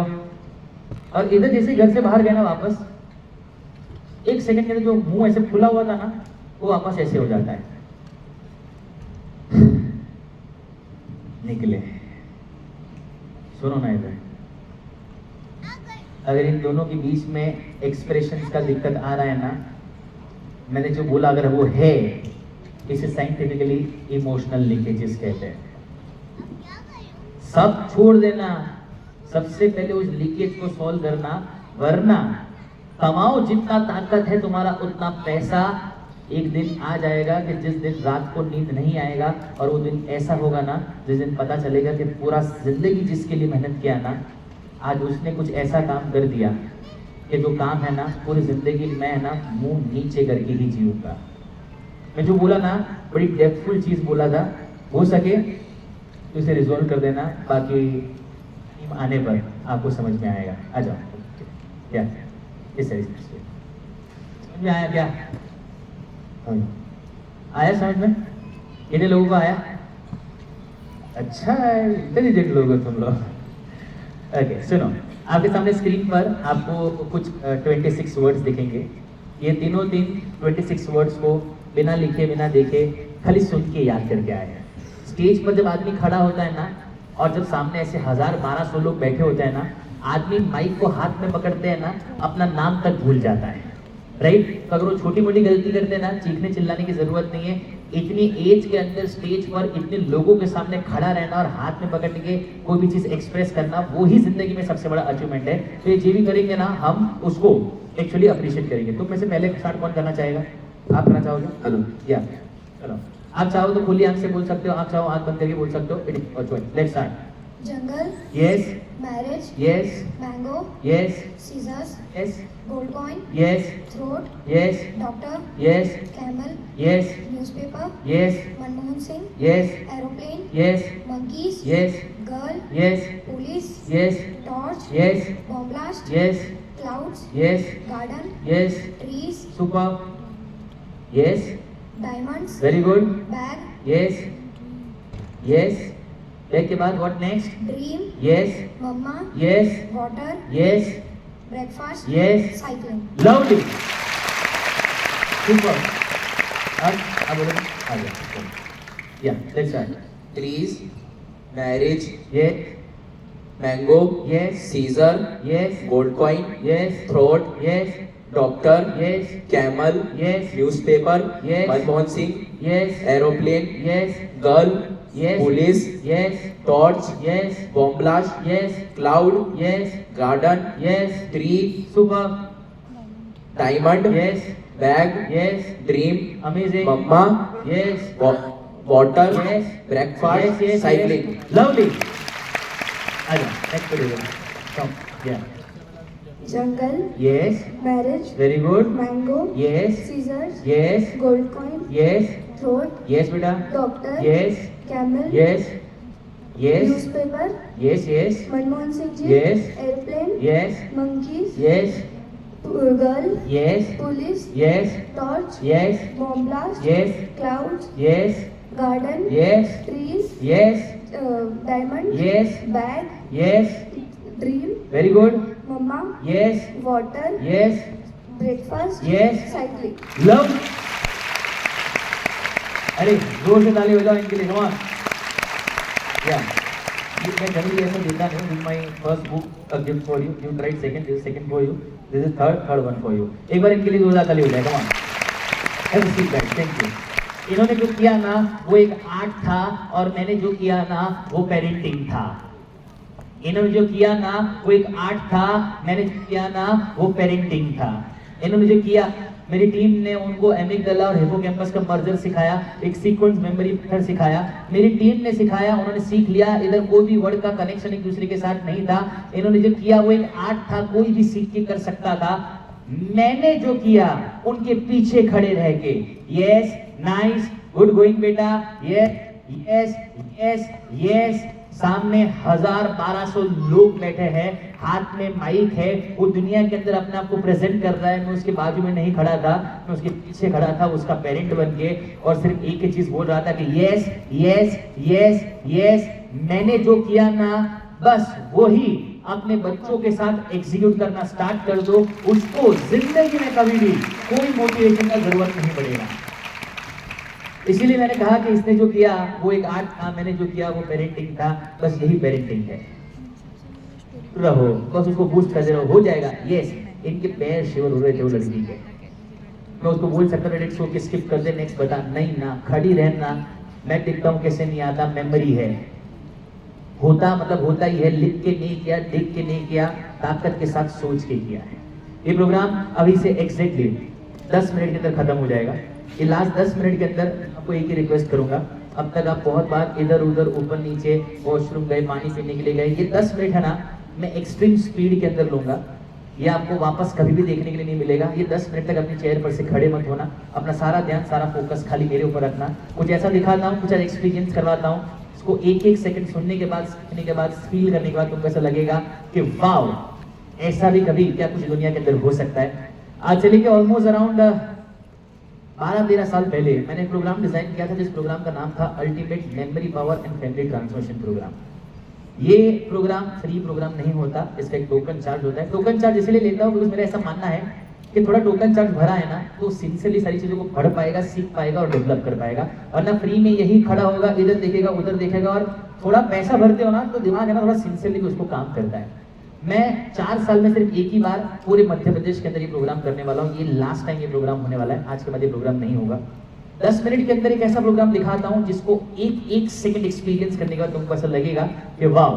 और इधर जैसे घर से बाहर गए ना वापस 1 सेकंड के अंदर जो मुंह ऐसे खुला हुआ था ना वो वापस ऐसे हो जाता है। निकले, सुनो ना इधर, अगर इन दोनों के बीच में एक्सप्रेशंस का दिक्कत आ रहा है ना, मैंने जो बोला अगर वो है, इसे साइंटिफिकली इमोशनल लीकेजेस कहते हैं। सब छोड़ देना, सबसे पहले उस लीकेज को सॉल्व करना, वरना कमाओ जितना ताकत है तुम्हारा उतना पैसा, एक दिन आ जाएगा कि जिस दिन रात को नींद नहीं आएगा, और वो दिन ऐसा होगा ना जिस दिन पता चलेगा कि पूरा जिंदगी जिसके लिए मेहनत किया ना, आज उसने कुछ ऐसा काम कर दिया ये जो काम है ना पूरी जिंदगी मैं है ना मुंह नीचे करके ही जीऊंगा। मैं जो बोला ना बड़ी डेप्थफुल चीज बोला था, हो सके तो इसे रिजॉल्व कर देना, बाकी टीम आने पर आपको समझ में आएगा। आ जाओ क्या इस तरह से समझ में आया क्या? आया समझ में? कितने लोगों को आया? अच्छा इंटेलिजेंट लोग हो तुम लोग। ओके सुनो, आपके सामने स्क्रीन पर आपको कुछ 26 वर्ड्स दिखेंगे। ये तीनों 26 वर्ड्स को बिना लिखे बिना देखे खाली सुन के याद करके आए हैं। स्टेज पर जब आदमी खड़ा होता है ना, और जब सामने ऐसे 1000-1200 लोग बैठे होते हैं ना, आदमी माइक को हाथ में पकड़ते हैं ना, अपना नाम तक भूल जाता है, राइट? तो अगर वो छोटी मोटी गलती करते हैं ना, चीखने चिल्लाने की जरूरत नहीं है। इतनी एज के अंदर स्टेज पर इतने लोगों के सामने खड़ा रहना और हाथ में पकड़ के कोई भी चीज एक्सप्रेस करना, वो ही जिंदगी में सबसे बड़ा अचीवमेंट है। तो ये जो भी करेंगे ना, हम उसको एक्चुअली अप्रिशिएट करेंगे। तो में से पहले स्टार्ट कौन करना चाहेगा? आप करना चाहोगे? हेलो या चलो, आप चाहो तो खुली आंख से बोल सकते हो, आप चाहो आंख बंद करके बोल सकते हो। Let's start. Jungle, yes marriage, yes mango, yes scissors, yes gold coin, yes throat, yes doctor, yes camel, yes newspaper, yes Manmohan Singh, yes aeroplane, yes monkeys, yes girl, yes police, yes torch, yes bomb blast, yes clouds, yes garden, yes trees, super yes diamonds, very good bag, yes yes bag के बाद what next? dream, yes mama, yes water, yes breakfast, Yes. cycling. Lovely super. अब बोलो आगे या let's start. trees, marriage, ये mango, yes Caesar, yes gold coin, yes throat, yes doctor, yes camel, Yes. newspaper, Yes. Manmohan Singh, yes aeroplane, yes girl, Yes. police, yes torch, yes bomb blast, yes cloud, yes garden, yes tree, super diamond, yes bag, yes dream, amazing mama, yes water, Yes. breakfast, cycling. Lovely आजा next करिए कम या Jungle, yes marriage, very good mango, yes scissors, yes gold coin, yes throat, yes बेटा doctor, yes camel, yes yes newspaper, yes yes Manmohan Singh ji, Yes. airplane, yes monkeys, yes girl, yes police, yes torch, yes bomb blast, yes clouds, yes garden, yes trees, yes diamond, yes bag, yes dream, very good mama, yes water, yes breakfast, Yes. cycling. Love. अरे जोर से ताली बजाओ इनके लिए, come on या मैं generally ऐसा देता नहीं। This my first book a gift for you, you tried second, this second for you, this is third one for you. एक बार इनके लिए जोरदार ताली बजाए, come on. Have a seat back, thank you. इन्होंने जो किया ना वो एक आर्ट था, और मैंने जो किया ना वो पेरेंटिंग था। इन्होंने जो किया ना वो एक आर्ट था, मैंने जो किया ना वो पेरेंटिंग था। इन्होंने जो किया, मेरी टीम ने उनको एमिगडाला और हिपोकैम्पस का मर्जर सिखाया, एक सीक्वेंस मेमोरी मेथड सिखाया, मेरी टीम ने सिखाया, उन्होंने सीख लिया। इधर कोई भी वर्ड का कनेक्शन एक दूसरे के साथ नहीं था। इन्होंने जो किया वो एक आर्ट था, कोई भी सीख के कर सकता था। मैंने जो किया उनके पीछे खड़े रह के, यस नाइस गुड गोइंग बेटा, यस यस यस यस। सामने 1000-1200 लोग बैठे हैं, हाथ में माइक है, वो दुनिया के अंदर अपने आप को प्रेजेंट कर रहा है। मैं उसके बाजू में नहीं खड़ा था, मैं उसके पीछे खड़ा था उसका पेरेंट बन के, और सिर्फ एक ही चीज बोल रहा था कि यस यस यस यस। मैंने जो किया ना बस वही अपने बच्चों के साथ एग्जीक्यूट करना स्टार्ट कर दो, उसको जिंदगी में कभी भी कोई मोटिवेशन का जरूरत नहीं पड़ेगा। इसीलिए मैंने कहा कि इसने जो किया वो एक आर्ट था, मैंने जो किया वो पेरेंटिंग था। बस यही पेरेंटिंग है। रहो बस उसको बूस्ट करते रहो, हो जाएगा। यस इनके पैर शिवर हो रहे थे वो लड़की के। मैं उसको बोल सकता था सो के स्किप कर दे, नेक्स्ट बता, नहीं ना, खड़ी रहना। मैं दिखता हूँ कैसे नहीं आता, मेमोरी है, होता मतलब होता ही है। लिख के नहीं किया, देख के नहीं किया, ताकत के साथ सोच के किया है। ये प्रोग्राम अभी से एग्जैक्टली 10 मिनट के अंदर खत्म हो जाएगा। ये लास्ट 10 मिनट के अंदर आपको एक ही रिक्वेस्ट करूंगा, अब तक आप बहुत बार इधर उधर ऊपर नीचे वॉशरूम गए, पानी पीने के लिए गए, ये 10 मिनट है ना मैं एक्सट्रीम स्पीड के अंदर लूंगा। ये आपको वापस कभी भी देखने के लिए नहीं मिलेगा। ये 10 मिनट तक अपनी चेयर पर से खड़े मत होना, अपना सारा ध्यान सारा फोकस खाली मेरे ऊपर रखना। कुछ ऐसा दिखाता हूँ, कुछ एक्सपीरियंस करवाता हूँ, इसको एक एक सेकंड सुनने के बाद, सीखने के बाद, फील करने के बाद तुमको ऐसा लगेगा कि वाओ, ऐसा भी कभी क्या कुछ दुनिया के अंदर हो सकता है। आज चलिए कि ऑलमोस्ट अराउंड 12-13 साल पहले मैंने एक प्रोग्राम डिजाइन किया था, जिस प्रोग्राम का नाम था ultimate memory power and family transformation programme. ये प्रोग्राम फ्री प्रोग्राम नहीं होता, इसका एक टोकन चार्ज होता है। टोकन चार्ज इसलिए लेता हूँ बिकॉज मेरा ऐसा मानना है कि थोड़ा टोकन चार्ज भरा है ना तो सिंसियरली सारी चीजों को पढ़ पाएगा, सीख पाएगा और डेवलप कर पाएगा। वरना फ्री में यही खड़ा होगा, इधर देखेगा उधर देखेगा, और थोड़ा पैसा भरते हो ना तो दिमाग है ना थोड़ा सिंसियरली उसको काम करता है। मैं 4 साल में सिर्फ एक ही बार पूरे मध्य प्रदेश के अंदर ये प्रोग्राम करने वाला हूँ। ये लास्ट टाइम ये प्रोग्राम होने वाला है, आज के बाद ये प्रोग्राम नहीं होगा। 10 मिनट के अंदर एक ऐसा प्रोग्राम दिखाता हूँ जिसको एक सेकंड एक्सपीरियंस करने के बाद तुमको ऐसा लगेगा कि वाह,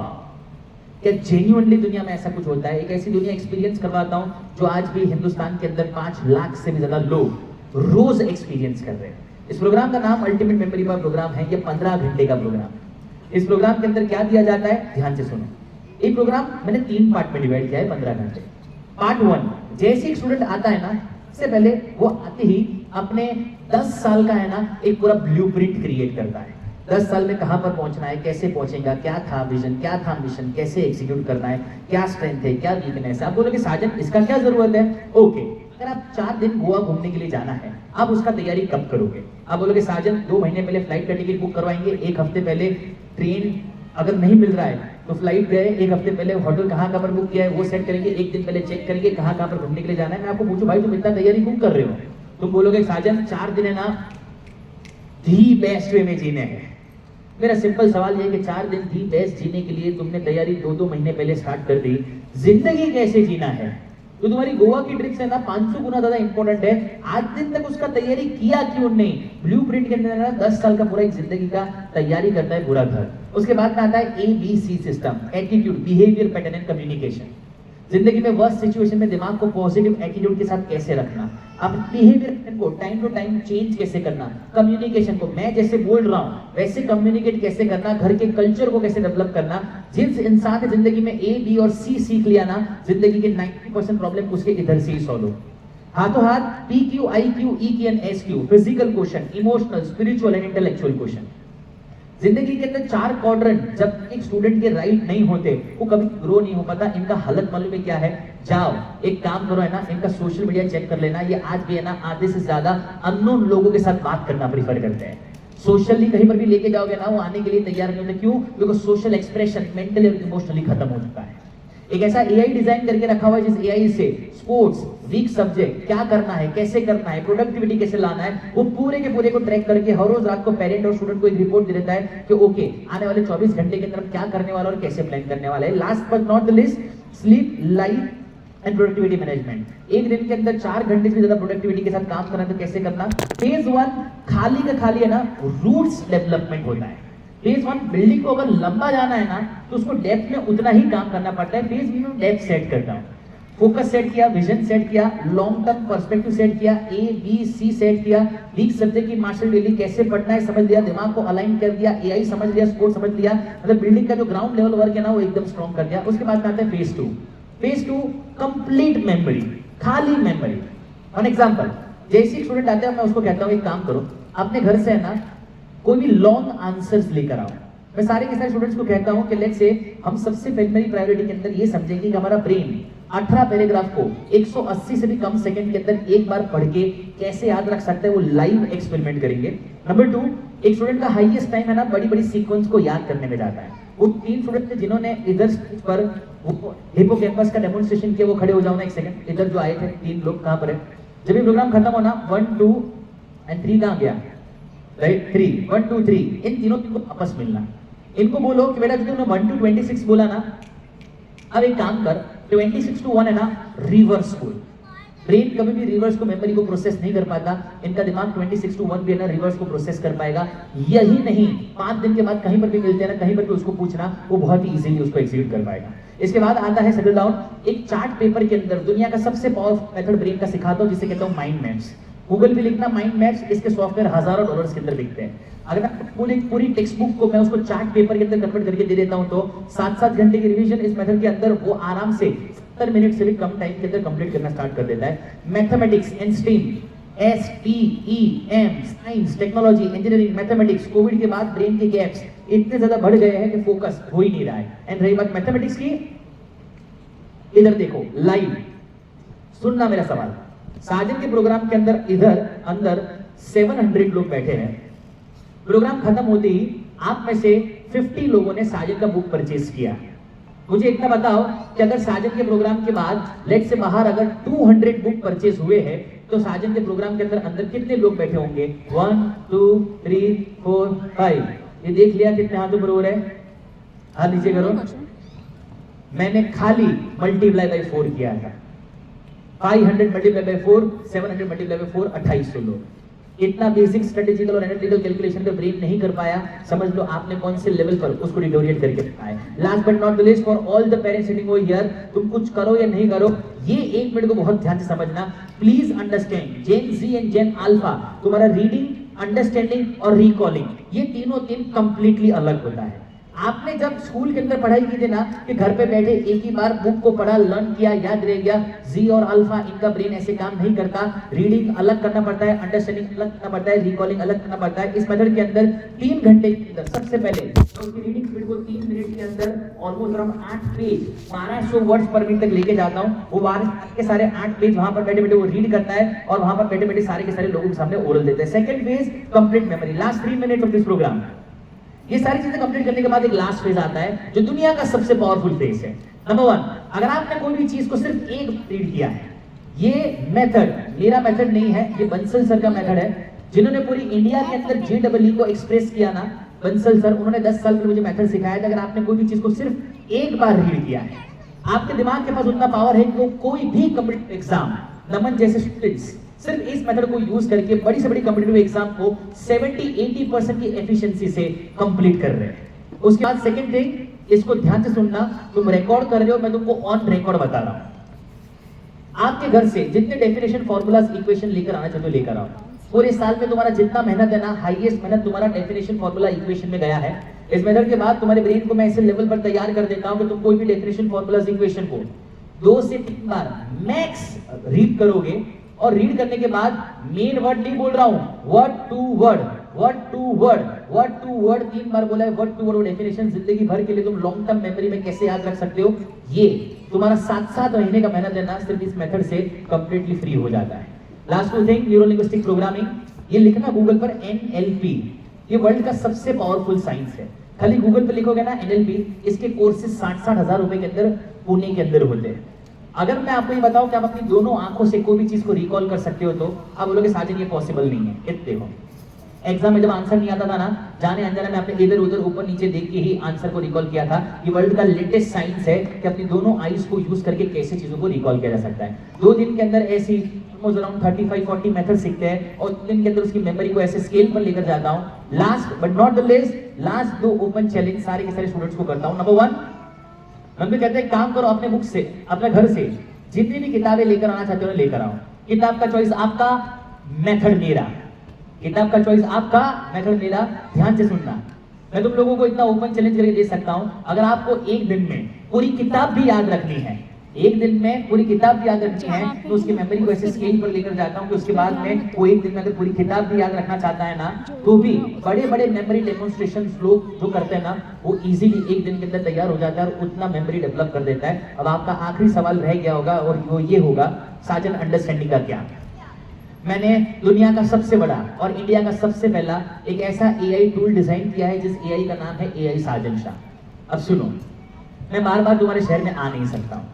क्या जेन्युइनली दुनिया में ऐसा कुछ होता है। एक ऐसी दुनिया एक्सपीरियंस करवाता हूँ जो आज भी हिंदुस्तान के अंदर 5 लाख से भी ज्यादा लोग रोज एक्सपीरियंस कर रहे हैं। इस प्रोग्राम का नाम अल्टीमेट मेमोरी पावर प्रोग्राम है। ये 15 घंटे का प्रोग्राम। इस प्रोग्राम के अंदर क्या दिया जाता है, ध्यान से सुनो। ये प्रोग्राम मैंने 3 पार्ट में डिवाइड किया है, 15 घंटे। पार्ट 1, जैसे एक स्टूडेंट आता है ना, इससे पहले वो आते ही अपने 10 साल का है ना एक पूरा ब्लूप्रिंट क्रिएट करता है। 10 साल में कहां पर पहुंचना है, कैसे पहुंचेगा, क्या था विजन, क्या था मिशन, कैसे एग्जीक्यूट करना है, क्या स्ट्रेंथ है, क्या वीकनेस है। आप बोलोगे साजन इसका क्या जरूरत है? ओके, अगर आप 4 दिन गोवा घूमने के लिए जाना है, आप उसका तैयारी कब करोगे? आप बोलोगे साजन 2 महीने पहले फ्लाइट का टिकट बुक करवाएंगे, 1 हफ्ते पहले ट्रेन अगर नहीं मिल रहा है तो फ्लाइट गए, 1 हफ्ते पहले होटल कहाँ पर बुक किया है वो सेट करेंगे, 1 दिन पहले चेक करेंगे कहाँ पर घूमने के लिए जाना है। मैं आपको पूछूं भाई तुम इतना तैयारी क्यों कर रहे हो? तुम बोलोगे साजन 4 दिन है ना दी बेस्ट वे में जीने हैं। मेरा सिंपल सवाल ये है कि 4 दिन दी बेस्ट जीने के लिए तुमने तैयारी 2-2 महीने पहले स्टार्ट कर दी। जिंदगी कैसे जीना है तो तुम्हारी गोवा की ट्रिप से ना 500 गुना ज्यादा इंपॉर्टेंट है। आज दिन तक उसका तैयारी किया क्यों नहीं? ब्लूप्रिंट के अंदर ना 10 साल का पूरा एक जिंदगी का तैयारी करता है पूरा घर। उसके बाद में आता है ABC system, attitude, behaviour pattern and communication. जिंदगी में वर्स्ट सिचुएशन में दिमाग को पॉजिटिव एटीट्यूड के साथ कैसे रखना, अपने बिहेवियर को टाइम टू टाइम चेंज कैसे करना, कम्युनिकेशन को मैं जैसे बोल रहा हूं वैसे कम्युनिकेट कैसे करना, घर के कल्चर को कैसे डेवलप करना। जिस इंसान ने जिंदगी में A, B और C सीख लिया ना, जिंदगी के 90% प्रॉब्लम उसके इधर से ही सॉल्व हो। हाथों हाथ PQ, IQ, EQ and SQ, physical question, emotional, spiritual and intellectual question. जिंदगी के अंदर 4 क्वाड्रेंट जब एक स्टूडेंट के राइट नहीं होते वो कभी ग्रो नहीं हो पाता। इनका हालत मालूम है क्या है? जाओ एक काम करो है ना, इनका सोशल मीडिया चेक कर लेना। ये आज भी है ना आधे से ज्यादा अननोन लोगों के साथ बात करना प्रीफर करते हैं। सोशली कहीं पर भी लेके जाओगे ना वो आने के लिए तैयार नहीं होते। क्यों? बिकॉज सोशल एक्सप्रेशन मेंटली और इमोशनली खत्म हो चुका है। एक ऐसा AI डिजाइन करके रखा हुआ है जिस AI से स्पोर्ट्स, वीक सब्जेक्ट, क्या करना है, कैसे करना है, प्रोडक्टिविटी कैसे लाना है, वो पूरे के पूरे को ट्रैक करके हर रोज रात को पेरेंट और स्टूडेंट को एक रिपोर्ट दे देता है कि ओके आने वाले 24 घंटे के अंदर क्या करने वाला और कैसे प्लान करने वाला है। Last but not the list, sleep, life and productivity management. एक दिन के अंदर 4 घंटे से ज्यादा प्रोडक्टिविटी के साथ काम करना है तो कैसे करना। फेज 1 खाली का खाली है ना रूट्स डेवलपमेंट होता है। फेज 1 बिल्डिंग को अगर लंबा जाना है ना तो उसको डेप्थ में उतना ही काम करना पड़ता है। फेज में डेप्थ सेट करता हूँ, फोकस सेट किया, विजन सेट किया, लॉन्ग टर्म पर्सपेक्टिव सेट किया, ABC सेट किया, वीक सब्जेक्ट की मास्टर डेली कैसे पढ़ना है समझ लिया, दिमाग को अलाइन कर दिया, AI समझ लिया, स्पोर्ट समझ लिया, मतलब बिल्डिंग का जो ग्राउंड लेवल वर्क है ना वो एकदम स्ट्रॉन्ग कर दिया। उसके बाद में आता है फेज 2। फेज 2 कंप्लीट मेमोरी, खाली मेमोरी। फॉर एग्जांपल जैसे स्टूडेंट आते हैं मैं उसको कहता हूँ एक काम करो, अपने घर से है ना कोई भी लॉन्ग आंसर्स लेकर आओ। मैं सारे के सारे स्टूडेंट्स को कहता हूं कि लेट्स से हम सबसे प्राइमरी प्रायोरिटी के अंदर ये समझेंगे कि हमारा ब्रेन 18 पैराग्राफ को 180 से भी कम सेकंड के अंदर एक बार पढ़ के कैसे याद रख सकता है, वो लाइव एक्सपेरिमेंट करेंगे। नंबर 2, एक स्टूडेंट का हाईएस्ट टाइम है ना बड़ी बड़ी सीक्वेंस को याद करने में जाता है। वो 3 स्टूडेंट थे जिन्होंने इधर स्टेज पर वो हिपोकैम्पस का डेमोन्स्ट्रेशन किया। वो खड़े हो जाओ ना एक सेकंड, इधर जो आए थे 3 लोग कहां पर है? जब ये प्रोग्राम खत्म होना 1, 2 एंड 3 कहां गया? राइट 3, 1, 2, 3 इन तीनों को आपस मिलना। इनको बोलो कि बेटा जो तुमने 1 to 26 बोला ना, अब एक काम कर 26 to 1 है ना रिवर्स बोल। ब्रेन कभी भी रिवर्स को मेमोरी को प्रोसेस नहीं कर पाता, इनका दिमाग 26 to 1 भी है ना रिवर्स को प्रोसेस कर पाएगा। यही नहीं 5 दिन के बाद कहीं पर भी मिलते हैं ना, कहीं पर भी उसको पूछना, वो बहुत ही इजीली उसको एग्जीक्यूट कर पाएगा। इसके बाद आता है सेटल डाउन। एक चार्ट पेपर के अंदर दुनिया का सबसे पावरफुल मेथड ब्रेन का सिखाता हूं जिसे कहता हूं माइंड मैप्स। गूगल पे लिखना माइंड मैप्स, इसके सॉफ्टवेयर हजारों डॉलर्स के अंदर बिकते हैं। अगर पूरी टेक्स्ट बुक को मैं उसको चार्ट पेपर के अंदर कन्वर्ट करके दे देता हूं तो 7-7 घंटे की रिवीजन इस मेथड के अंदर वो आराम से 70 मिनट से भी कम टाइम के अंदर कंप्लीट करना स्टार्ट कर देता है। Mathematics and stream, STEM, science, technology, engineering, mathematics, Covid के बाद ब्रेन के गैप्स इतने ज्यादा बढ़ गए हैं कि फोकस हो ही नहीं रहा है। एंड रही बात मैथमेटिक्स की, इधर देखो लाइव सुनना मेरा सवाल। साजन के प्रोग्राम के अंदर इधर अंदर 700 लोग बैठे हैं। प्रोग्राम खत्म होते ही आप में से 50 लोगों ने साजन का बुक परचेज किया। मुझे इतना बताओ कि अगर साजन के प्रोग्राम के बाद लेट से बाहर अगर 200 बुक परचेज हुए हैं तो साजन के प्रोग्राम के अंदर कितने लोग बैठे होंगे? 1 2 3 4 5। ये देख लिया कितने हाथ ऊपर हो रहे हैं? हाथ नीचे करो। मैंने खाली मल्टीप्लाई बाय 4 किया था। 500 मल्टीप्लाई बाय 4, 700 मल्टीप्लाई बाय 4, 2800 लोग। इतना बेसिक स्ट्रेटेजिकल और एनालिटिकल कैलकुलेशन का ब्रेन नहीं कर पाया, समझ लो आपने कौन से लेवल पर उसको डिटोरिएट करके रखा है। Last but not the least, for all the parents sitting over here, तुम कुछ करो या नहीं करो, ये 1 मिनट को बहुत ध्यान से समझना। Please understand, Gen Z and Gen alpha, तुम्हारा रीडिंग, अंडरस्टैंडिंग और रिकॉलिंग, ये तीनों कंप्लीटली अलग होता है। आपने जब स्कूल के अंदर पढ़ाई की थी ना कि घर पे बैठे एक ही बार बुक को पढ़ा, लर्न किया, याद रह गया, जी और अल्फा इनका ब्रेन ऐसे काम नहीं करता। रीडिंग अलग करना पड़ता है, अंडरस्टैंडिंग अलग करना पड़ता है, रिकॉलिंग अलग करना पड़ता है। इस मेथड के अंदर 3 घंटे के अंदर सबसे पहले तो उसकी रीडिंग स्पीड को 3 मिनट के अंदर ऑलमोस्ट अराउंड 8 पेज 1200 वर्ड्स पर मिनट तक लेके जाता हूँ। वो के सारे 8 पेज वहां पर बैठे बैठे वो रीड करता है और वहां पर बैठे बैठे सारे के सारे लोगों के सामने ओरल देते हैं। Second phase complete memory, last 3 minute of this programme. ये सारी चीजें कंप्लीट करने के बाद एक लास्ट फेज आता है जो दुनिया का सबसे पावरफुल फेज है। नंबर 1, अगर आपने कोई भी चीज को सिर्फ एक रीड किया है, ये मेथड मेरा मेथड नहीं है, ये बंसल सर का मेथड है, जिन्होंने पूरी इंडिया के अंदर JEE को एक्सप्रेस किया ना, बंसल सर, उन्होंने 10 साल पहले मुझे मेथड सिखाया था। अगर आपने कोई भी चीज को सिर्फ एक बार रीड किया है, आपके दिमाग के पास उतना पावर है कि कोई भी कॉम्पिटिटिव एग्जाम, नमन जैसे स्टूडेंट्स सिर्फ इस मेथड को यूज करके बड़ी से बड़ी कॉम्पिटिटिव एग्जाम को 70-80% की एफिशिएंसी से कंप्लीट कर रहे हैं। उसके बाद सेकंड थिंग, इसको ध्यान से सुनना, तुम रिकॉर्ड कर रहे हो, मैं तुमको ऑन रिकॉर्ड बता रहा हूं। आपके घर से जितने डेफिनेशन फॉर्मूलाज इक्वेशन लेकर आना चाहते हो लेकर आओ। पूरे साल में तुम्हारा जितना मेहनत है ना, हाईएस्ट मेहनत तुम्हारा डेफिनेशन फॉर्मूला इक्वेशन में गया है। इस मेथड के बाद तुम्हारे ब्रेन को मैं ऐसे लेवल पर तैयार कर देता हूं कि तुम कोई भी डेफिनेशन फॉर्मूलाज इक्वेशन को 2 से 3 बार मैक्स रीड करोगे। और रीड करने के बाद मेन वर्ड नहीं बोल रहा हूं, word to word, word to word, word to word 3 बार बोला है। वर्ड टू वर्ड डेफिनेशन जिंदगी भर के लिए तुम लॉन्ग टर्म मेमोरी में कैसे याद रख सकते हो, ये तुम्हारा 7 महीने का मेहनत है ना, सिर्फ इस मेथड से कंप्लीटली फ्री हो जाता है। Last two thing, neuro linguistic programming, ये लिखना गूगल पर NLP, ये वर्ल्ड का सबसे पावरफुल साइंस है। खाली गूगल पर लिखोगे ना NLP, इसके कोर्सेज 60-60 हजार रुपए के अंदर पुणे के अंदर होते हैं। अगर मैं आपको ये बताऊं कि आप अपनी दोनों आंखों से कोई भी चीज को रिकॉल कर सकते हो तो आप बोलोगे साजन ये पॉसिबल नहीं है। इतने देखो, एग्जाम में जब आंसर नहीं आता था ना, जाने अनजाने में आपने इधर उधर ऊपर नीचे देख के ही आंसर को रिकॉल किया था। ये वर्ल्ड का लेटेस्ट साइंस है कि अपनी दोनों आईज को यूज करके कैसे चीजों को रिकॉल किया जा सकता है। 2 दिन के अंदर ऐसी अराउंड 35-40 मेथड सीखते हैं और 2 दिन के अंदर उसकी मेमोरी को ऐसे स्केल पर लेकर जाता हूँ। Last but not the least, last 2 open challenge सारे के सारे स्टूडेंट्स को करता हूँ। नंबर 1, हम भी कहते हैं काम करो अपने बुक से, अपने घर से जितनी भी किताबें लेकर आना चाहते हो लेकर आओ। किताब का चॉइस आपका, मेथड मेरा। किताब का चॉइस आपका, मेथड मेरा। ध्यान से सुनना, मैं तुम लोगों को इतना ओपन चैलेंज करके दे सकता हूं, अगर आपको 1 दिन में पूरी किताब भी याद रखनी है, 1 दिन में पूरी किताब भी याद रखनी है, तो उसकी मेमोरी को ऐसे स्केल पर लेकर जाता हूं कि उसके बाद में वो 1 दिन में अगर पूरी किताब भी याद रखना चाहता है ना, तो भी बड़े बड़े मेमोरी डेमोन्स्ट्रेशन लोग जो करते हैं ना, वो इजीली 1 दिन के अंदर तैयार हो जाता है और उतना मेमोरी डेवलप कर देता है। अब आपका आखिरी सवाल रह गया होगा और वो ये होगा, साजन अंडरस्टैंडिंग का क्या? मैंने दुनिया का सबसे बड़ा और इंडिया का सबसे पहला एक ऐसा AI टूल डिजाइन किया है जिस AI का नाम है AI साजन शाह। अब सुनो, मैं बार बार तुम्हारे शहर में आ नहीं सकता हूँ।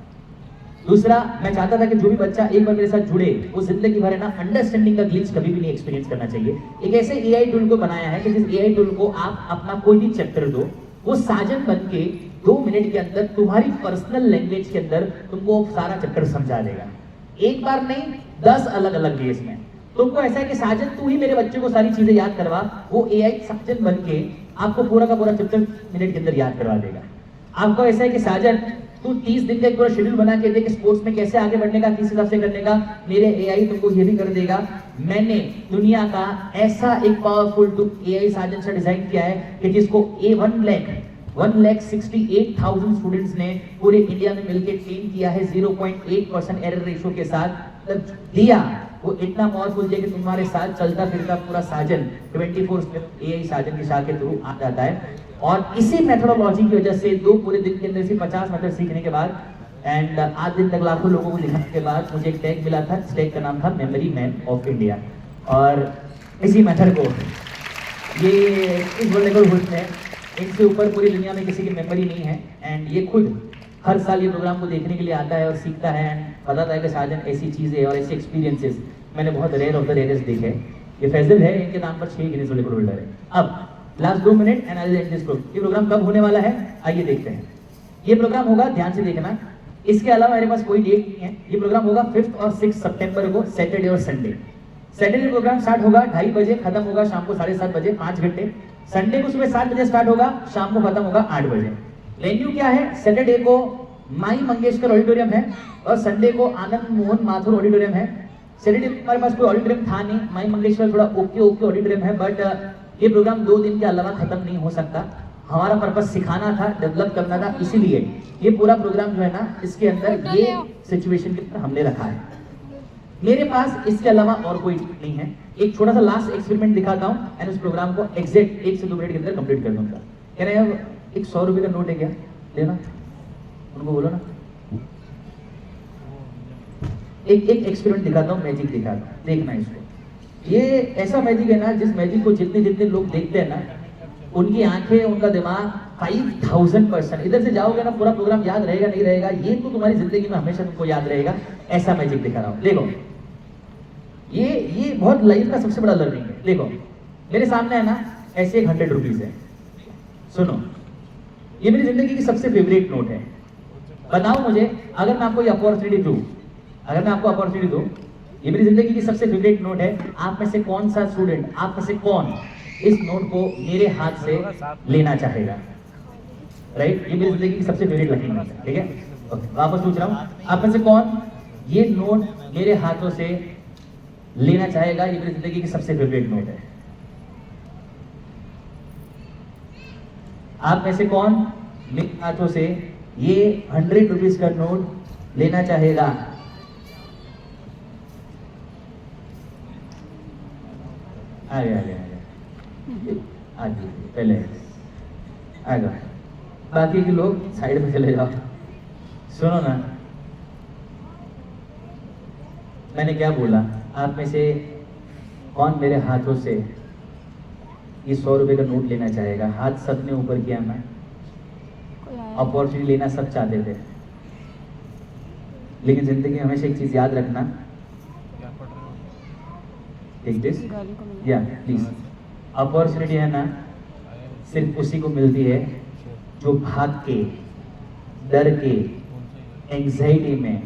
दूसरा, मैं चाहता था कि जो भी बच्चा एक बार मेरे साथ जुड़े वो जिंदगी भर है ना अंडरस्टैंडिंग का ग्लिच कभी भी नहीं एक्सपीरियंस करना चाहिए। एक ऐसे AI टूल को बनाया है कि जिस AI टूल को आप अपना कोई भी चैप्टर दो, वो साजन बन के 2 मिनट के अंदर तुम्हारी पर्सनल लैंग्वेज के अंदर तुमको सारा चैप्टर समझा देगा। एक बार नहीं, 10 अलग अलग वेज में। तुमको ऐसा है कि साजन तू ही मेरे बच्चे को सारी चीजें याद करवा, वो AI साजन बन के आपको पूरा का पूरा चैप्टर मिनट के अंदर याद करवा देगा। आपको ऐसा है कि साजन तू 30 दिन का एक पूरा शेड्यूल बना के दे कि स्पोर्ट्स में कैसे आगे बढ़ने का, किस हिसाब से करने का, मेरे AI तुमको ये भी कर देगा। मैंने दुनिया का ऐसा एक पावरफुल टूल AI साजन से डिजाइन किया है कि जिसको A1 लाख 1,68,000 स्टूडेंट्स ने पूरे इंडिया में मिलकर ट्रेन किया है 0.8% एरर रेशो के साथ, मतलब दिया वो इतना पावरफुल है कि तुम्हारे साथ चलता फिरता पूरा साजन 24/7 AI साजन की शाख के थ्रू आ जाता है। और इसी मेथोडोलॉजी की वजह से दो पूरे दिन के अंदर से 50 मेथड सीखने के बाद एंड आज दिन तक लाखों लोगों को दिखाने के बाद मुझे एक टैग मिला था। इस टैग का नाम था मेमोरी मैन ऑफ इंडिया। और इसी मेथड को ये इस वर्ल्ड हुड है, इनसे ऊपर पूरी दुनिया में किसी की मेमोरी नहीं है। एंड ये खुद हर साल ये प्रोग्राम को देखने के लिए आता है और सीखता है एंड बताता है कि साजन ऐसी चीज़ें और ऐसी एक्सपीरियंसेस मैंने बहुत रेयर ऑफ द रेयरेस्ट देखे। ये फैजल है, इनके नाम पर 6 गिनीज वर्ल्ड रिकॉर्ड होल्डर है। अब लास्ट 2 मिनट and I will end this programme. ये प्रोग्राम कब होने वाला है आइए देखते हैं। ये प्रोग्राम होगा, ध्यान से देखना, इसके अलावा मेरे पास कोई डेट नहीं है। ये प्रोग्राम होगा 5 और 6 सितंबर को, सैटरडे और संडे। सैटरडे प्रोग्राम स्टार्ट होगा 2:30 बजे, खत्म होगा शाम को 7:30 बजे, 5 घंटे। संडे को सुबह 7 बजे स्टार्ट होगा, शाम को खत्म होगा 8 बजे। वेन्यू क्या है? सैटरडे को माई मंगेशकर ऑडिटोरियम है और संडे को आनंद मोहन माथुर ऑडिटोरियम है। सैटरडे हमारे पास कोई ऑडिटोरियम था नहीं, माई मंगेशकर थोड़ा ओके ऑडिटोरियम है, बट ये प्रोग्राम 2 दिन के अलावा खत्म नहीं हो सकता। हमारा पर्पस सिखाना था, डेवलप करना था, इसीलिए ये पूरा प्रोग्राम जो है ना, इसके अंदर ये सिचुएशन के अंदर हमने रखा है। मेरे पास इसके अलावा और कोई नहीं है। एक छोटा सा लास्ट एक्सपेरिमेंट दिखाता हूँ एंड उस प्रोग्राम को एग्जैक्ट 1 से 2 मिनट के अंदर कंप्लीट कर दूंगा। कह रहे हैं एक 100 रुपए का नोट है क्या, लेना, उनको बोलो ना। एक एक्सपेरिमेंट दिखाता हूँ, मैजिक दिखाता हूँ, देखना इसको। ये ऐसा मैजिक है ना, जिस मैजिक को जितने जितने लोग देखते हैं ना, उनकी आंखें, उनका दिमाग 5000%, इधर से जाओगे ना पूरा प्रोग्राम याद रहेगा नहीं रहेगा, ये तो तुम्हारी जिंदगी में हमेशा तुमको याद रहेगा। ऐसा मैजिक दिखा रहा हूँ, देखो। ये बहुत लाइफ का सबसे बड़ा लर्निंग है। देखो मेरे सामने है ना, ऐसे 100 रुपीज है। सुनो, ये मेरी जिंदगी की सबसे फेवरेट नोट है। बताओ मुझे, अगर मैं आपको ये अपॉर्चुनिटी दूं, अगर मैं आपको अपॉर्चुनिटी दूं, ये मेरी जिंदगी की सबसे फेवरेट नोट है, आप में से कौन सा स्टूडेंट, आप में से कौन इस नोट को मेरे हाथ से लेना चाहेगा? राइट, ये मेरी जिंदगी की सबसे फेवरेट लकी नोट है। ठीक है, ओके, वापस पूछ रहा हूँ, आप में से कौन ये नोट मेरे हाथों से लेना चाहेगा? ये मेरी जिंदगी की सबसे फेवरेट नोट है। आप में से कौन मेरे हाथों से ये 100 रुपीज का नोट लेना चाहेगा? आगे आगे आगे आगे पहले आगे, बाकी के लोग साइड में चले जाओ। सुनो ना, मैंने क्या बोला? आप में से कौन मेरे हाथों से ये 100 रुपए का नोट लेना चाहेगा? हाथ सबने ऊपर किया। मैं अपॉर्चुनिटी लेना सब चाहते थे, लेकिन जिंदगी में हमेशा एक चीज याद रखना, टेक दिस या प्लीज, अपॉर्चुनिटी है ना सिर्फ उसी को मिलती है जो भाग के, डर के, एंग्जाइटी में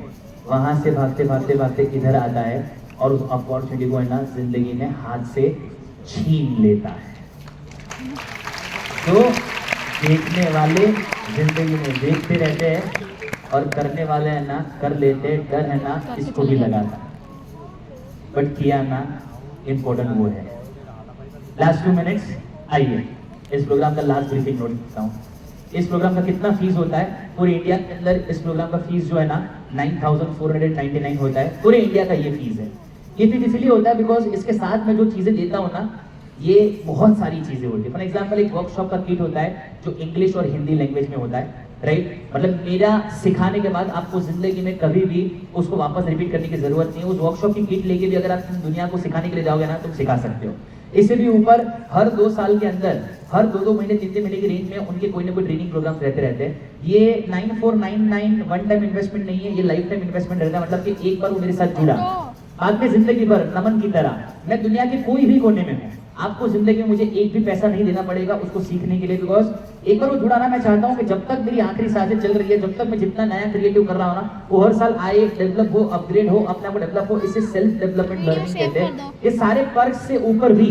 वहां से भागते भागते भागते इधर आता है और उस अपॉर्चुनिटी को है ना जिंदगी में हाथ से छीन लेता है। तो देखने वाले जिंदगी में देखते रहते हैं और करने वाले है ना कर लेते हैं। डर है ना इसको भी लगाता, बट किया ना इम्पोर्टेंट वो है। लास्ट 2 मिनट्स, आइए इस प्रोग्राम का लास्ट ब्रीफिंग नोट करता हूँ। इस प्रोग्राम का कितना फीस होता है पूरे इंडिया के अंदर? इस प्रोग्राम का फीस जो है ना 9499 होता है, पूरे इंडिया का ये फीस है। ये फीस इसलिए होता है बिकॉज इसके साथ में जो चीजें देता हूँ ना, ये बहुत सारी चीजें होती है। फॉर एग्जाम्पल एक वर्कशॉप का किट होता है जो इंग्लिश और हिंदी लैंग्वेज में होता है, राइट? मतलब मेरा सिखाने के बाद आपको जिंदगी में कभी भी उसको वापस रिपीट करने की जरूरत नहीं है। उस वर्कशॉप की किट लेके भी अगर आप दुनिया को सिखाने के लिए जाओगे ना, तुम सिखा सकते हो। इससे भी ऊपर हर 2 साल के अंदर, हर 2-2 महीने 3-3 महीने की रेंज में उनके कोई ना कोई ट्रेनिंग प्रोग्राम्स रहते हैं। ये 9499 वन टाइम इन्वेस्टमेंट नहीं है, ये लाइफ टाइम इन्वेस्टमेंट रहता है। मतलब कि एक बार वो मेरे साथ जुड़ा, बाद में जिंदगी भर नमन की तरह मैं दुनिया के कोई भी कोने में हूँ, आपको जिंदगी में मुझे एक भी पैसा नहीं देना पड़ेगा उसको सीखने के लिए। बिकॉज एक बार वो जुड़ा ना, मैं चाहता हूँ कि जब तक मेरी आखिरी सांसें चल रही है, जब तक मैं जितना नया क्रिएटिव कर रहा हूँ ना, वो हर साल आए, डेवलप हो, अपग्रेड हो, अपने आप को डेवलप हो। इसे सेल्फ डेवलपमेंट लर्निंग कहते हैं। ये सारे पर्क्स से ऊपर भी